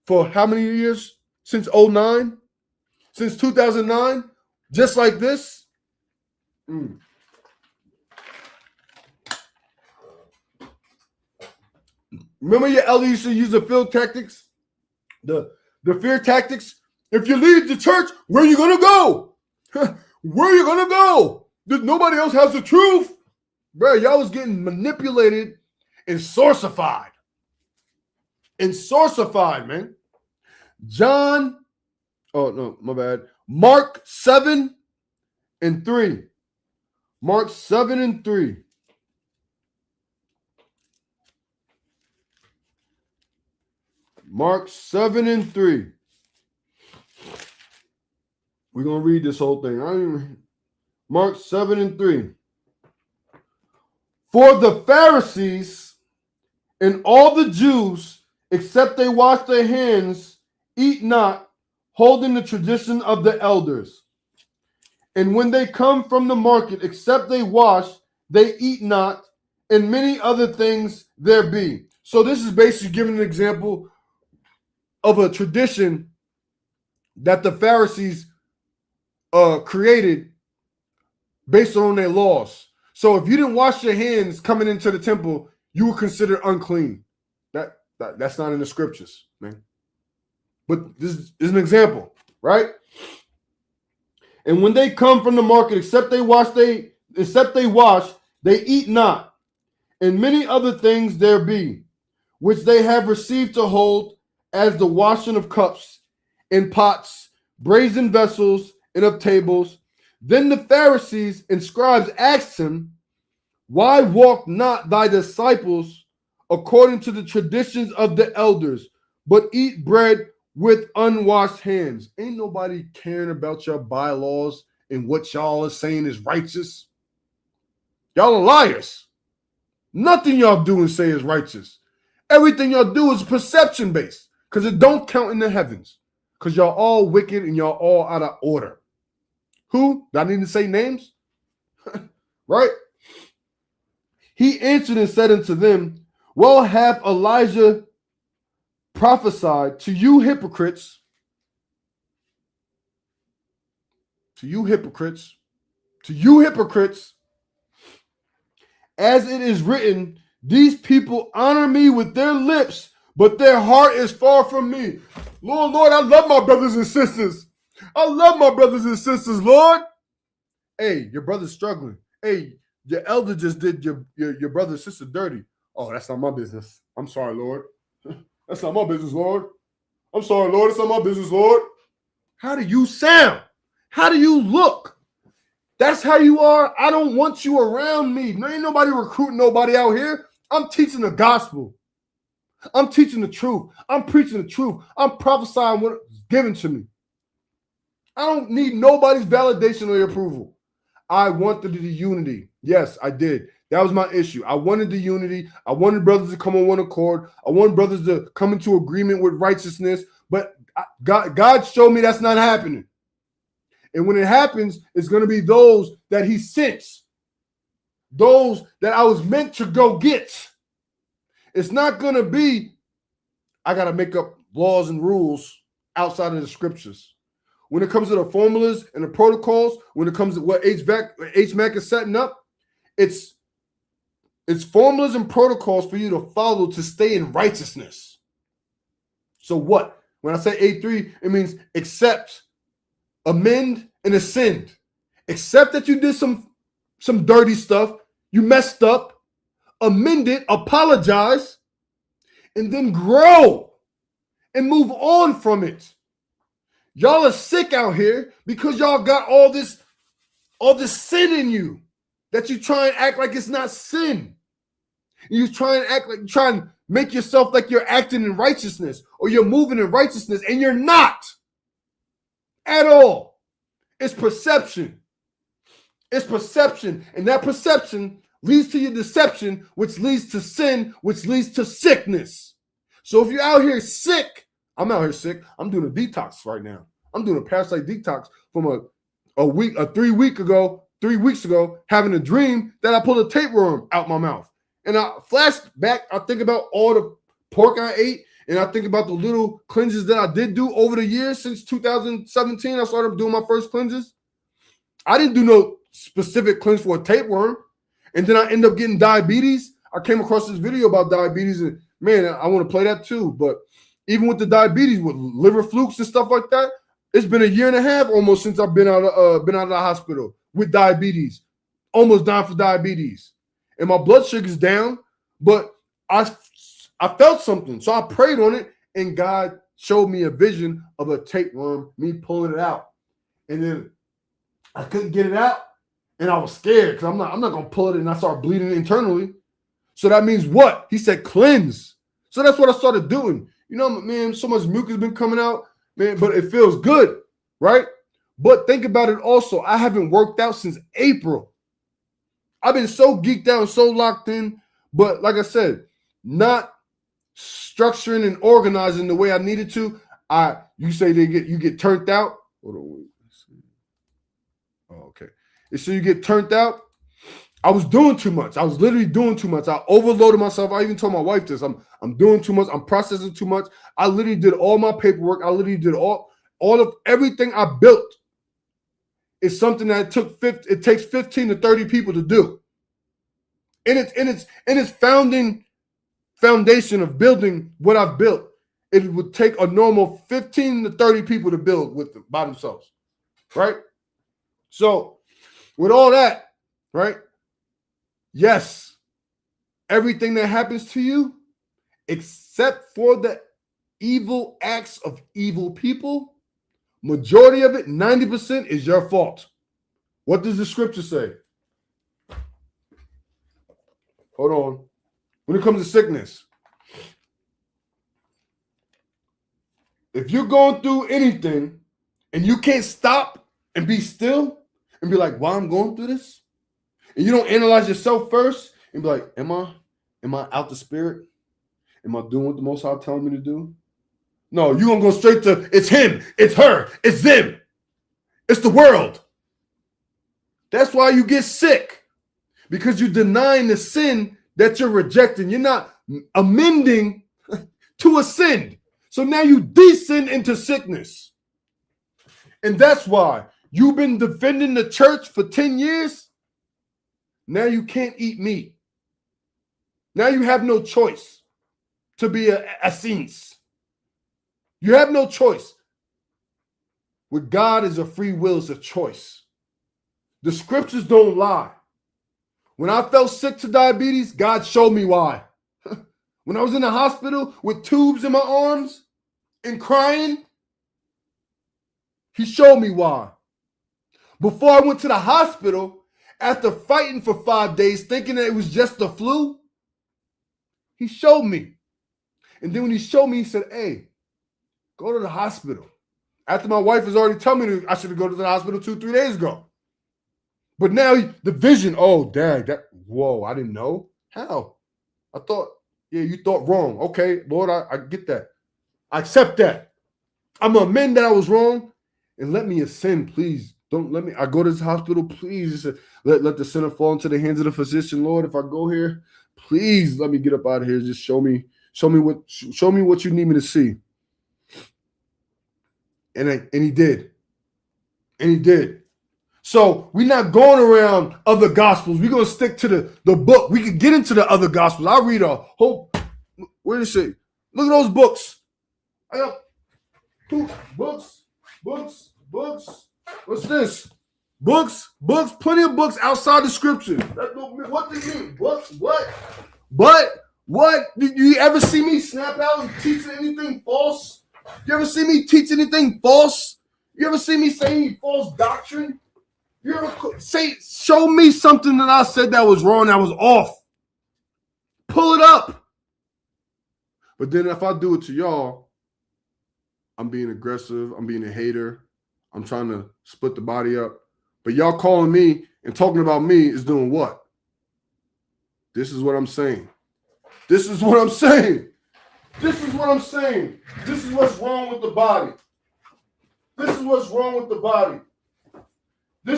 For how many years? Since 2009? Since 2009? Just like this? Remember your elder used to use the field tactics? The fear tactics? If you leave the church, where are you going to go? Where are you going to go? Nobody else has the truth. Bro, y'all was getting manipulated and sourcified. Man. Mark 7 and 3. Mark 7 and 3. Mark 7 and 3. We're going to read this whole thing. Mark 7 and 3. For the Pharisees and all the Jews, except they wash their hands, eat not, holding the tradition of the elders. And when they come from the market, except they wash, they eat not, and many other things there be. So this is basically giving an example of a tradition that the Pharisees created based on their laws. So if you didn't wash your hands coming into the temple, you were considered unclean. That's not in the scriptures, man. But this is an example, right? And when they come from the market, except they wash, they eat not, and many other things there be, which they have received to hold, as the washing of cups and pots, brazen vessels, and of tables. Then the Pharisees and scribes asked him, why walk not thy disciples according to the traditions of the elders, but eat bread with unwashed hands? Ain't nobody caring about your bylaws and what y'all are saying is righteous. Y'all are liars. Nothing y'all do and say is righteous. Everything y'all do is perception based, because it don't count in the heavens, because y'all all wicked and y'all all out of order. Who? Do I need to say names? Right? He answered and said unto them, well, hath Elijah prophesied to you hypocrites, as it is written, these people honor me with their lips, but their heart is far from me. Lord, I love my brothers and sisters. Lord. Hey, your brother's struggling. Hey, your elder just did your brother and sister dirty. Oh, that's not my business. I'm sorry, Lord. That's not my business, Lord. I'm sorry, Lord. It's not my business, Lord. How do you sound? How do you look? That's how you are. I don't want you around me. There ain't nobody recruiting nobody out here. I'm teaching the gospel. I'm teaching the truth. I'm preaching the truth. I'm prophesying what's given to me. I don't need nobody's validation or approval. I wanted the unity. Yes, I did. That was my issue. I wanted the unity. I wanted brothers to come on one accord. I wanted brothers to come into agreement with righteousness. But God showed me that's not happening. And when it happens, it's going to be those that he sent. Those that I was meant to go get. It's not going to be, I got to make up laws and rules outside of the scriptures. When it comes to the formulas and the protocols, when it comes to what HMAC is setting up, it's formulas and protocols for you to follow to stay in righteousness. So what? When I say A3, it means accept, amend, and ascend. Accept that you did some dirty stuff, you messed up, amend it, apologize, and then grow and move on from it. Y'all are sick out here because y'all got all this sin in you that you try and act like it's not sin. You try and act like, try and make yourself like you're acting in righteousness or you're moving in righteousness, and you're not at all. It's perception. It's perception, and that perception leads to your deception, which leads to sin, which leads to sickness. So if you're out here sick, I'm out here sick. I'm doing a detox right now. I'm doing a parasite detox from 3 weeks ago, having a dream that I pulled a tapeworm out my mouth. And I flash back, I think about all the pork I ate, and I think about the little cleanses that I did do over the years since 2017. I started doing my first cleanses. I didn't do no specific cleanse for a tapeworm. And then I end up getting diabetes. I came across this video about diabetes, and man, I want to play that too. But even with the diabetes, with liver flukes and stuff like that, it's been a year and a half almost since I've been out of the hospital with diabetes, almost dying for diabetes. And my blood sugar's down, but I felt something. So I prayed on it, and God showed me a vision of a tapeworm, me pulling it out. And then I couldn't get it out, and I was scared because I'm not going to pull it, and I start bleeding internally. So that means what? He said cleanse. So that's what I started doing. You know, man, so much mucus has been coming out, man, but it feels good, right? But think about it also. I haven't worked out since April. I've been so geeked out and so locked in, but like I said, not structuring and organizing the way I needed to. You say you get turned out. Hold on. Oh, okay. So you get turned out. I was doing too much. I was literally doing too much. I overloaded myself. I even told my wife this. I'm doing too much. I'm processing too much. I literally did all my paperwork. I literally did all of everything I built. It's something that it takes 15 to 30 people to do. And its foundation of building what I've built, it would take a normal 15 to 30 people to build by themselves. Right? So with all that, right? Yes, everything that happens to you, except for the evil acts of evil people, majority of it, 90%, is your fault. What does the scripture say? Hold on. When it comes to sickness, if you're going through anything and you can't stop and be still and be like, why I'm going through this? And you don't analyze yourself first and be like, am I out the spirit? Am I doing what the Most High telling me to do? No, you're going to go straight to, it's him, it's her, it's them, it's the world. That's why you get sick, because you're denying the sin that you're rejecting. You're not amending to ascend. So now you descend into sickness. And that's why you've been defending the church for 10 years. Now you can't eat meat. Now you have no choice to be a saint. You have no choice. With God is a free will, it's a choice. The scriptures don't lie. When I felt sick to diabetes, God showed me why. When I was in the hospital with tubes in my arms and crying, he showed me why. Before I went to the hospital, after fighting for 5 days, thinking that it was just the flu, he showed me. And then when he showed me, he said, hey, go to the hospital. After my wife has already told me I should go to the hospital 2-3 days ago. But now the vision, oh, Dad, whoa, I didn't know. How? I thought, yeah, you thought wrong. Okay, Lord, I get that. I accept that. I'm going to amend that I was wrong and let me ascend, please. Don't let me, I go to this hospital, please. Let the sinner fall into the hands of the physician, Lord. If I go here, please let me get up out of here. Just show me what you need me to see. And he did. And he did. So we're not going around other gospels. We're going to stick to the book. We can get into the other gospels. I'll read a whole, where does it say? Look at those books. I got 2 books. What's this? Books, plenty of books outside the scripture. What do you mean? Books? What? Did you ever see me snap out and teach anything false? You ever see me teach anything false? You ever see me say any false doctrine? You ever show me something that I said that was wrong, that was off? Pull it up. But then if I do it to y'all, I'm being aggressive. I'm being a hater. I'm trying to split the body up. But y'all calling me and talking about me is doing what? This is what I'm saying. This is what's wrong with the body. This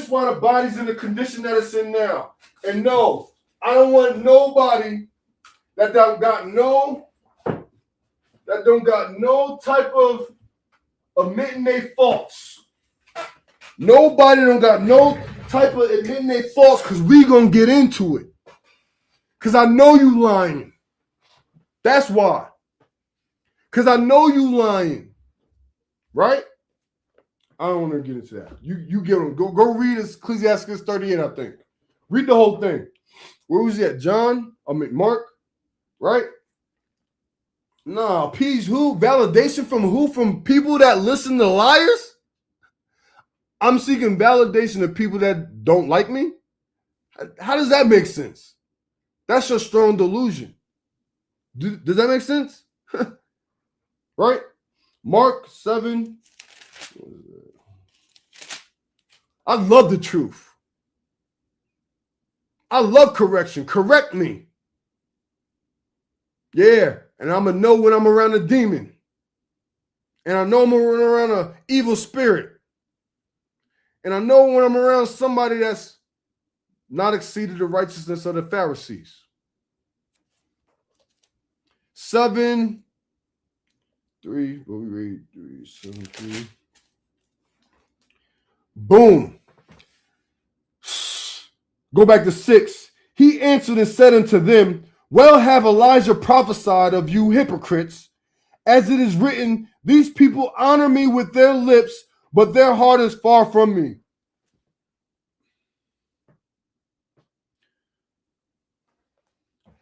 is why the body's in the condition that it's in now. And no, I don't want nobody that don't got no type of admitting they faults. Nobody don't got no type of admitting they faults, because we gonna get into it. Because I know you lying. That's why. Because I know you lying. Right? I don't want to get into that. You get on. Go read Ecclesiastes 38, I think. Read the whole thing. Where was he at? Mark? Right? No, peace who? Validation from who? From people that listen to liars? I'm seeking validation of people that don't like me? How does that make sense? That's your strong delusion. Does that make sense? Right? Mark 7. I love the truth. I love correction. Correct me. Yeah. And I'm going to know when I'm around a demon. And I know I'm around an evil spirit. And I know when I'm around somebody that's not exceeded the righteousness of the Pharisees. 7, 3, what we read? 3, 7, 3. Boom. Go back to 6. He answered and said unto them, well have Elijah prophesied of you hypocrites, as it is written, these people honor me with their lips, but their heart is far from me.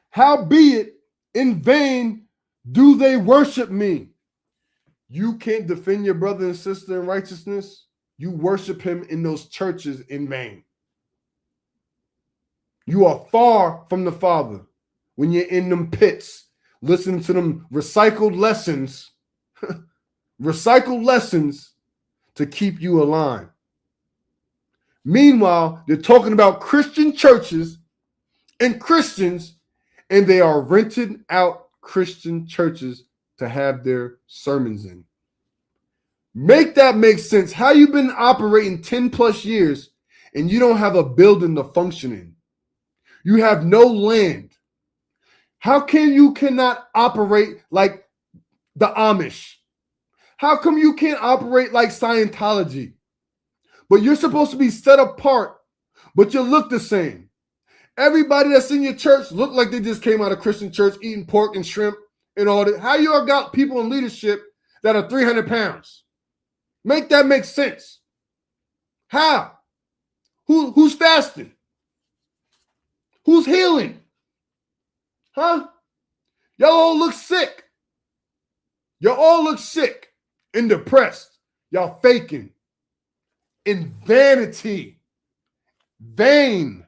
Howbeit, in vain do they worship me. You can't defend your brother and sister in righteousness. You worship him in those churches in vain. You are far from the Father when you're in them pits, listening to them recycled lessons to keep you aligned. Meanwhile, they're talking about Christian churches and Christians, and they are renting out Christian churches to have their sermons in. Make that make sense. How you been operating 10 plus years and you don't have a building to function in? You have no land. How can you cannot operate like the Amish? How come you can't operate like Scientology? But you're supposed to be set apart, but you look the same. Everybody that's in your church look like they just came out of Christian church eating pork and shrimp and all that. How you all got people in leadership that are 300 pounds? Make that make sense. How? Who's fasting? Who's healing? Huh? Y'all all look sick. Y'all all look sick and depressed. Y'all faking. In vanity. Vain.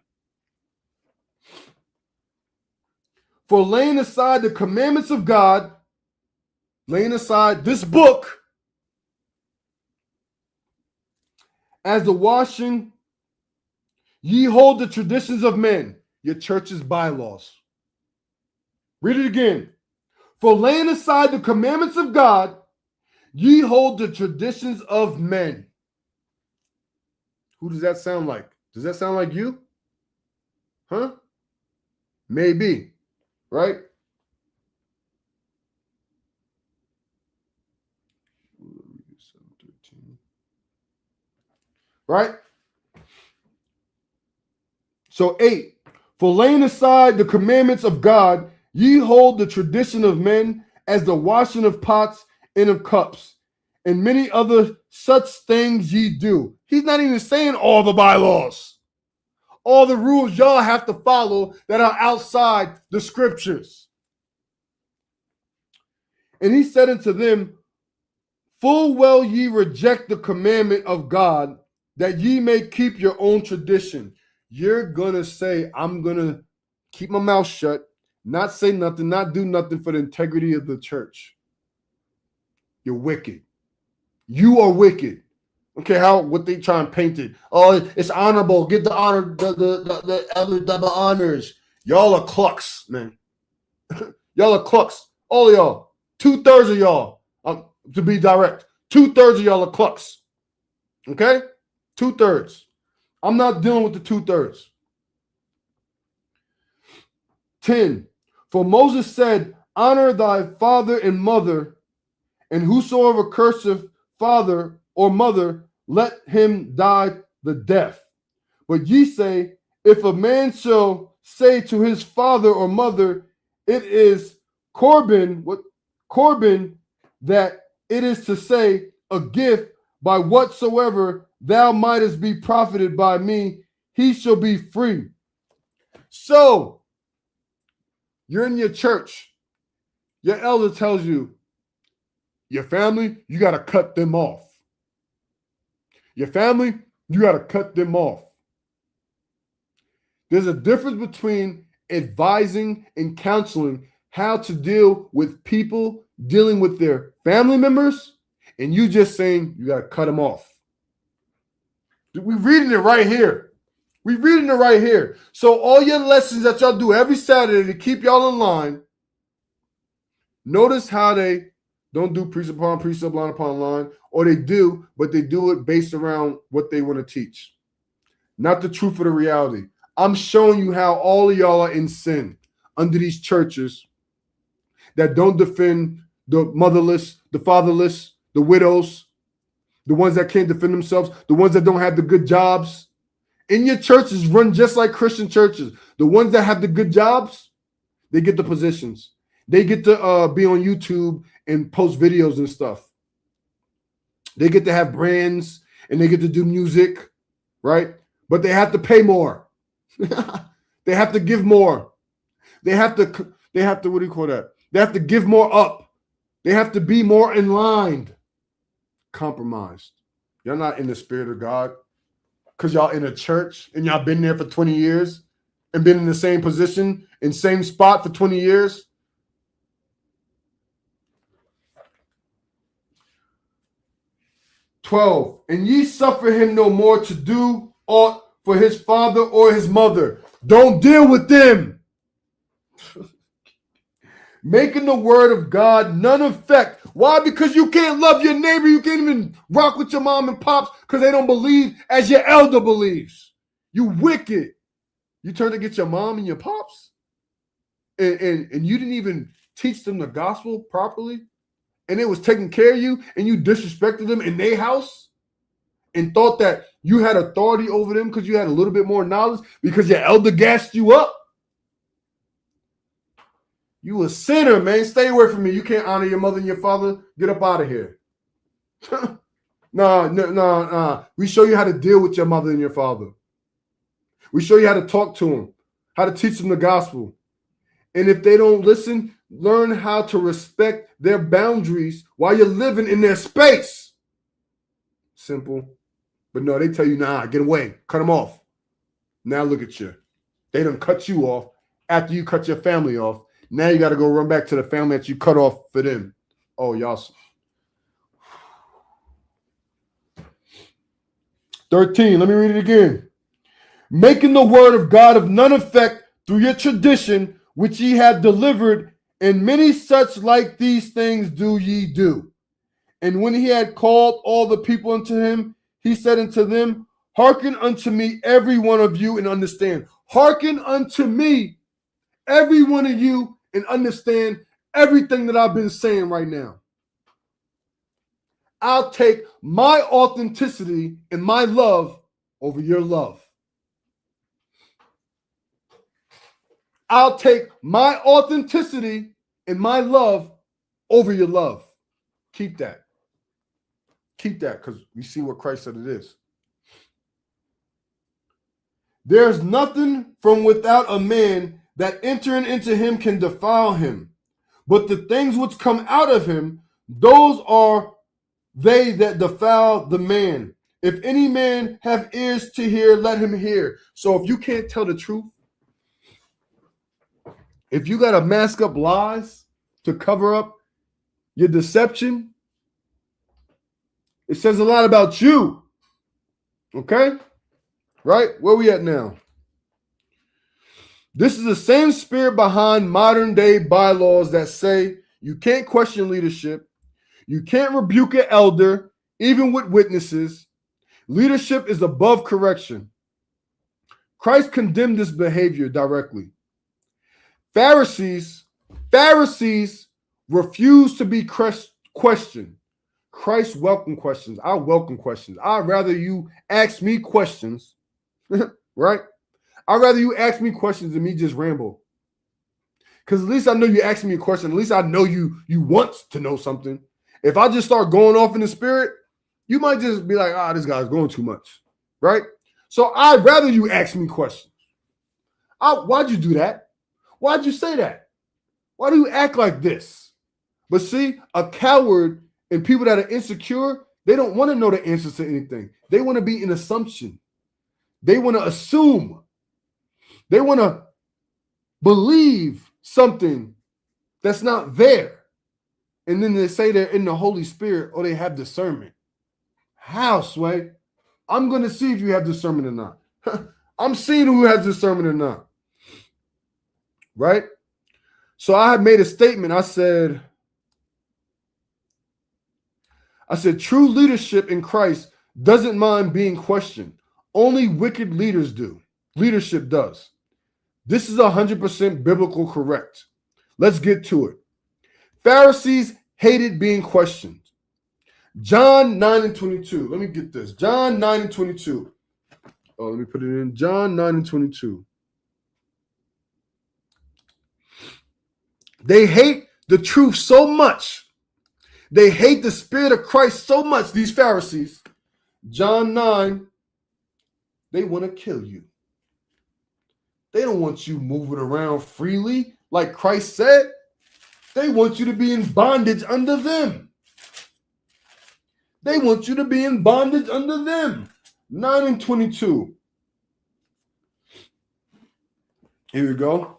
For laying aside the commandments of God, laying aside this book, as the washing, ye hold the traditions of men, your church's bylaws. Read it again. For laying aside the commandments of God, ye hold the traditions of men. Who does that sound like? Does that sound like you? Huh? Maybe, right? Right? So 8, for laying aside the commandments of God, ye hold the tradition of men as the washing of pots and of cups, and many other such things ye do. He's not even saying all the bylaws, all the rules y'all have to follow that are outside the scriptures. And he said unto them, full well ye reject the commandment of God, that ye may keep your own tradition. You're going to say, I'm going to keep my mouth shut, not say nothing, not do nothing for the integrity of the church. You're wicked. You are wicked. Okay, what they try and paint it. Oh, it's honorable. Get the honor, the other double honors. Y'all are clucks, man. Y'all are clucks. All of y'all. 2/3 of y'all, to be direct. 2/3 of y'all are clucks. Okay? 2/3. I'm not dealing with the 2/3. 10. For Moses said, honor thy father and mother, and whosoever curseth father or mother, let him die the death. But ye say, if a man shall say to his father or mother, it is Corban, that it is to say, a gift by whatsoever thou mightest be profited by me, he shall be free. So, you're in your church. Your elder tells you, your family, you got to cut them off. Your family, you got to cut them off. There's a difference between advising and counseling how to deal with people dealing with their family members and you just saying you got to cut them off. We're reading it right here. We're reading it right here. So all your lessons that y'all do every Saturday to keep y'all in line, notice how they don't do precept upon precept, line upon line, or they do, but they do it based around what they want to teach. Not the truth of the reality. I'm showing you how all of y'all are in sin under these churches that don't defend the motherless, the fatherless, the widows, the ones that can't defend themselves, the ones that don't have the good jobs. In your churches run just like Christian churches. The ones that have the good jobs, they get the positions. They get to be on YouTube and post videos and stuff. They get to have brands and they get to do music, right? But they have to pay more. They have to give more. They have to, what do you call that? They have to give more up. They have to be more in line. Compromised. You're not in the spirit of God because y'all in a church and y'all been there for 20 years and been in the same position, in same spot for 20 years. "12. And ye suffer him no more to do aught for his father or his mother." Don't deal with them. "Making the word of God none effect." Why? Because you can't love your neighbor. You can't even rock with your mom and pops because they don't believe as your elder believes. You wicked. You turn to get your mom and your pops and you didn't even teach them the gospel properly and it was taking care of you and you disrespected them in their house and thought that you had authority over them because you had a little bit more knowledge because your elder gassed you up. You a sinner, man. Stay away from me. You can't honor your mother and your father. Get up out of here. No. We show you how to deal with your mother and your father. We show you how to talk to them, how to teach them the gospel. And if they don't listen, learn how to respect their boundaries while you're living in their space. Simple. But no, they tell you, nah, get away. Cut them off. Now look at you. They done cut you off after you cut your family off. Now you got to go run back to the family that you cut off for them. Oh, y'all. 13, let me read it again. "Making the word of God of none effect through your tradition, which ye have delivered, and many such like these things do ye do. And when he had called all the people unto him, he said unto them, hearken unto me, every one of you, and understand." Hearken unto me, every one of you, and understand everything that I've been saying right now. I'll take my authenticity and my love over your love. I'll take my authenticity and my love over your love. Keep that. Keep that, because we see what Christ said it is. "There's nothing from without a man that entering into him can defile him. But the things which come out of him, those are they that defile the man. If any man have ears to hear, let him hear." So if you can't tell the truth, if you got to mask up lies to cover up your deception, it says a lot about you. Okay? Right? Where we at now? "This is the same spirit behind modern day bylaws that say you can't question leadership. You can't rebuke an elder, even with witnesses. Leadership is above correction. Christ condemned this behavior directly. Pharisees Pharisees refuse to be questioned. Christ welcome questions. I welcome questions. I'd rather you ask me questions, right? I'd rather you ask me questions than me just ramble. Because at least I know you asking me a question. At least I know you want to know something. If I just start going off in the spirit, you might just be like, this guy's going too much, right? So I'd rather you ask me questions. Why'd you do that? Why'd you say that? Why do you act like this? But see, a coward and people that are insecure, they don't want to know the answers to anything. They want to be in assumption. They want to assume. They want to believe something that's not there. And then they say they're in the Holy Spirit or they have discernment. How, Sway? I'm going to see if you have discernment or not. I'm seeing who has discernment or not. Right? So I had made a statement. I said, true leadership in Christ doesn't mind being questioned. Only wicked leaders do. Leadership does. This is 100% biblical correct. Let's get to it. Pharisees hated being questioned. John 9 and 22. Let me get this. John 9 and 22. Oh, let me put it in. John 9 and 22. They hate the truth so much. They hate the Spirit of Christ so much, these Pharisees. John 9, they want to kill you. They don't want you moving around freely like Christ said. They want you to be in bondage under them. They want you to be in bondage under them. 9 and 22. Here we go.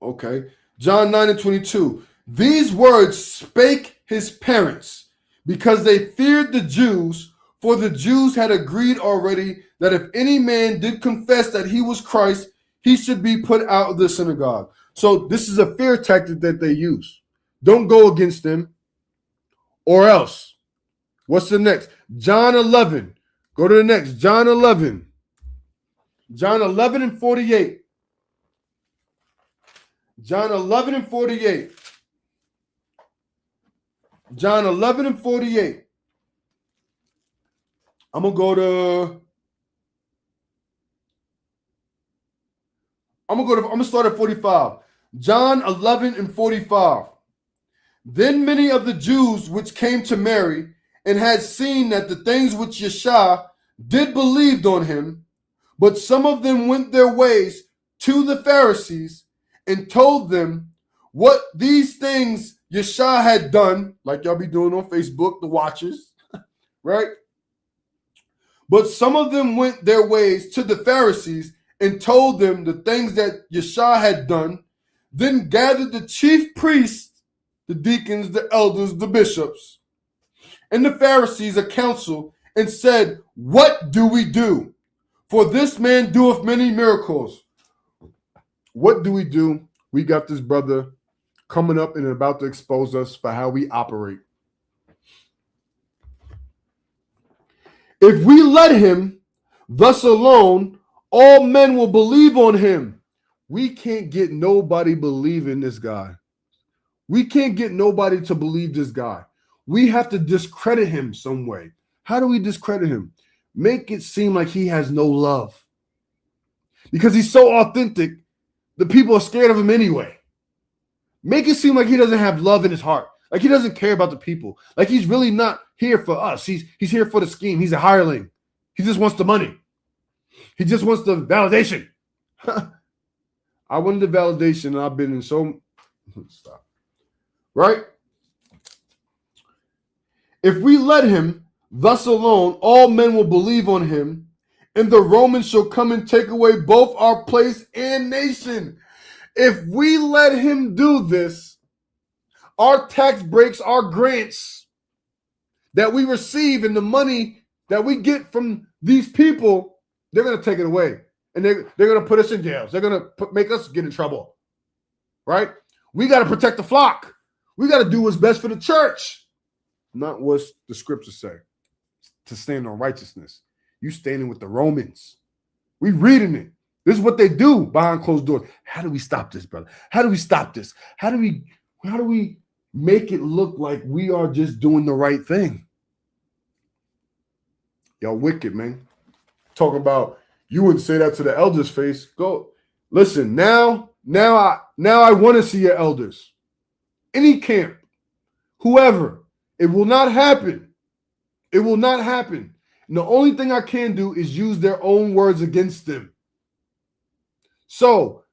Okay. John 9 and 22. These words spake his parents because they feared the Jews, for the Jews had agreed already that if any man did confess that he was Christ, he should be put out of the synagogue. So this is a fear tactic that they use. Don't go against them or else. What's the next? John 11. Go to the next. John 11. John 11 and 48. John 11 and 48. John 11 and 48. I'm going to start at 45. John 11 and 45. Then many of the Jews which came to Mary and had seen that the things which Yeshua did believed on him, but some of them went their ways to the Pharisees and told them what these things Yeshua had done, like y'all be doing on Facebook, the watchers, right? But some of them went their ways to the Pharisees and told them the things that Yeshua had done, then gathered the chief priests, the deacons, the elders, the bishops, and the Pharisees a council, and said, what do we do? For this man doeth many miracles. What do we do? We got this brother coming up and about to expose us for how we operate. If we let him thus alone, all men will believe on him. We can't get nobody believing this guy. We can't get nobody to believe this guy. We have to discredit him some way. How do we discredit him? Make it seem like he has no love. Because he's so authentic, the people are scared of him anyway. Make it seem like he doesn't have love in his heart. Like he doesn't care about the people. Like he's really not here for us. He's here for the scheme. He's a hireling. He just wants the money. He just wants the validation. I wanted the validation, and I've been in so... Stop. Right? If we let him thus alone, all men will believe on him, and the Romans shall come and take away both our place and nation. If we let him do this, our tax breaks, our grants that we receive, and the money that we get from these people, they're going to take it away. And they're going to put us in jails. They're going to make us get in trouble. Right? We got to protect the flock. We got to do what's best for the church. Not what the scriptures say. To stand on righteousness. You standing with the Romans. We reading it. This is what they do behind closed doors. How do we stop this, brother? How do we stop this? How do we make it look like we are just doing the right thing? Y'all wicked, man. Talking about you wouldn't say that to the elders' face. Go listen. Now I want to see your elders. Any camp, whoever. It will not happen. It will not happen. And the only thing I can do is use their own words against them. So,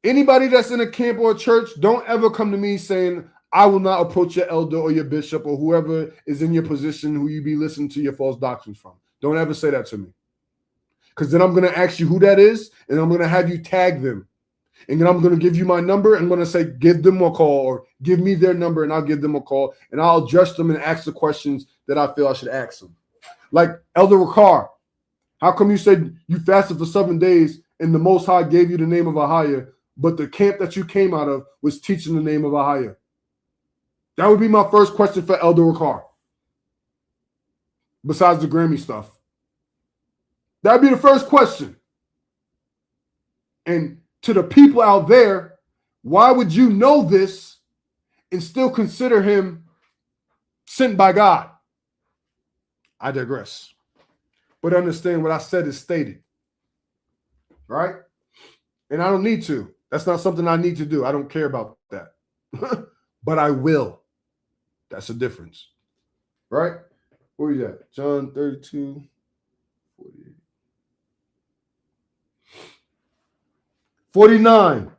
anybody that's in a camp or a church, don't ever come to me saying, I will not approach your elder or your bishop or whoever is in your position who you be listening to your false doctrines from. Don't ever say that to me. Because then I'm going to ask you who that is, and I'm going to have you tag them. And then I'm going to give you my number, and I'm going to say, give them a call, or give me their number, and I'll give them a call, and I'll address them and ask the questions that I feel I should ask them. Like Elder Ricard, how come you said you fasted for 7 days and the Most High gave you the name of Ahia, but the camp that you came out of was teaching the name of Ahia? That would be my first question for Elder Ricard, besides the Grammy stuff. That would be the first question. And to the people out there, why would you know this and still consider him sent by God? I digress. But understand what I said is stated. Right? And I don't need to. That's not something I need to do. I don't care about that. But I will. That's the difference. Right? Where you at? John 32, 48. 49.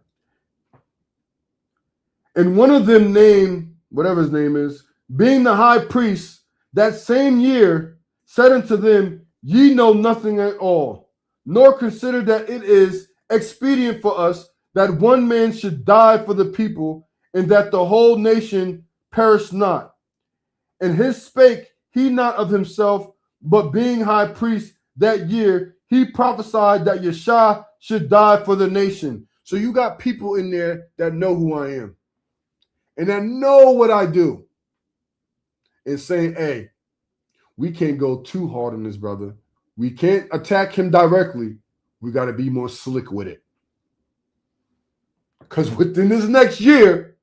And one of them named, whatever his name is, being the high priest, that same year said unto them, ye know nothing at all, nor consider that it is expedient for us that one man should die for the people, and that the whole nation perish not. And his spake he not of himself, but being high priest that year, he prophesied that Yeshua should die for the nation. So you got people in there that know who I am and that know what I do, and saying, hey, we can't go too hard on this brother. We can't attack him directly. We got to be more slick with it. Because within this next year,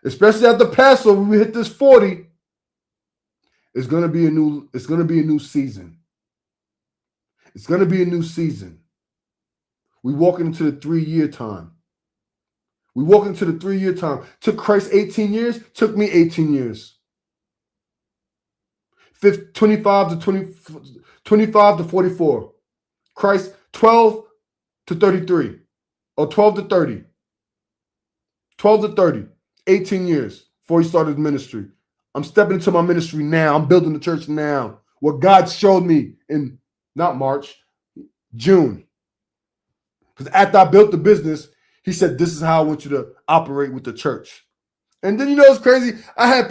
especially after Passover, we hit this 40, it's going to be a new season. It's going to be a new season. We walking into the 3-year time. We walk into the 3-year time. Took Christ 18 years. Took me 18 years. 25 to 44. Christ 12 to 33. Or 12 to 30. 12 to 30. 18 years before he started ministry. I'm stepping into my ministry now. I'm building the church now. What God showed me in, not March, June. Because after I built the business, he said, this is how I want you to operate with the church. And then, you know, it's crazy. I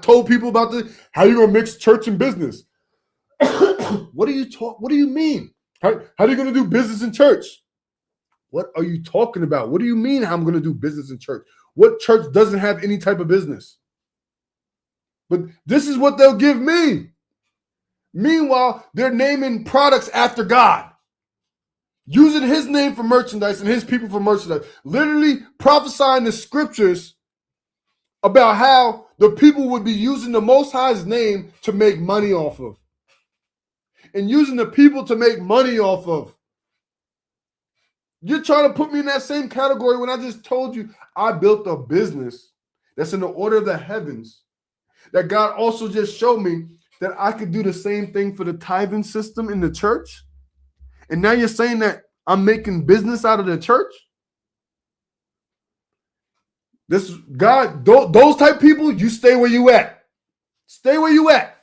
told people about this. How you going to mix church and business? What do you mean? How are you going to do business in church? What are you talking about? What do you mean how I'm going to do business in church? What church doesn't have any type of business? But this is what they'll give me. Meanwhile, they're naming products after God. Using his name for merchandise and his people for merchandise. Literally prophesying the scriptures about how the people would be using the Most High's name to make money off of. And using the people to make money off of. You're trying to put me in that same category when I just told you I built a business that's in the order of the heavens. That God also just showed me that I could do the same thing for the tithing system in the church. And now you're saying that I'm making business out of the church? This God, those type of people, you stay where you at. Stay where you at.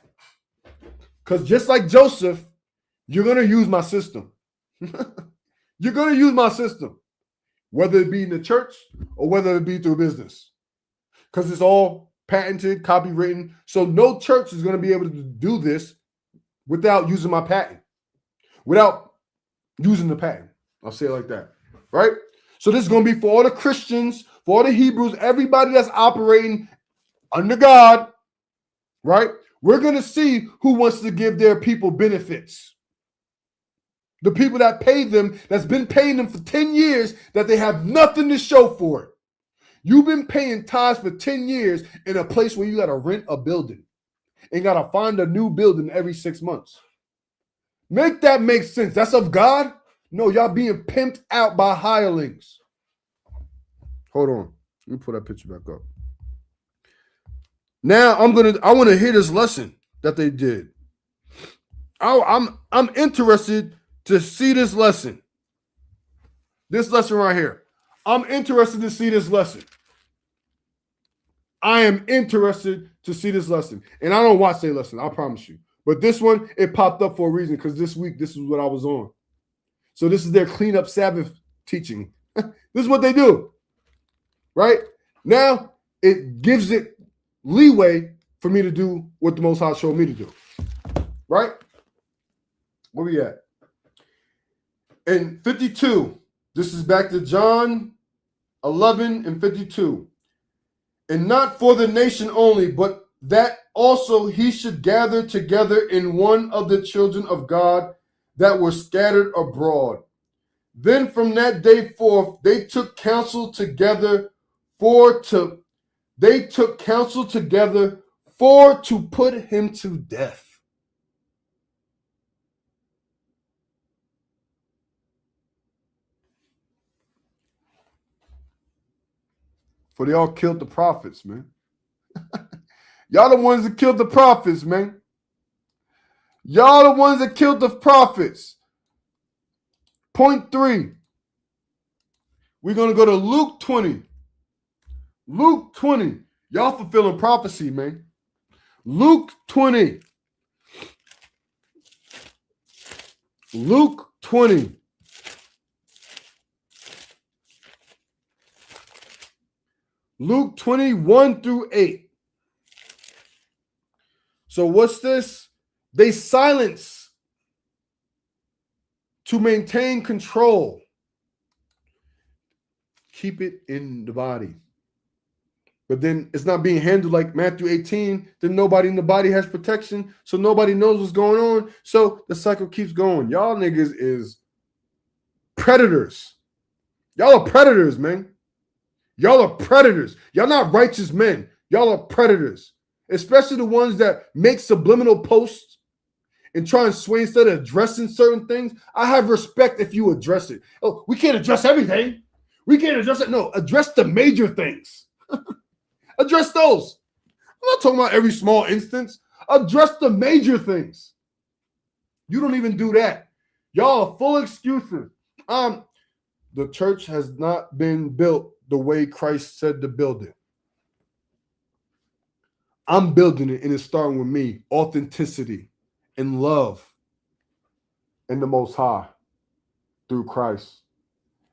Because just like Joseph, you're going to use my system. You're going to use my system. Whether it be in the church or whether it be through business. Because it's all patented, copywritten. So no church is going to be able to do this without using my patent. Without using the patent. I'll say it like that. Right? So this is going to be for all the Christians, for all the Hebrews, everybody that's operating under God. Right? We're going to see who wants to give their people benefits. The people that paid them, that's been paying them for 10 years, that they have nothing to show for it. You've been paying tithes for 10 years in a place where you got to rent a building and got to find a new building every 6 months. Make that make sense. That's of God? No, y'all being pimped out by hirelings. Hold on. Let me put that picture back up. Now I want to hear this lesson that they did. I'm interested to see this lesson. This lesson right here. I'm interested to see this lesson. I am interested to see this lesson. And I don't watch a lesson, I promise you. But this one, it popped up for a reason because this week, this is what I was on. So this is their cleanup Sabbath teaching. This is what they do. Right? Now, it gives it leeway for me to do what the Most High showed me to do. Right? Where we at? In 52, this is back to John 11 and 52. And not for the nation only, but that also he should gather together in one of the children of God that were scattered abroad. Then from that day forth, they took counsel together for to put him to death. For they all killed the prophets, man. Y'all the ones that killed the prophets, man. Y'all the ones that killed the prophets. Point 3. We're going to go to Luke 20. Luke 20. Y'all fulfilling prophecy, man. Luke 20. Luke 20. Luke 21 through 8. So what's this? They silence to maintain control. Keep it in the body. But then it's not being handled like Matthew 18. Then nobody in the body has protection. So nobody knows what's going on. So the cycle keeps going. Y'all niggas is predators. Y'all are predators, man. Y'all are predators. Y'all not righteous men. Y'all are predators. Especially the ones that make subliminal posts and try and sway instead of addressing certain things. I have respect if you address it. Oh, we can't address everything. We can't address it. No, address the major things. Address those. I'm not talking about every small instance. Address the major things. You don't even do that. Y'all are full excuses. The church has not been built the way Christ said to build it. I'm building it, and it's starting with me. Authenticity and love in the Most High through Christ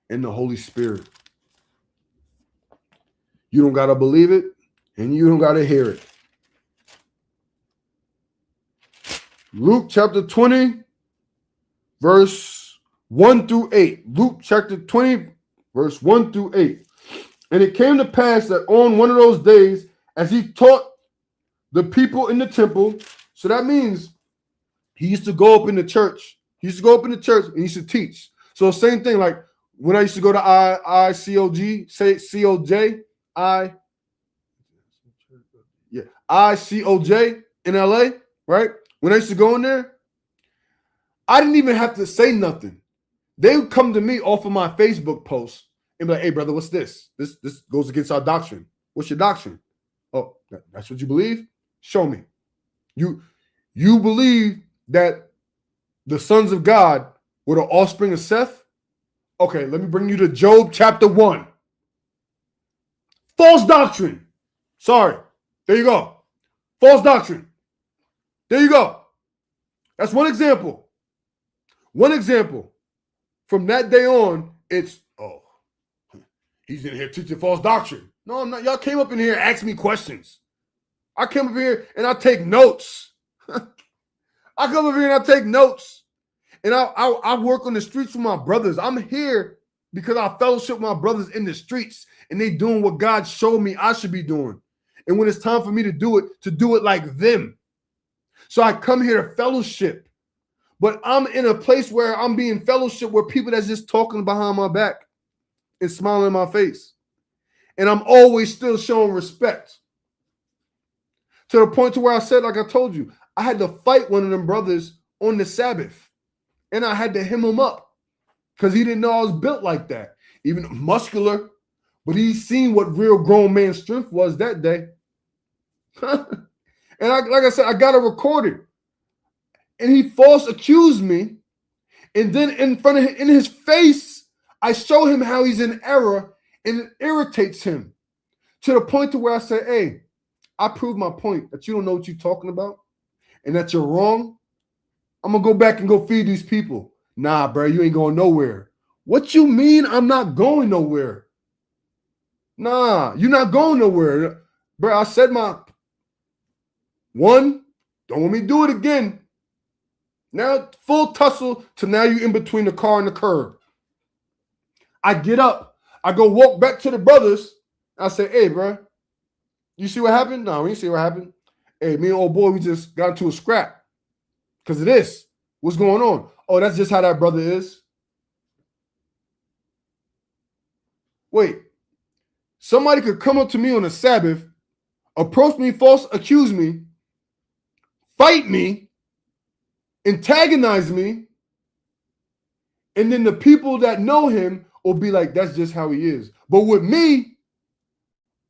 and the Holy Spirit. You don't got to believe it, and you don't got to hear it. Luke chapter 20, verse 1 through 8. Luke chapter 20, verse 1 through 8. And it came to pass that on one of those days, as he taught the people in the temple, so that means he used to go up in the church. He used to go up in the church and he used to teach. So same thing, like when I used to go to ICOJ in LA, right? When I used to go in there, I didn't even have to say nothing. They would come to me off of my Facebook post and be like, hey, brother, what's this? This goes against our doctrine. What's your doctrine? Oh, that's what you believe? Show me. You believe that the sons of God were the offspring of Seth? Okay, let me bring you to Job chapter 1. False doctrine. Sorry. There you go. False doctrine. There you go. That's one example. One example. From that day on, it's, he's in here teaching false doctrine. No, I'm not. Y'all came up in here and asked me questions. I came up here and I take notes. I come up here and I take notes. And I work on the streets with my brothers. I'm here because I fellowship with my brothers in the streets. And they doing what God showed me I should be doing. And when it's time for me to do it like them. So I come here to fellowship. But I'm in a place where I'm being fellowship with people that's just talking behind my back and smiling in my face. And I'm always still showing respect. To the point to where I said, like I told you, I had to fight one of them brothers on the Sabbath. And I had to hem him up because he didn't know I was built like that. Even muscular, but he seen what real grown man strength was that day. And like I said, I got it recorded. And he false accused me. And then in front of him, in his face, I show him how he's in error, and it irritates him to the point to where I say, hey, I proved my point that you don't know what you're talking about and that you're wrong. I'm going to go back and go feed these people. Nah, bro, you ain't going nowhere. What you mean I'm not going nowhere? Nah, you're not going nowhere. Bro, I said my one, don't want me to do it again. Now, full tussle to now you in between the car and the curb. I get up. I go walk back to the brothers. I say, hey, bro, you see what happened? No, we didn't see what happened. Hey, me and old boy, we just got into a scrap because of this. What's going on? Oh, that's just how that brother is. Wait, somebody could come up to me on a Sabbath, approach me, false accuse me, fight me, antagonize me, and then the people that know him will be like, that's just how he is. But with me,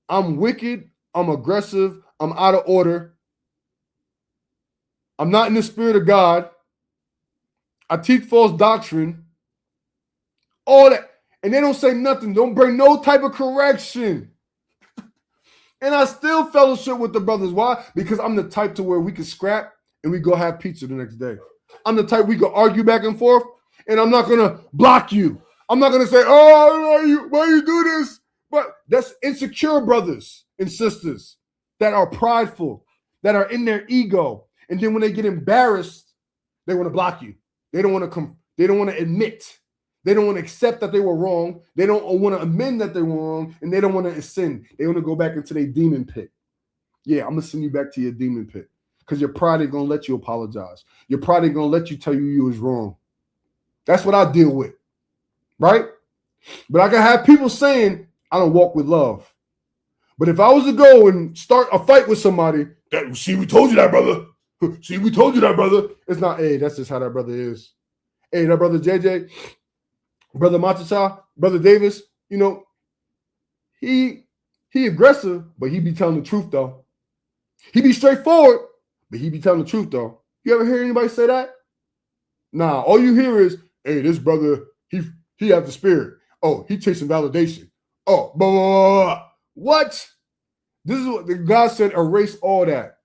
I'm wicked, I'm aggressive, I'm out of order. I'm not in the spirit of God. I teach false doctrine. All that. And they don't say nothing. Don't bring no type of correction. And I still fellowship with the brothers. Why? Because I'm the type to where we can scrap and we go have pizza the next day. I'm the type we can argue back and forth, and I'm not going to block you. I'm not going to say, oh, why you do this? But that's insecure brothers and sisters that are prideful, that are in their ego. And then when they get embarrassed, they want to block you. They don't want to come. They don't want to admit. They don't want to accept that they were wrong. They don't want to amend that they were wrong, and they don't want to sin. They want to go back into their demon pit. Yeah, I'm going to send you back to your demon pit because your pride ain't going to let you apologize. Your pride ain't going to let you tell you was wrong. That's what I deal with, right? But I can have people saying, I don't walk with love. But if I was to go and start a fight with somebody, see, we told you that, brother. See, we told you that, brother. It's not, hey, that's just how that brother is. Hey, that brother JJ, brother Matata, brother Davis, you know, he aggressive, but he be telling the truth, though. He be straightforward, but he be telling the truth, though. You ever hear anybody say that? Nah, all you hear is, hey, this brother, he have the spirit. Oh, he chasing validation. Oh, blah, blah, blah. What? This is what God said, erase all that.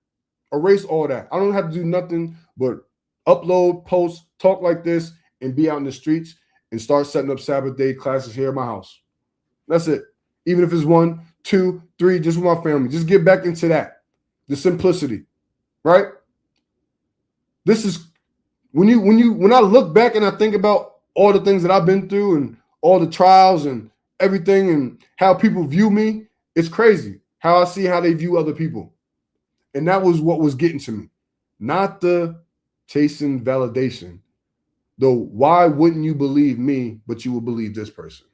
Erase all that. I don't have to do nothing but upload, post, talk like this, and be out in the streets and start setting up Sabbath day classes here at my house. That's it. Even if it's 1, 2, 3, just with my family. Just get back into that. The simplicity. Right? This is when I look back and I think about all the things that I've been through and all the trials and everything and how people view me, it's crazy how I see how they view other people. And that was what was getting to me. Not the chasing validation. Though, why wouldn't you believe me, but you will believe this person?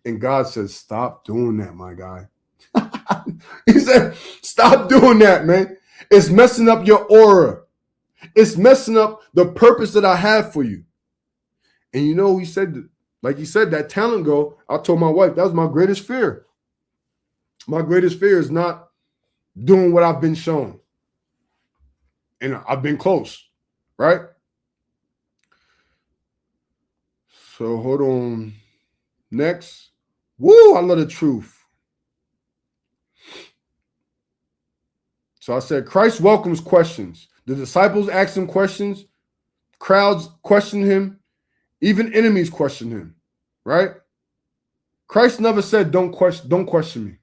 And God says, stop doing that, my guy. He said, stop doing that, man. It's messing up your aura. It's messing up the purpose that I have for you. And you know, he said, like he said, that talent go, I told my wife, that was my greatest fear. My greatest fear is not doing what I've been shown. And I've been close, right? So hold on. Next. Woo, I love the truth. So I said, Christ welcomes questions. The disciples asked him questions. Crowds question him. Even enemies question him, right? Christ never said, don't question me.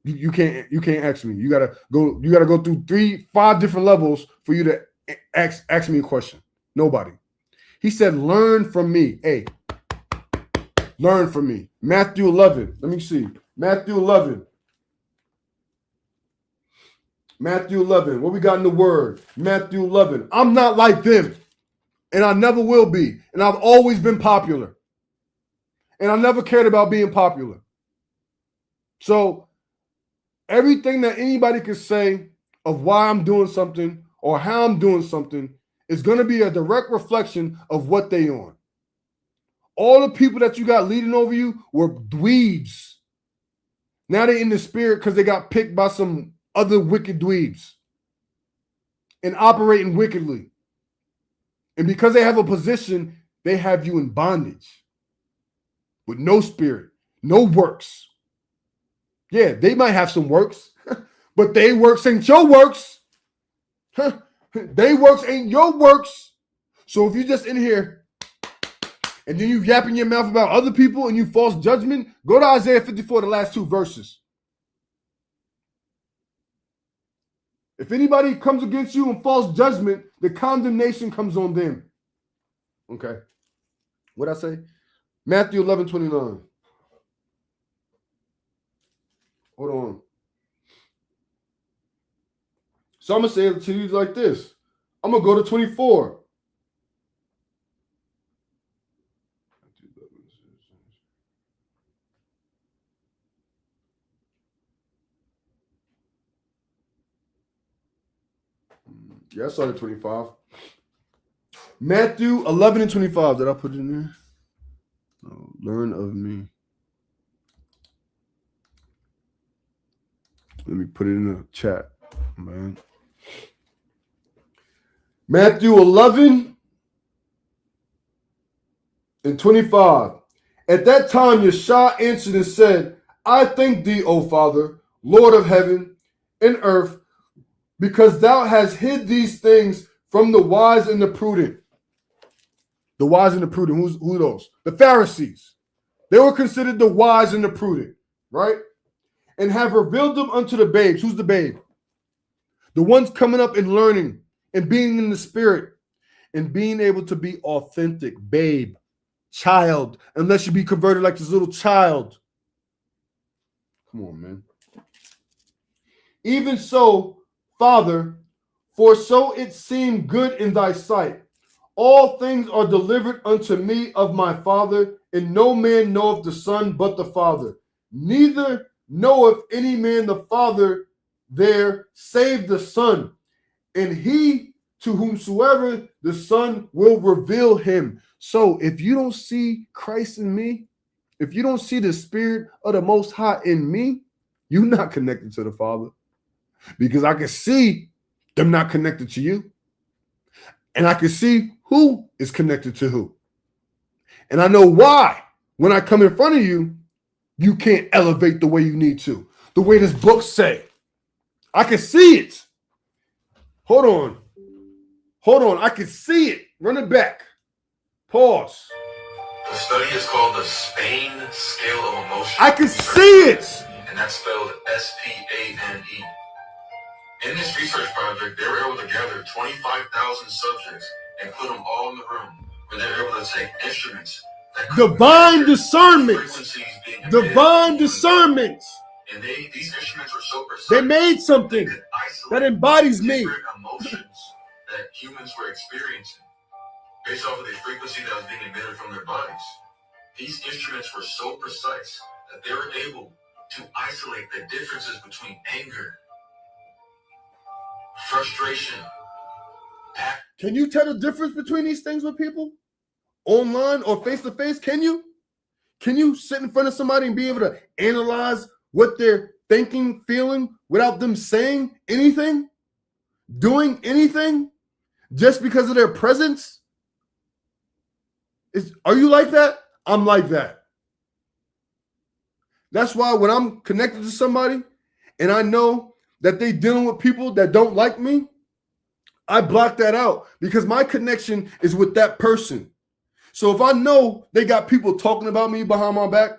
You can't ask me. You gotta go through 3, 5 different levels for you to ask me a question. Nobody. He said, learn from me. Hey, learn from me. Matthew 11. Let me see. Matthew 11. Matthew 11. What we got in the word? Matthew 11. I'm not like them. And I never will be. And I've always been popular. And I never cared about being popular. So everything that anybody could say of why I'm doing something or how I'm doing something is going to be a direct reflection of what they on. All the people that you got leading over you were dweebs. Now they're in the spirit because they got picked by some other wicked dweebs and operating wickedly. And because they have a position, they have you in bondage with no spirit, no works. Yeah, they might have some works, but they works ain't your works. They works ain't your works. So if you're just in here and then you yapping your mouth about other people and you false judgment, go to Isaiah 54, the last 2 verses. If anybody comes against you in false judgment, the condemnation comes on them. Okay. What'd I say? Matthew 11:29. Hold on. So I'm going to say it to you like this. I'm going to go to 24. Yeah, I started 25. Matthew 11:25. Did I put it in there? Oh, learn of me. Let me put it in the chat, man. Matthew 11:25. At that time, Yeshua answered and said, I thank thee, O Father, Lord of heaven and earth, because thou hast hid these things from the wise and the prudent. The wise and the prudent, who are those? The Pharisees. They were considered the wise and the prudent, right? And have revealed them unto the babes. Who's the babe? The ones coming up and learning and being in the spirit and being able to be authentic, babe, child, unless you be converted like this little child. Come on, man. Even so, Father, for so it seemed good in thy sight. All things are delivered unto me of my Father, and no man knoweth the Son but the Father. Neither knoweth any man the Father there, save the Son, and he to whomsoever the Son will reveal him. So if you don't see Christ in me, if you don't see the Spirit of the Most High in me, you're not connected to the Father. Because I can see them not connected to you. And I can see who is connected to who. And I know why. When I come in front of you, you can't elevate the way you need to. The way this book say. I can see it. Hold on. I can see it. Run it back. Pause. The study is called the Spain Scale of Emotion. I can see it. And that's spelled S-P-A-N-E. In this research project, they were able to gather 25,000 subjects and put them all in the room where they were able to take instruments. Divine discernment. Divine discernment. And these instruments were so precise. They made something that embodies me. Emotions that humans were experiencing based off of the frequency that was being emitted from their bodies. These instruments were so precise that they were able to isolate the differences between anger, frustration. Can you tell the difference between these things with people? Online or face to face? Can you? Can you sit in front of somebody and be able to analyze what they're thinking, feeling without them saying anything? Doing anything? Just because of their presence? Are you like that? I'm like that. That's why when I'm connected to somebody and I know that they dealing with people that don't like me, I block that out because my connection is with that person. So if I know they got people talking about me behind my back,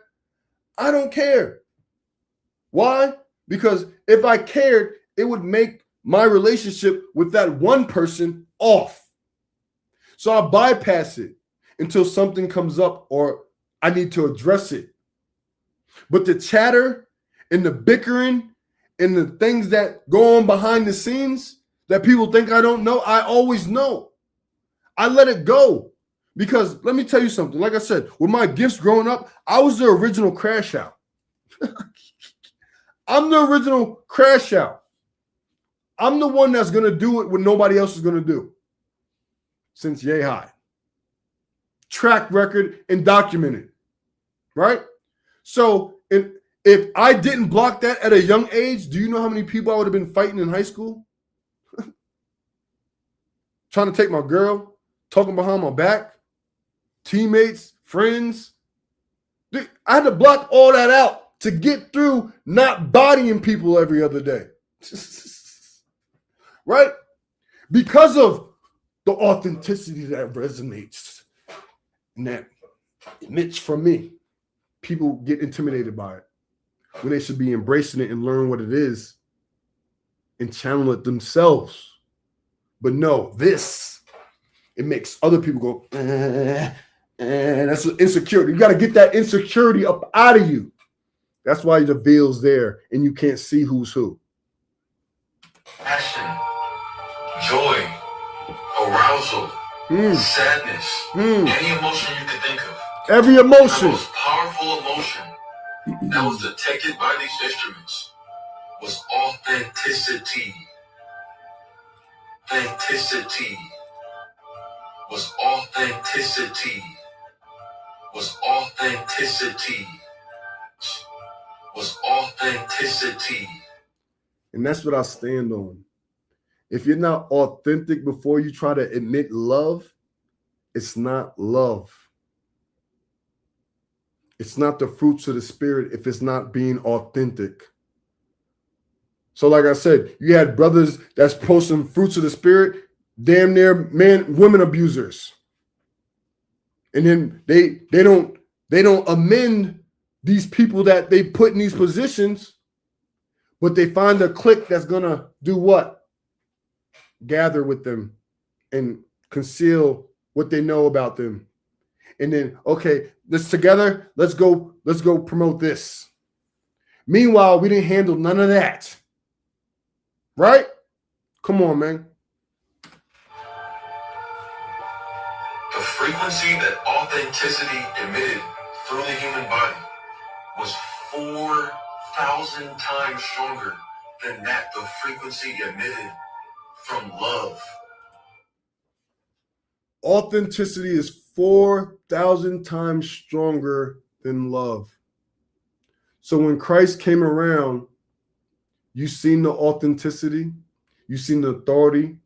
I don't care. Why? Because if I cared, it would make my relationship with that one person off. So I bypass it until something comes up or I need to address it. But the chatter and the bickering and the things that go on behind the scenes that people think I don't know, I always know. I let it go. Because let me tell you something. Like I said, with my gifts growing up, I was the original crash out. I'm the original crash out. I'm the one that's going to do it when nobody else is going to do. Since yay high. Track record and documented. Right? So if I didn't block that at a young age, do you know how many people I would have been fighting in high school? Trying to take my girl, talking behind my back, teammates, friends. I had to block all that out to get through not bodying people every other day. Right? Because of the authenticity that resonates and that emits from me. People get intimidated by it when they should be embracing it and learn what it is and channel it themselves. But no, it makes other people go, and that's insecurity. You got to get that insecurity up out of you. That's why the veil's there and you can't see who's who. Passion, joy, arousal, sadness, any emotion you can think of. Every emotion. The most powerful emotion that was detected by these instruments was authenticity. Authenticity. Was authenticity. Was authenticity. Was authenticity. And that's what I stand on. If you're not authentic before you try to admit love, it's not love. It's not the fruits of the spirit if it's not being authentic. So like I said, you had brothers that's posting fruits of the spirit, damn near women abusers. And then they don't amend these people that they put in these positions, but they find a clique that's gonna do what? Gather with them and conceal what they know about them. And then, okay, let's go promote this. Meanwhile, we didn't handle none of that. Right? Come on, man. The frequency that authenticity emitted through the human body was 4,000 times stronger than that the frequency emitted from love. Authenticity is 4,000 times stronger than love. So when Christ came around, you seen the authenticity, you seen the authority,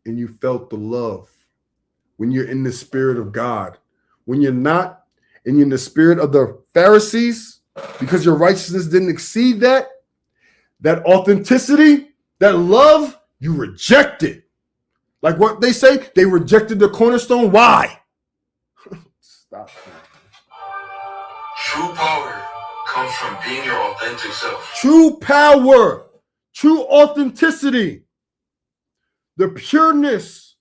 and you felt the love. When you're in the spirit of God. When you're not, and you're in the spirit of the Pharisees, because your righteousness didn't exceed that authenticity, that love, you reject it. Like what they say, they rejected the cornerstone. Why? Stop. True power comes from being your authentic self. True power, true authenticity, the pureness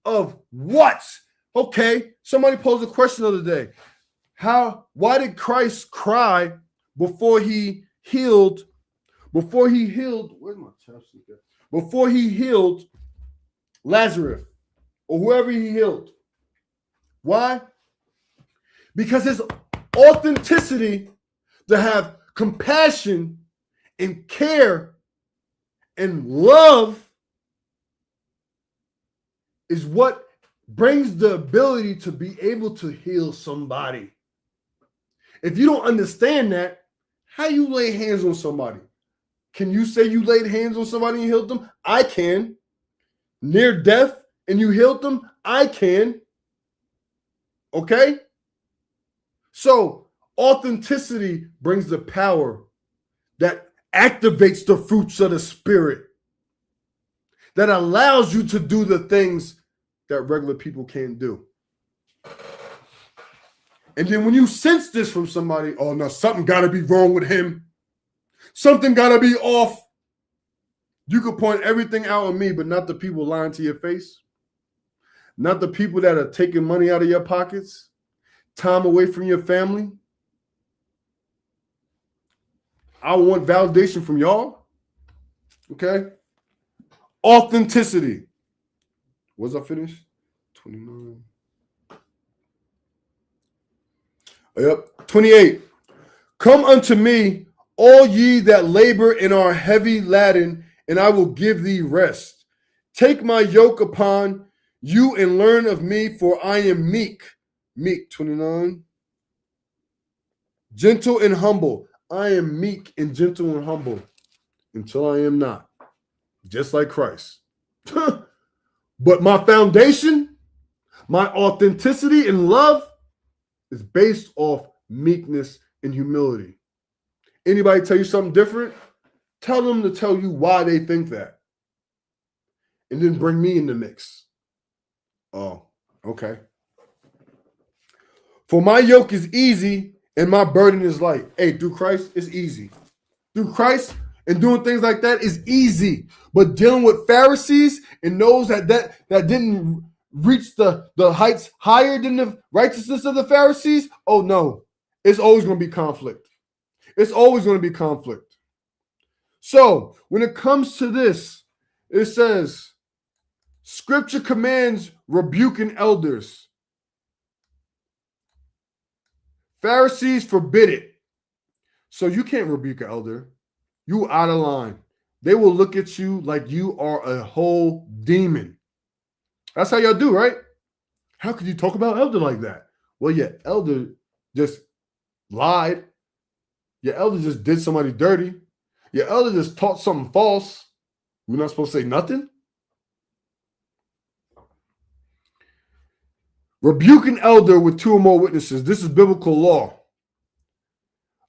of what? Okay, somebody posed a question the other day. Why did Christ cry before he healed? Before he healed, where's my chapstick at? Before he healed Lazarus or whoever he healed. Why? Because his authenticity to have compassion and care and love is what brings the ability to be able to heal somebody. If you don't understand that, how you lay hands on somebody? Can you say you laid hands on somebody and healed them? I can. Near death and you healed them? I can. Okay? So authenticity brings the power that activates the fruits of the spirit, that allows you to do the things that regular people can't do. And then when you sense this from somebody, oh no, something got to be wrong with him. Something got to be off. You could point everything out on me, but not the people lying to your face. Not the people that are taking money out of your pockets, time away from your family. I want validation from y'all. Okay? Authenticity. Was I finished? 29. Yep. 28. Come unto me, all ye that labor and are heavy laden, and I will give thee rest. Take my yoke upon you and learn of me, for I am meek. Meek, 29. Gentle and humble. I am meek and gentle and humble until I am not. Just like Christ. But my foundation, my authenticity and love is based off meekness and humility. Anybody tell you something different? Tell them to tell you why they think that. And then bring me in the mix. Oh, okay. For my yoke is easy and my burden is light. Hey, through Christ, it's easy. Through Christ and doing things like that is easy. But dealing with Pharisees and those that didn't reach the heights higher than the righteousness of the Pharisees, oh no. It's always going to be conflict. It's always going to be conflict. So when it comes to this, it says, Scripture commands rebuking elders. Pharisees forbid it. So you can't rebuke an elder. You out of line. They will look at you like you are a whole demon. That's how y'all do, right? How could you talk about elder like that? Well, your elder just lied. Your elder just did somebody dirty. Your elder just taught something false. We're not supposed to say nothing? Rebuke an elder with 2 or more witnesses. This is biblical law.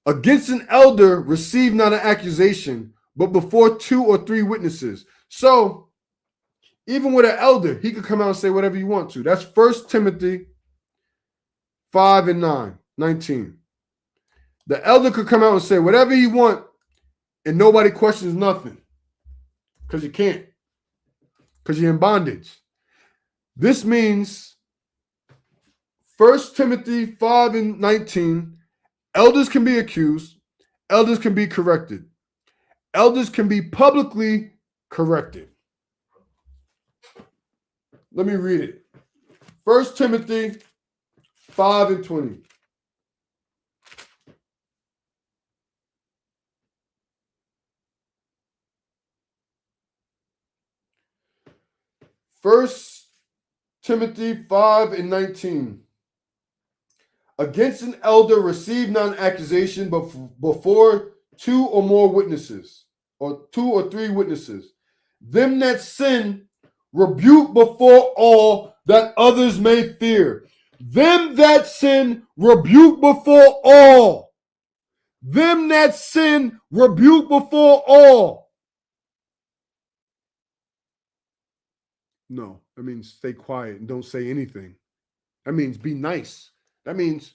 Against an elder, receive not an accusation, but before 2 or 3 witnesses. So, even with an elder, he could come out and say whatever you want to. That's 1 Timothy 5 and 19. The elder could come out and say whatever he want, and nobody questions nothing. Because you can't. Because you're in bondage. This means 1 Timothy 5 and 19, elders can be accused, elders can be corrected. Elders can be publicly corrected. Let me read it. 1 Timothy 5 and 20. First Timothy 5 and 19. Against an elder, receive not an accusation, but before 2 or more witnesses, or 2 or 3 witnesses. Them that sin, rebuke before all, that others may fear. Them that sin, rebuke before all. Them that sin, rebuke before all. No, that means stay quiet and don't say anything. That means be nice. That means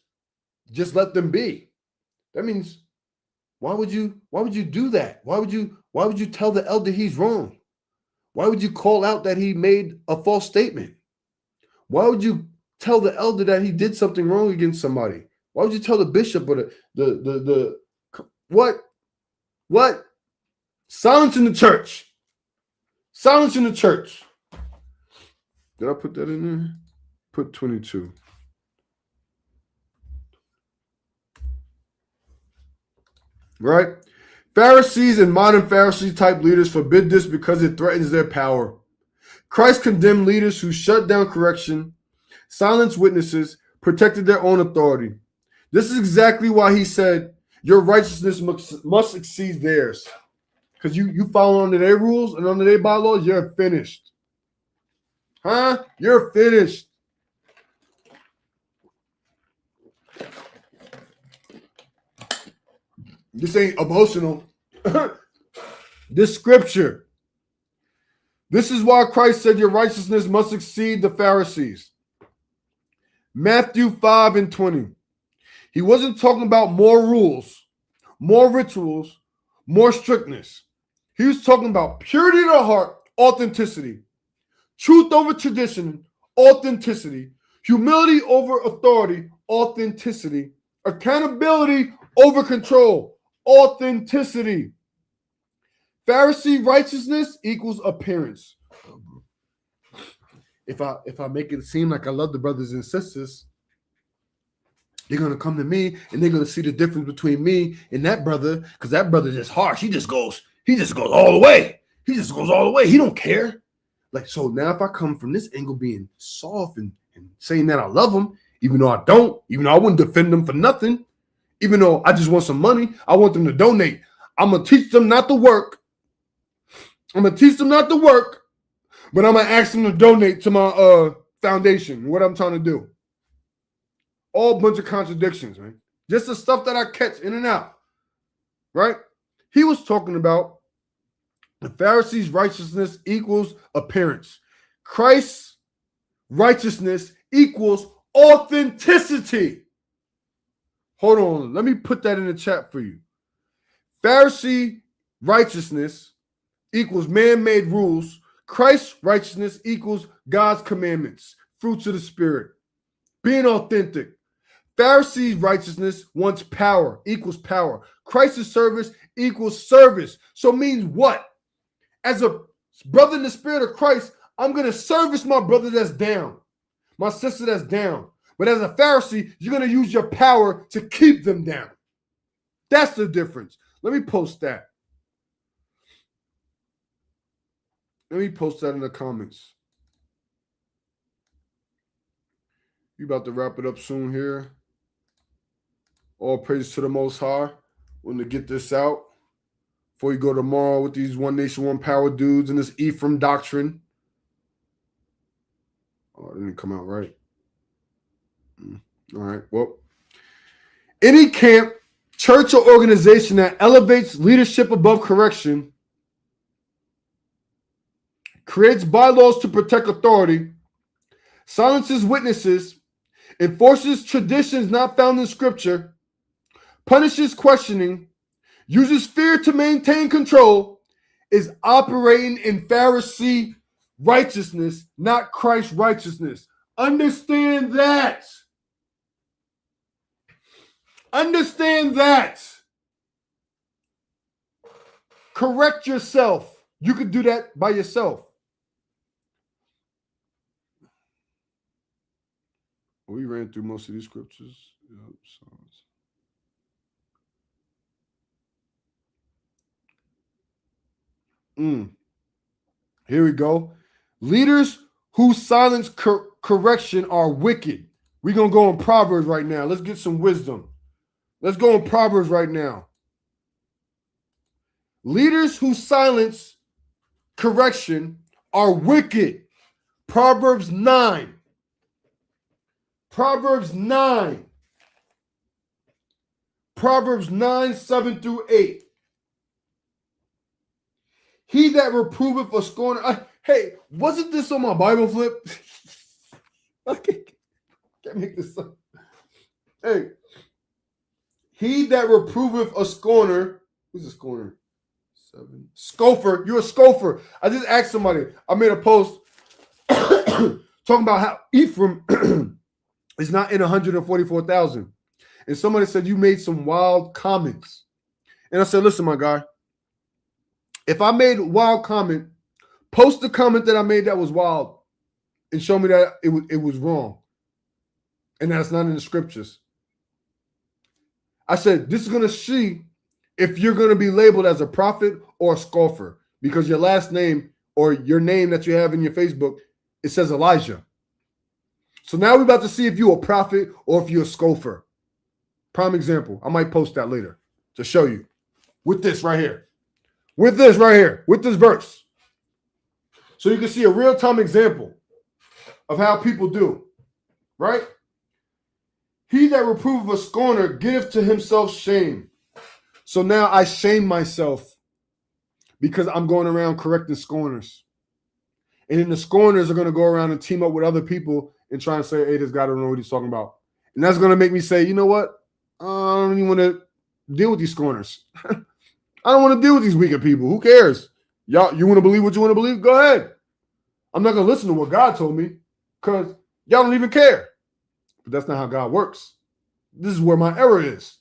just let them be. That means why would you do that? Why would you tell the elder he's wrong? Why would you call out that he made a false statement? Why would you tell the elder that he did something wrong against somebody? Why would you tell the bishop or the what? Silence in the church. Silence in the church. Did I put that in there? Put 22. Right? Pharisees and modern Pharisee type leaders forbid this because it threatens their power. Christ condemned leaders who shut down correction, silenced witnesses, protected their own authority. This is exactly why he said, your righteousness must exceed theirs. Because you follow under their rules and under their bylaws, you're finished. Huh? You're finished. This ain't emotional. This scripture. This is why Christ said your righteousness must exceed the Pharisees. Matthew 5 and 20. He wasn't talking about more rules, more rituals, more strictness. He was talking about purity of the heart, authenticity, truth over tradition, authenticity, humility over authority, authenticity, accountability over control, authenticity. Pharisee righteousness equals appearance. if I make it seem like I love the brothers and sisters, they're gonna come to me and they're gonna see the difference between me and that brother, because that brother is harsh. He just goes all the way. He just goes all the way. He don't care. Like, so now if I come from this angle being soft and saying that I love them, even though I don't, even though I wouldn't defend them for nothing, even though I just want some money, I want them to donate. I'm gonna teach them not to work. I'm gonna teach them not to work, but I'm gonna ask them to donate to my foundation. What I'm trying to do. All bunch of contradictions, man. Just the stuff that I catch in and out, right? He was talking about the Pharisees' righteousness equals appearance. Christ's righteousness equals authenticity. Hold on. Let me put that in the chat for you. Pharisee righteousness equals man-made rules. Christ's righteousness equals God's commandments, fruits of the Spirit, being authentic. Pharisees' righteousness wants power, equals power. Christ's service equals service. So it means what? As a brother in the Spirit of Christ, I'm going to service my brother that's down, my sister that's down. But as a Pharisee, you're going to use your power to keep them down. That's the difference. Let me post that. Let me post that in the comments. You about to wrap it up soon here. All praise to the Most High. Want to get this out before you go tomorrow with these One Nation, One Power dudes and this Ephraim doctrine. Oh, it didn't come out right. All right. Well, any camp, church, or organization that elevates leadership above correction, creates bylaws to protect authority, silences witnesses, enforces traditions not found in Scripture, punishes questioning, uses fear to maintain control, is operating in Pharisee righteousness, not Christ's righteousness. Understand that. Understand that. Correct yourself. You could do that by yourself. We ran through most of these scriptures. Yep, Here we go. Leaders who silence correction are wicked. We're going to go in Proverbs right now. Let's get some wisdom. Let's go in Proverbs right now. Leaders who silence correction are wicked. Proverbs 9. Proverbs 9. Proverbs 9, 7 through 8. He that reproveth a scorner. Hey, wasn't this on my Bible flip? I can't make this up. Hey, he that reproveth a scorner. Who's a scorner? 7. Scoffer. You're a scoffer. I just asked somebody. I made a post talking about how Ephraim is not in 144,000. And somebody said, you made some wild comments. And I said, listen, my guy, if I made a wild comment, post the comment that I made that was wild and show me that it was wrong. And that's not in the scriptures. I said, this is going to see if you're going to be labeled as a prophet or a scoffer, because your last name or your name that you have in your Facebook, it says Elijah. So now we're about to see if you're a prophet or if you're a scoffer. Prime example. I might post that later to show you with this right here. With this right here. With this verse. So you can see a real-time example of how people do. Right? He that reproveth a scorner giveth to himself shame. So now I shame myself because I'm going around correcting scorners. And then the scorners are going to go around and team up with other people and try and say, hey, this guy don't know what he's talking about. And that's going to make me say, you know what? I don't even want to deal with these scorners. I don't want to deal with these wicked people. Who cares? Y'all, you want to believe what you want to believe? Go ahead. I'm not going to listen to what God told me because y'all don't even care. But that's not how God works. This is where my error is.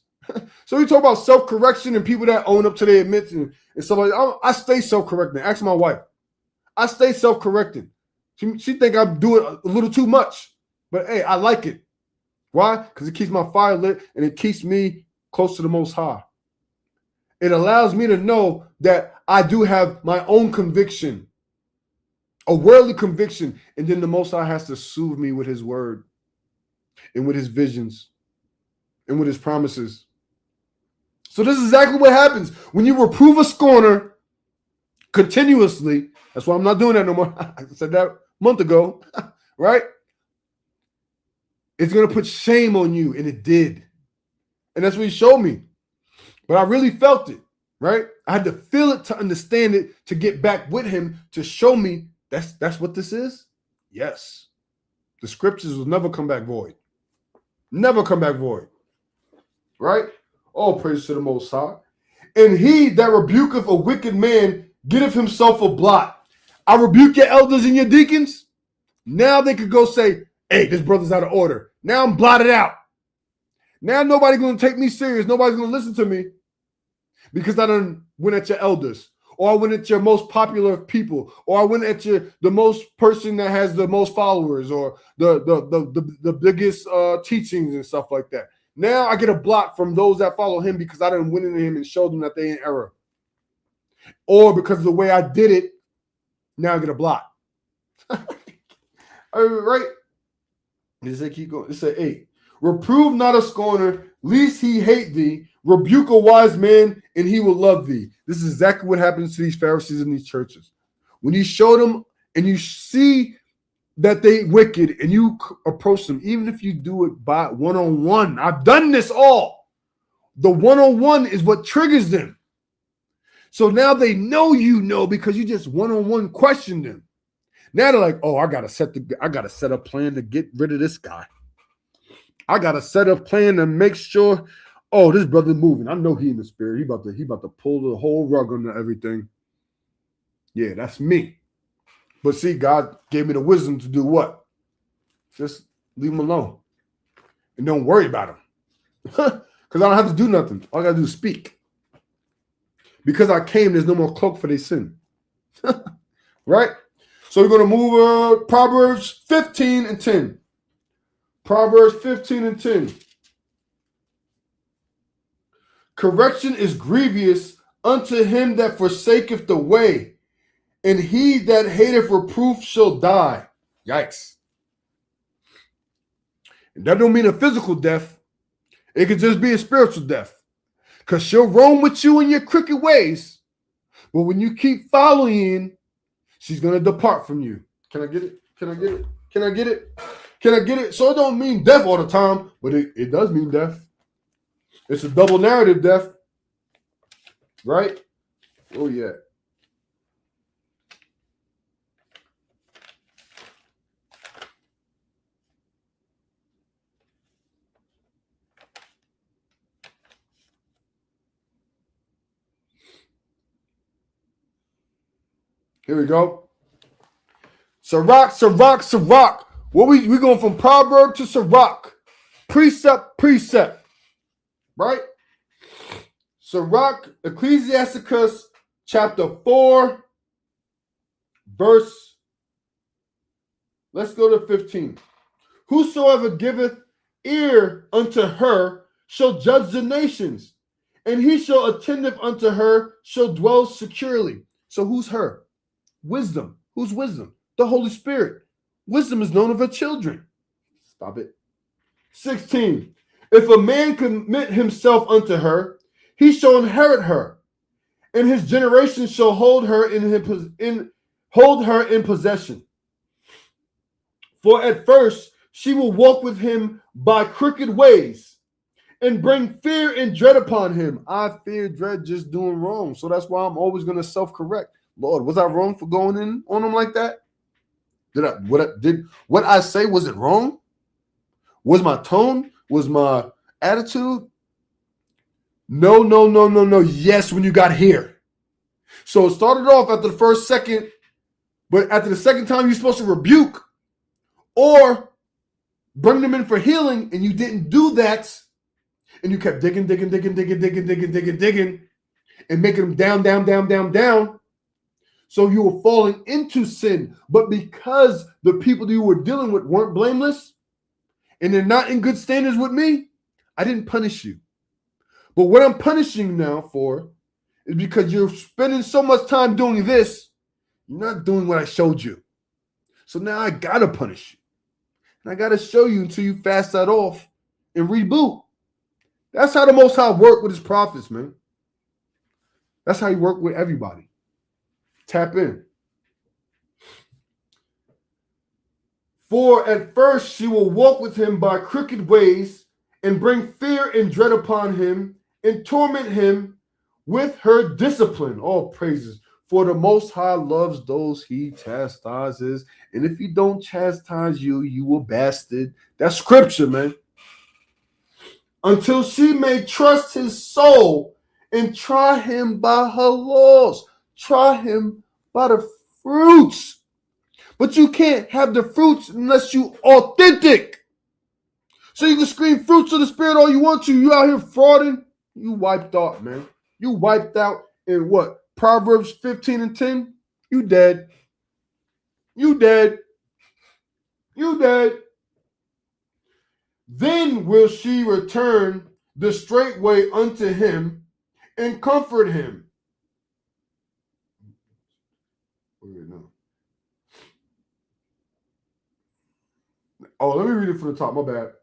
So we talk about self-correction and people that own up to their admits and stuff like that. I stay self-correcting. Ask my wife. I stay self-correcting. She think I do it a little too much. But hey, I like it. Why? Because it keeps my fire lit and it keeps me close to the Most High. It allows me to know that I do have my own conviction, a worldly conviction, and then the Most High has to soothe me with his word and with his visions and with his promises. So this is exactly what happens when you reprove a scorner continuously. That's why I'm not doing that no more. I said that a month ago, right? It's going to put shame on you, and it did. And that's what he showed me. But I really felt it, right? I had to feel it to understand it, to get back with him, to show me that's what this is. Yes. The scriptures will never come back void. Never come back void. Right? All praise to the Most High. And he that rebuketh a wicked man getteth himself a blot. I rebuke your elders and your deacons. Now they could go say, hey, this brother's out of order. Now I'm blotted out. Now nobody's going to take me serious. Nobody's going to listen to me because I done went at your elders, or I went at your most popular people, or I went at the most person that has the most followers, or the biggest teachings and stuff like that. Now I get a blot from those that follow him because I done went into him and showed them that they in error. Or because of the way I did it, now I get a blot. Right? It said keep going. It said 8. Reprove not a scorner, lest he hate thee. Rebuke a wise man, and he will love thee. This is exactly what happens to these Pharisees in these churches. When you show them and you see that they wicked and you approach them, even if you do it by one-on-one. I've done this all. The one-on-one is what triggers them. So now they know because you just one-on-one questioned them. Now they're like, oh, I gotta set a plan to get rid of this guy. I gotta set a plan to make sure, oh, this brother moving. I know he in the spirit. He about to pull the whole rug under everything. Yeah, that's me. But see, God gave me the wisdom to do what? Just leave him alone. And don't worry about him. Because I don't have to do nothing. All I gotta do is speak. Because I came, there's no more cloak for their sin. Right? So we're going to move Proverbs 15 and 10. Proverbs 15 and 10. Correction is grievous unto him that forsaketh the way, and he that hateth reproof shall die. Yikes. And that don't mean a physical death. It could just be a spiritual death. Because she'll roam with you in your crooked ways. But when you keep following, she's going to depart from you. Can I get it? Can I get it? Can I get it? Can I get it? So it don't mean death all the time, but it does mean death. It's a double narrative death. Right? Oh, yeah. Here we go. Sirach. What we going from proverb to Sirach. Precept. Right? Sirach, Ecclesiasticus chapter 4, verse, let's go to 15. Whosoever giveth ear unto her shall judge the nations, and he shall attendeth unto her shall dwell securely. So who's her? Wisdom. Who's wisdom? The Holy Spirit. Wisdom is known of her children. Stop it. 16. If a man commit himself unto her, he shall inherit her, and his generation shall hold her in possession. For at first she will walk with him by crooked ways, and bring fear and dread upon him. I fear, dread, just doing wrong. So that's why I'm always going to self-correct. Lord, was I wrong for going in on him like that? What I say, was it wrong? Was my tone? Was my attitude? No. Yes, when you got here. So it started off after the first second, but after the second time, you're supposed to rebuke or bring them in for healing, and you didn't do that, and you kept digging, and making them down. So you were falling into sin. But because the people that you were dealing with weren't blameless and they're not in good standards with me, I didn't punish you. But what I'm punishing you now for is because you're spending so much time doing this, you're not doing what I showed you. So now I got to punish you. And I got to show you until you fast that off and reboot. That's how the Most High work with his prophets, man. That's how he work with everybody. Tap in. For at first she will walk with him by crooked ways and bring fear and dread upon him and torment him with her discipline. All praises. For the Most High loves those he chastises. And if he don't chastise you, you a bastard. That's scripture, man. Until she may trust his soul and try him by her laws. Try him by the fruits. But you can't have the fruits unless you authentic. So you can scream fruits of the Spirit all you want to. You out here frauding. You wiped out, man. You wiped out in what? Proverbs 15:10. You dead. You dead. You dead. Then will she return the straight way unto him and comfort him. Wait, no. Oh, let me read it from the top. My bad.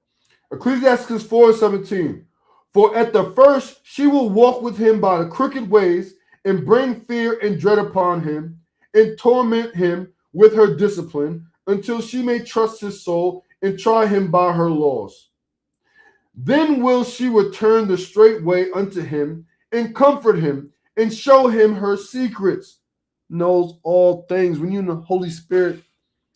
Ecclesiastes 4:17. For at the first she will walk with him by the crooked ways and bring fear and dread upon him and torment him with her discipline until she may trust his soul and try him by her laws. Then will she return the straight way unto him and comfort him and show him her secrets. Knows all things. When you know Holy Spirit,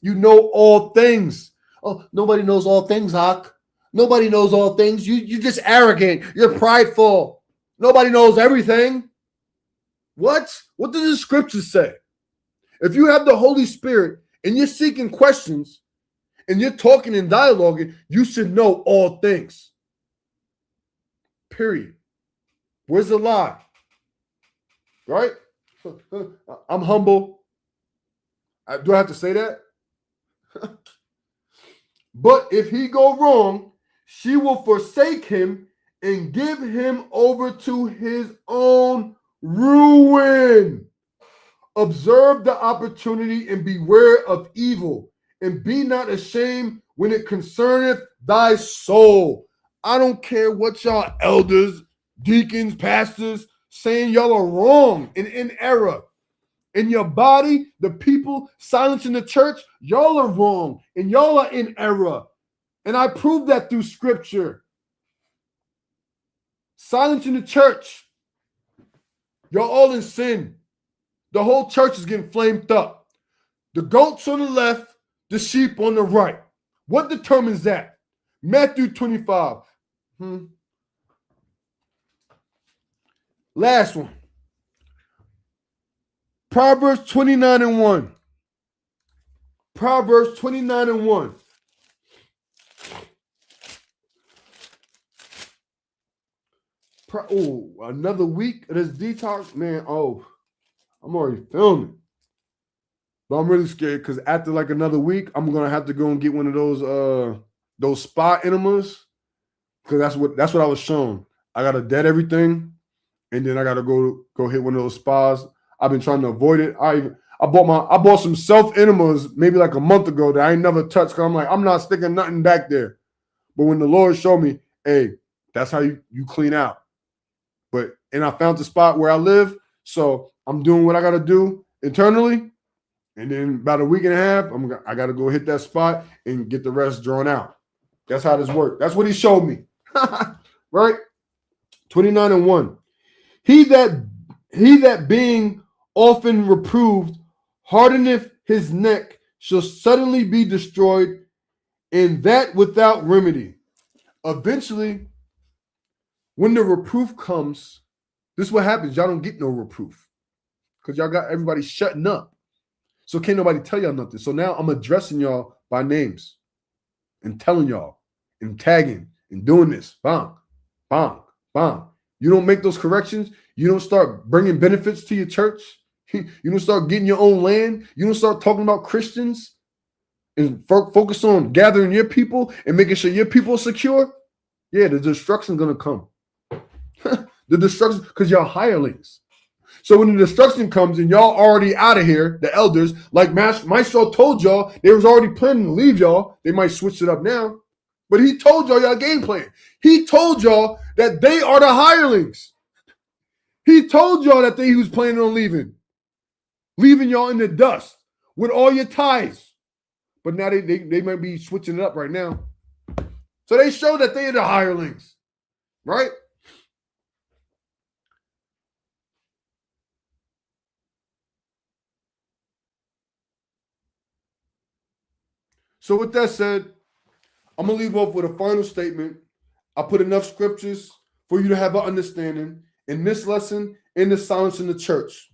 you know all things. Oh, nobody knows all things, Hawk. Nobody knows all things. You're just arrogant. You're prideful. Nobody knows everything. What? What does the scriptures say? If you have the Holy Spirit and you're seeking questions and you're talking and dialoguing, you should know all things. Period. Where's the lie? Right? I'm humble. Do I have to say that? But if he go wrong, she will forsake him and give him over to his own ruin. Observe the opportunity and beware of evil, and be not ashamed when it concerneth thy soul. I don't care what y'all elders, deacons, pastors saying y'all are wrong and in error. In your body, the people silencing the church, y'all are wrong and y'all are in error. And I prove that through scripture. Silencing the church. You're all in sin. The whole church is getting flamed up. The goats on the left, the sheep on the right. What determines that? Matthew 25. Last one. Proverbs 29:1. Proverbs 29:1. Another week of this detox, man. Oh, I'm already feeling it. But I'm really scared because after like another week, I'm gonna have to go and get one of those spa enemas. Because that's what I was shown. I gotta dead everything, and then I gotta go hit one of those spas. I've been trying to avoid it. I bought some self enemas maybe like a month ago that I ain't never touched because I'm like, I'm not sticking nothing back there. But when the Lord showed me, hey, that's how you clean out. And I found the spot where I live, so I'm doing what I gotta do internally. And then about a week and a half, I gotta go hit that spot and get the rest drawn out. That's how this works. That's what he showed me. Right? 29:1. He that being often reproved hardeneth his neck shall suddenly be destroyed, and that without remedy. Eventually, when the reproof comes, this is what happens. Y'all don't get no reproof because y'all got everybody shutting up. So can't nobody tell y'all nothing. So now I'm addressing y'all by names and telling y'all and tagging and doing this. Bang, bang, bang. You don't make those corrections. You don't start bringing benefits to your church. You don't start getting your own land. You don't start talking about Christians and focus on gathering your people and making sure your people are secure. Yeah, the destruction's going to come. The destruction, because y'all hirelings. So when the destruction comes and y'all already out of here, the elders, like Maestro told y'all, they was already planning to leave y'all. They might switch it up now. But he told y'all game plan. He told y'all that they are the hirelings. He told y'all that he was planning on leaving y'all in the dust with all your ties. But now they might be switching it up right now. So they show that they are the hirelings, right? So with that said, I'm going to leave off with a final statement. I put enough scriptures for you to have an understanding in this lesson, in the silence in the church.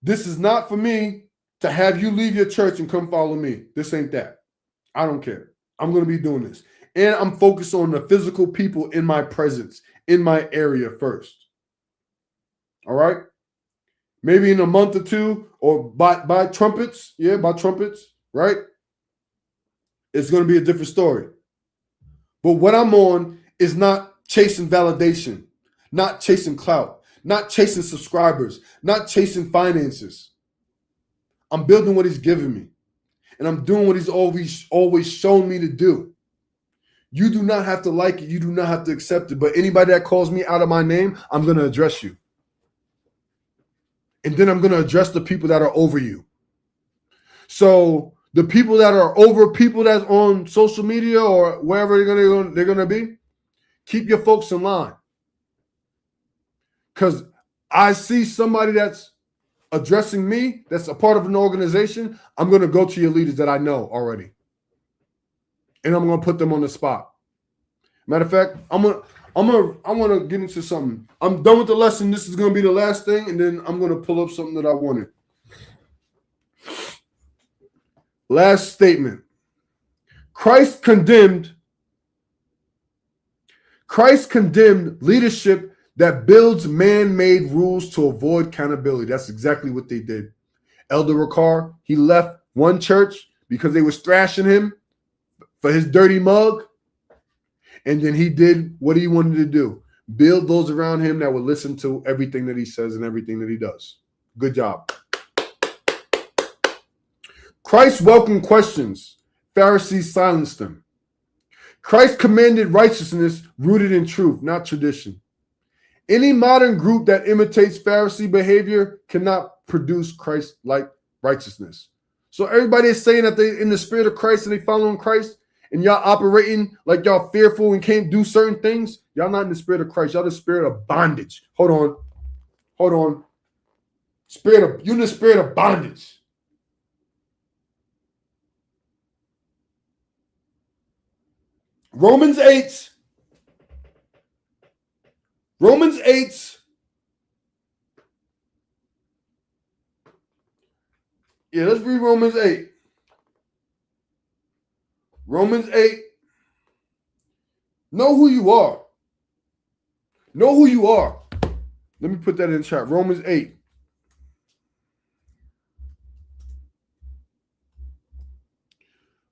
This is not for me to have you leave your church and come follow me. This ain't that. I don't care. I'm going to be doing this. And I'm focused on the physical people in my presence, in my area first. All right? Maybe in a month or two, or by trumpets, right? It's going to be a different story. But what I'm on is not chasing validation, not chasing clout, not chasing subscribers, not chasing finances. I'm building what he's given me. And I'm doing what he's always shown me to do. You do not have to like it. You do not have to accept it. But anybody that calls me out of my name, I'm going to address you. And then I'm going to address the people that are over you. So the people that are over people that's on social media or wherever they're going to be, keep your folks in line. Because I see somebody that's addressing me, that's a part of an organization, I'm going to go to your leaders that I know already. And I'm going to put them on the spot. Matter of fact, I want to get into something. I'm done with the lesson. This is going to be the last thing, and then I'm going to pull up something that I wanted. Last statement. Christ condemned leadership that builds man-made rules to avoid accountability. That's exactly what they did. Elder Ricard, he left one church because they was thrashing him for his dirty mug. And then he did what he wanted to do. Build those around him that would listen to everything that he says and everything that he does. Good job. Christ welcomed questions. Pharisees silenced them. Christ commanded righteousness rooted in truth, not tradition. Any modern group that imitates Pharisee behavior cannot produce Christ-like righteousness. So everybody is saying that they in the spirit of Christ and they following Christ, and y'all operating like y'all fearful and can't do certain things. Y'all not in the spirit of Christ. Y'all the spirit of bondage. Hold on. You in the spirit of bondage. Romans 8. Yeah, let's read Romans 8. Romans 8. Know who you are. Know who you are. Let me put that in the chat. Romans 8.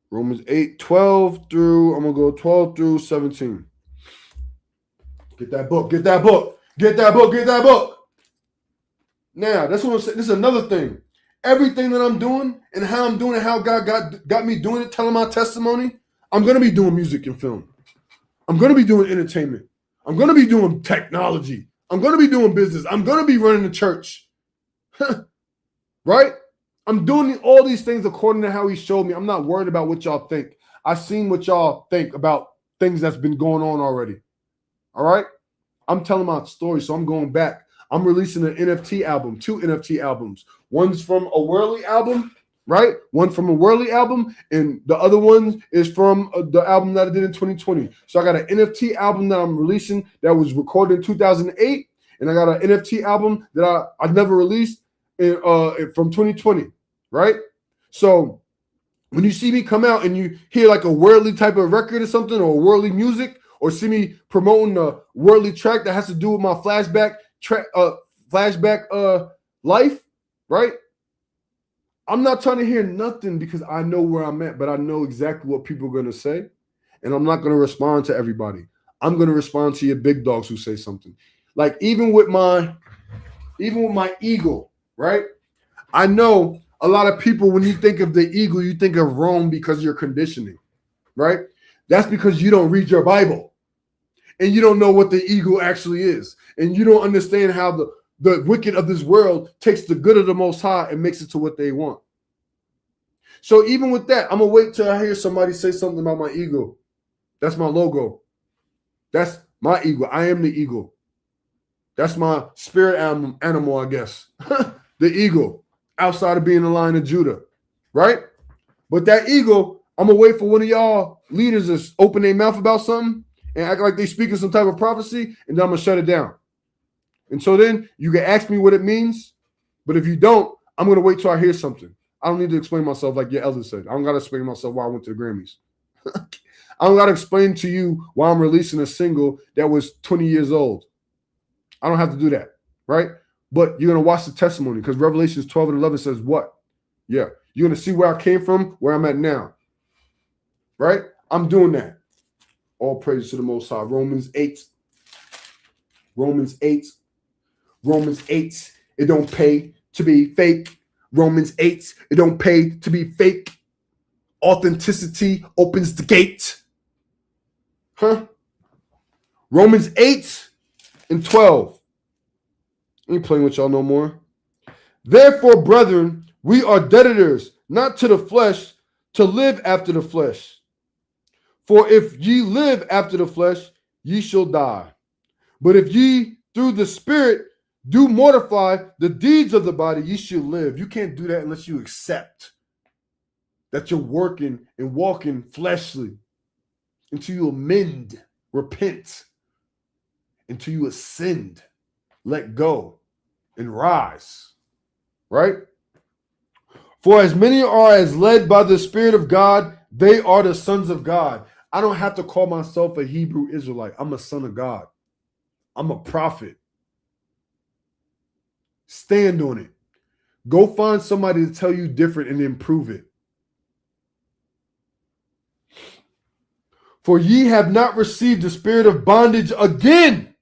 Romans 8, 12 through, I'm going to go 12 through 17. Get that book. Now, that's what I'm saying. This is another thing. Everything that I'm doing and how I'm doing it, how God got me doing it, telling my testimony, I'm going to be doing music and film. I'm going to be doing entertainment. I'm going to be doing technology. I'm going to be doing business. I'm going to be running the church. Right? I'm doing all these things according to how he showed me. I'm not worried about what y'all think. I've seen what y'all think about things that's been going on already. All right? I'm telling my story, so I'm going back. I'm releasing an NFT album, 2 NFT albums. One's from a Worldly album, right? One from a Worldly album, and the other one is from the album that I did in 2020. So I got an NFT album that I'm releasing that was recorded in 2008, and I got an NFT album that I never released from 2020, right? So when you see me come out and you hear like a worldly type of record or something, or worldly music, or see me promoting a worldly track that has to do with my flashback life, right? I'm not trying to hear nothing because I know where I'm at, but I know exactly what people are going to say. And I'm not going to respond to everybody. I'm going to respond to your big dogs who say something. Like even with my eagle, right? I know a lot of people, when you think of the eagle, you think of Rome because of your conditioning, right? That's because you don't read your Bible and you don't know what the eagle actually is. And you don't understand how the wicked of this world takes the good of the Most High and makes it to what they want. So even with that, I'm going to wait till I hear somebody say something about my eagle. That's my logo. That's my eagle. I am the eagle. That's my spirit animal, I guess. The eagle, outside of being the Lion of Judah, right? But that eagle, I'm going to wait for one of y'all leaders to open their mouth about something and act like they speaking some type of prophecy, and then I'm going to shut it down. And so then you can ask me what it means, but if you don't, I'm going to wait till I hear something. I don't need to explain myself like your elder said. I don't got to explain myself why I went to the Grammys. I don't got to explain to you why I'm releasing a single that was 20 years old. I don't have to do that, right? But you're going to watch the testimony because Revelations 12 and 11 says what? Yeah. You're going to see where I came from, where I'm at now, right? I'm doing that. All praise to the Most High. Romans 8. It don't pay to be fake. Romans 8. It don't pay to be fake. Authenticity opens the gate. Romans 8 and 12. I ain't playing with y'all no more. Therefore, brethren, we are debtors, not to the flesh, to live after the flesh. For if ye live after the flesh, ye shall die. But if ye through the Spirit do mortify the deeds of the body, ye shall live. You can't do that unless you accept that you're working and walking fleshly until you amend, repent, until you ascend, let go, and rise, right? For as many are as led by the Spirit of God, they are the sons of God. I don't have to call myself a Hebrew Israelite. I'm a son of God. I'm a prophet. Stand on it. Go find somebody to tell you different and then prove it. For ye have not received the spirit of bondage again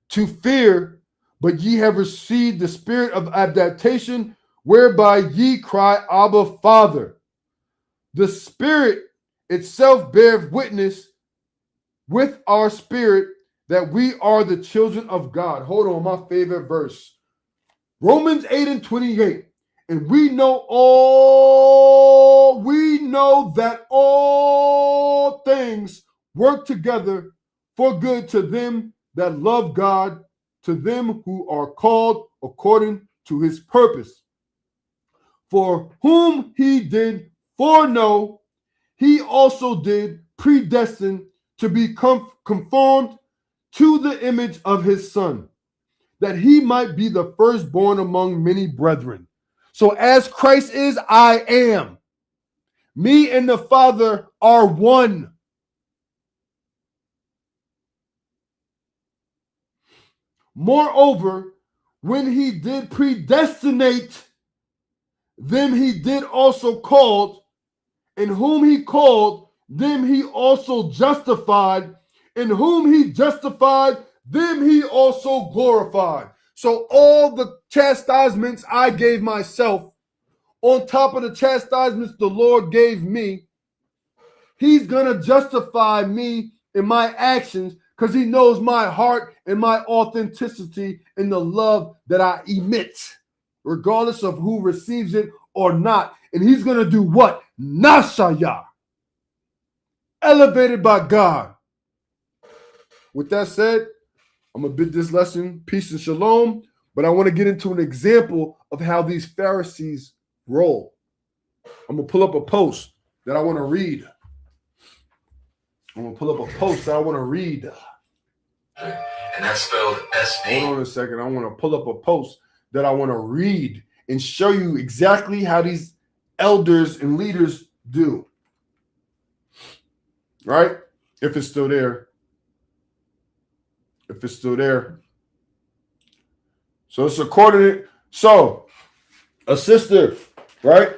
to fear, but ye have received the spirit of adaptation, whereby ye cry, Abba, Father. The Spirit itself beareth witness with our spirit that we are the children of God. Hold on, my favorite verse. Romans 8 and 28. And we know that all things work together for good to them that love God, to them who are called according to his purpose. For whom he did foreknow, he also did predestine to be conformed to the image of his Son, that he might be the firstborn among many brethren. So as Christ is, I am. Me and the Father are one. Moreover, when he did predestinate, them he did also called, and whom he called, them he also justified, and whom he justified, them he also glorified. So all the chastisements I gave myself, on top of the chastisements the Lord gave me, he's going to justify me in my actions because he knows my heart and my authenticity and the love that I emit, regardless of who receives it or not. And he's going to do what? Nashaya. Elevated by God. With that said, I'm going to bid this lesson peace and shalom, but I want to get into an example of how these Pharisees roll. I'm going to pull up a post that I want to read. And that's spelled S-A. Hold on a second. I want to pull up a post that I want to read and show you exactly how these elders and leaders do. Right? If it's still there. So it's according to, so a sister, right?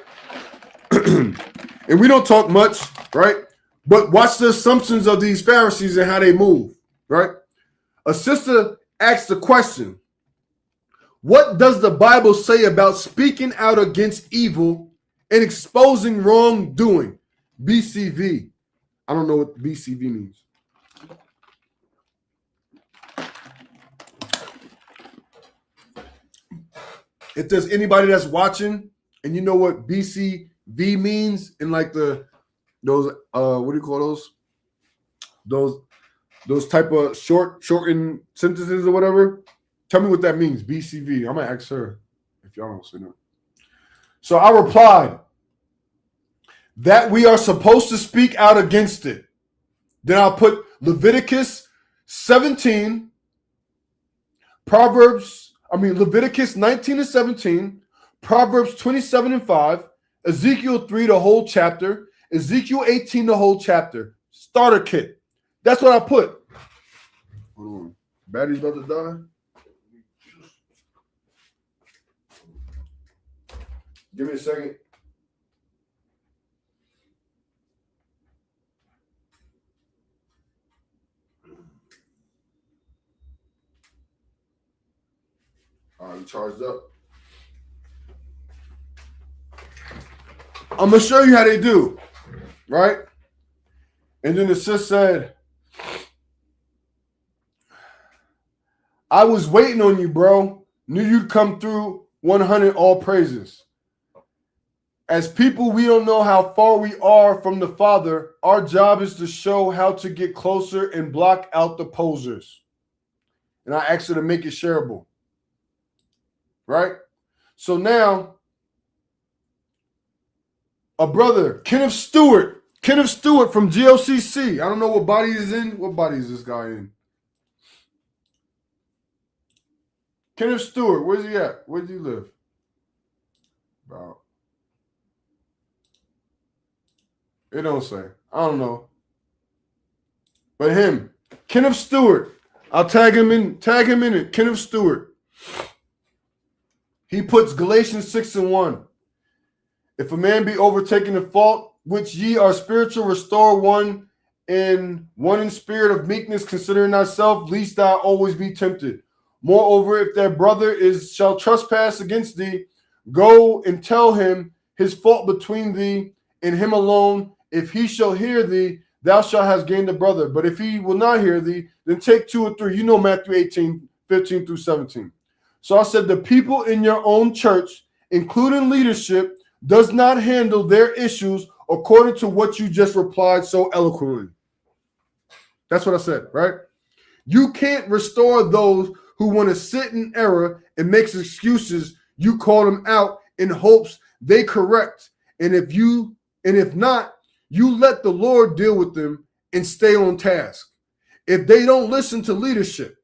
And we don't talk much, right? But watch the assumptions of these Pharisees and how they move, right? A sister asks the question, what does the Bible say about speaking out against evil and exposing wrongdoing? BCV. I don't know what BCV means. If there's anybody that's watching and you know what BCV means in like those what do you call those type of shortened sentences or whatever, tell me what that means. BCV. I'm gonna ask her if y'all don't say no. So I replied that we are supposed to speak out against it. Then I'll put Leviticus 17, Leviticus 19 and 17, Proverbs 27 and 5, Ezekiel 3, the whole chapter, Ezekiel 18, the whole chapter. Starter kit. That's what I put. Hold on. Battery's about to die. Give me a second. All right, we charged up. I'm going to show you how they do, right? And then the sis said, I was waiting on you, bro. Knew you'd come through 100 all praises. As people, we don't know how far we are from the Father. Our job is to show how to get closer and block out the posers. And I asked her to make it shareable. Right? So now, a brother, Kenneth Stewart from GOCC. I don't know what body he's in. What body is this guy in? Kenneth Stewart, where's he at? Where do you live? Bro. It don't say. I don't know. But him, Kenneth Stewart. I'll tag him in it. Kenneth Stewart. He puts Galatians 6 and 1. If a man be overtaken in fault, which ye are spiritual, restore one in spirit of meekness, considering thyself, lest thou always be tempted. Moreover, if thy brother shall trespass against thee, go and tell him his fault between thee and him alone. If he shall hear thee, thou shalt have gained a brother. But if he will not hear thee, then take 2 or 3. You know Matthew 18, 15 through 17. So I said the people in your own church, including leadership, does not handle their issues according to what you just replied so eloquently. That's what I said, right? You can't restore those who want to sit in error and makes excuses. You call them out in hopes they correct. And if not, you let the Lord deal with them and stay on task. If they don't listen to leadership,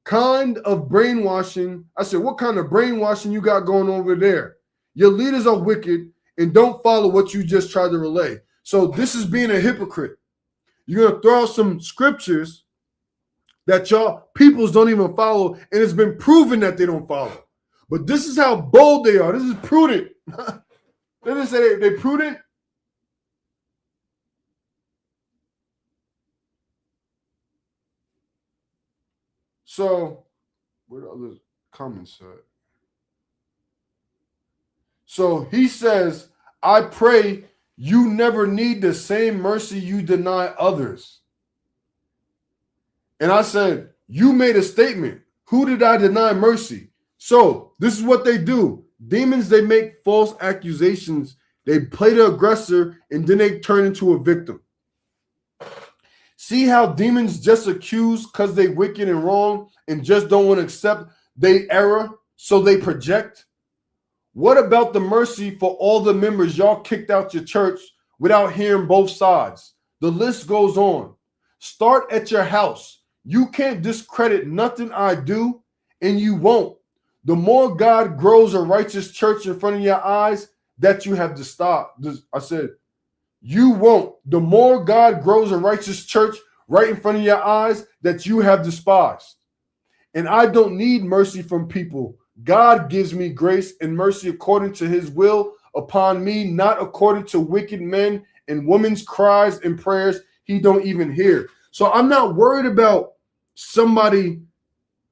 kind of brainwashing. I said, what kind of brainwashing you got going over there? Your leaders are wicked and don't follow what you just tried to relay. So this is being a hypocrite. You're going to throw out some scriptures that y'all peoples don't even follow, and it's been proven that they don't follow. But this is how bold they are. This is prudent. They didn't say they prudent. So, what are other comments said? So he says, I pray you never need the same mercy you deny others. And I said, you made a statement. Who did I deny mercy? So this is what they do. Demons, they make false accusations. They play the aggressor and then they turn into a victim. See how demons just accuse because they wicked and wrong and just don't want to accept they error, so they project? What about the mercy for all the members y'all kicked out your church without hearing both sides? The list goes on. Start at your house. You can't discredit nothing I do, and you won't. The more God grows a righteous church in front of your eyes, that you have to stop. I said, you won't. The more God grows a righteous church right in front of your eyes, that you have despised. And I don't need mercy from people. God gives me grace and mercy according to his will upon me, not according to wicked men and women's cries and prayers he don't even hear. So I'm not worried about somebody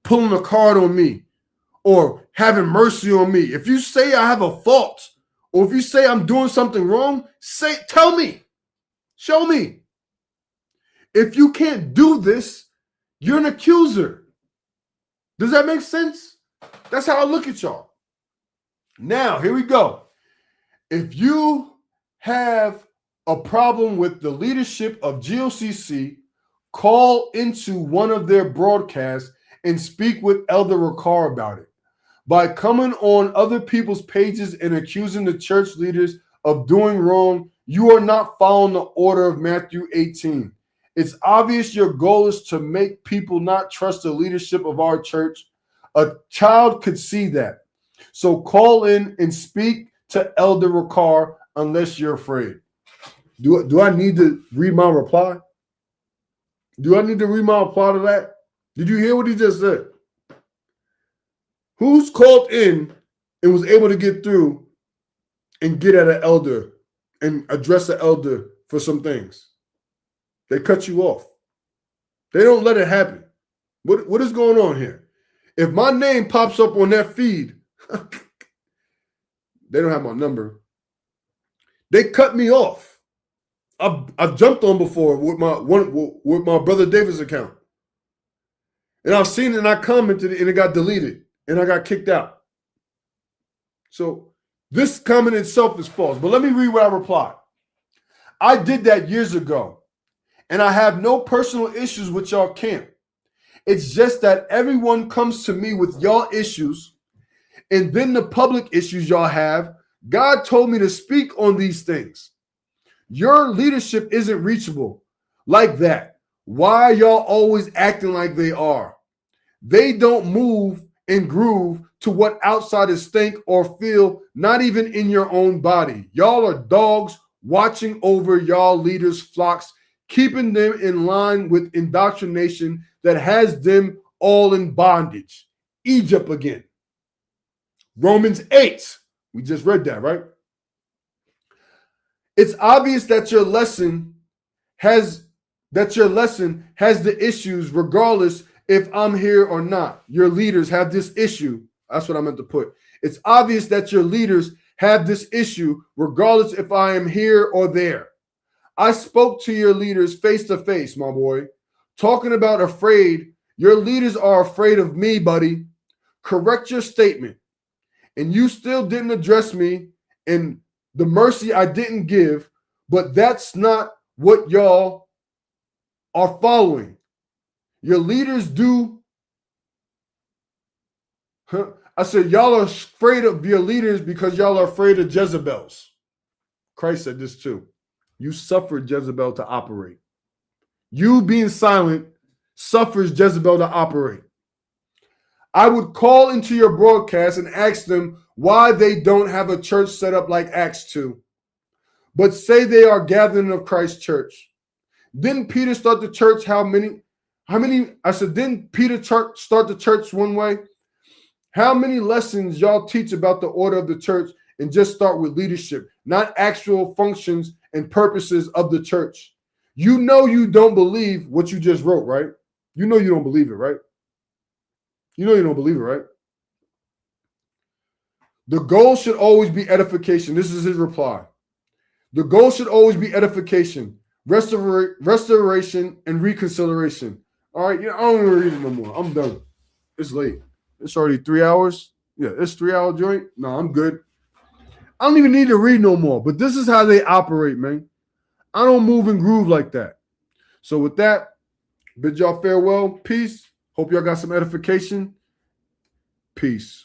pulling a card on me or having mercy on me. If you say I have a fault, or if you say I'm doing something wrong, tell me. Show me. If you can't do this, you're an accuser. Does that make sense? That's how I look at y'all. Now, here we go. If you have a problem with the leadership of GOCC, call into one of their broadcasts and speak with Elder Ricard about it. By coming on other people's pages and accusing the church leaders of doing wrong, you are not following the order of Matthew 18. It's obvious your goal is to make people not trust the leadership of our church. A child could see that. So call in and speak to Elder Ricard unless you're afraid. Do I need to read my reply? Do I need to read my reply to that? Did you hear what he just said? Who's called in and was able to get through and get at an elder and address an elder for some things? They cut you off. They don't let it happen. What is going on here? If my name pops up on their feed, they don't have my number. They cut me off. I've jumped on before with my brother David's account. And I've seen it and I commented and it got deleted and I got kicked out. So this comment itself is false. But let me read what I replied. I did that years ago. And I have no personal issues with y'all camp. It's just that everyone comes to me with y'all issues and then the public issues y'all have. God told me to speak on these things. Your leadership isn't reachable like that. Why are y'all always acting like they are? They don't move and groove to what outsiders think or feel, not even in your own body. Y'all are dogs watching over y'all leaders' flocks, keeping them in line with indoctrination that has them all in bondage. Egypt again. Romans 8. We just read that, right? It's obvious that your lesson has the issues regardless if I'm here or not. Your leaders have this issue. That's what I meant to put. It's obvious that your leaders have this issue regardless if I am here or there. I spoke to your leaders face to face, my boy. Talking about afraid, your leaders are afraid of me, buddy. Correct your statement. And you still didn't address me and the mercy I didn't give, but that's not what y'all are following. Your leaders do. I said, y'all are afraid of your leaders because y'all are afraid of Jezebels. Christ said this too. You suffered Jezebel to operate. You being silent suffers Jezebel to operate. I would call into your broadcast and ask them why they don't have a church set up like Acts 2, but say they are gathering of Christ's church. Didn't Peter start the church? How many? I said, didn't Peter start the church one way? How many lessons y'all teach about the order of the church and just start with leadership, not actual functions and purposes of the church? You know you don't believe what you just wrote, right? You know you don't believe it, right? You know you don't believe it, right? The goal should always be edification. This is his reply. The goal should always be edification, restoration, and reconciliation. All right, I don't even read it no more. I'm done. It's late. It's already 3 hours. Yeah, it's 3 hour joint. No, I'm good. I don't even need to read no more. But this is how they operate, man. I don't move and groove like that. So with that, bid y'all farewell. Peace. Hope y'all got some edification. Peace.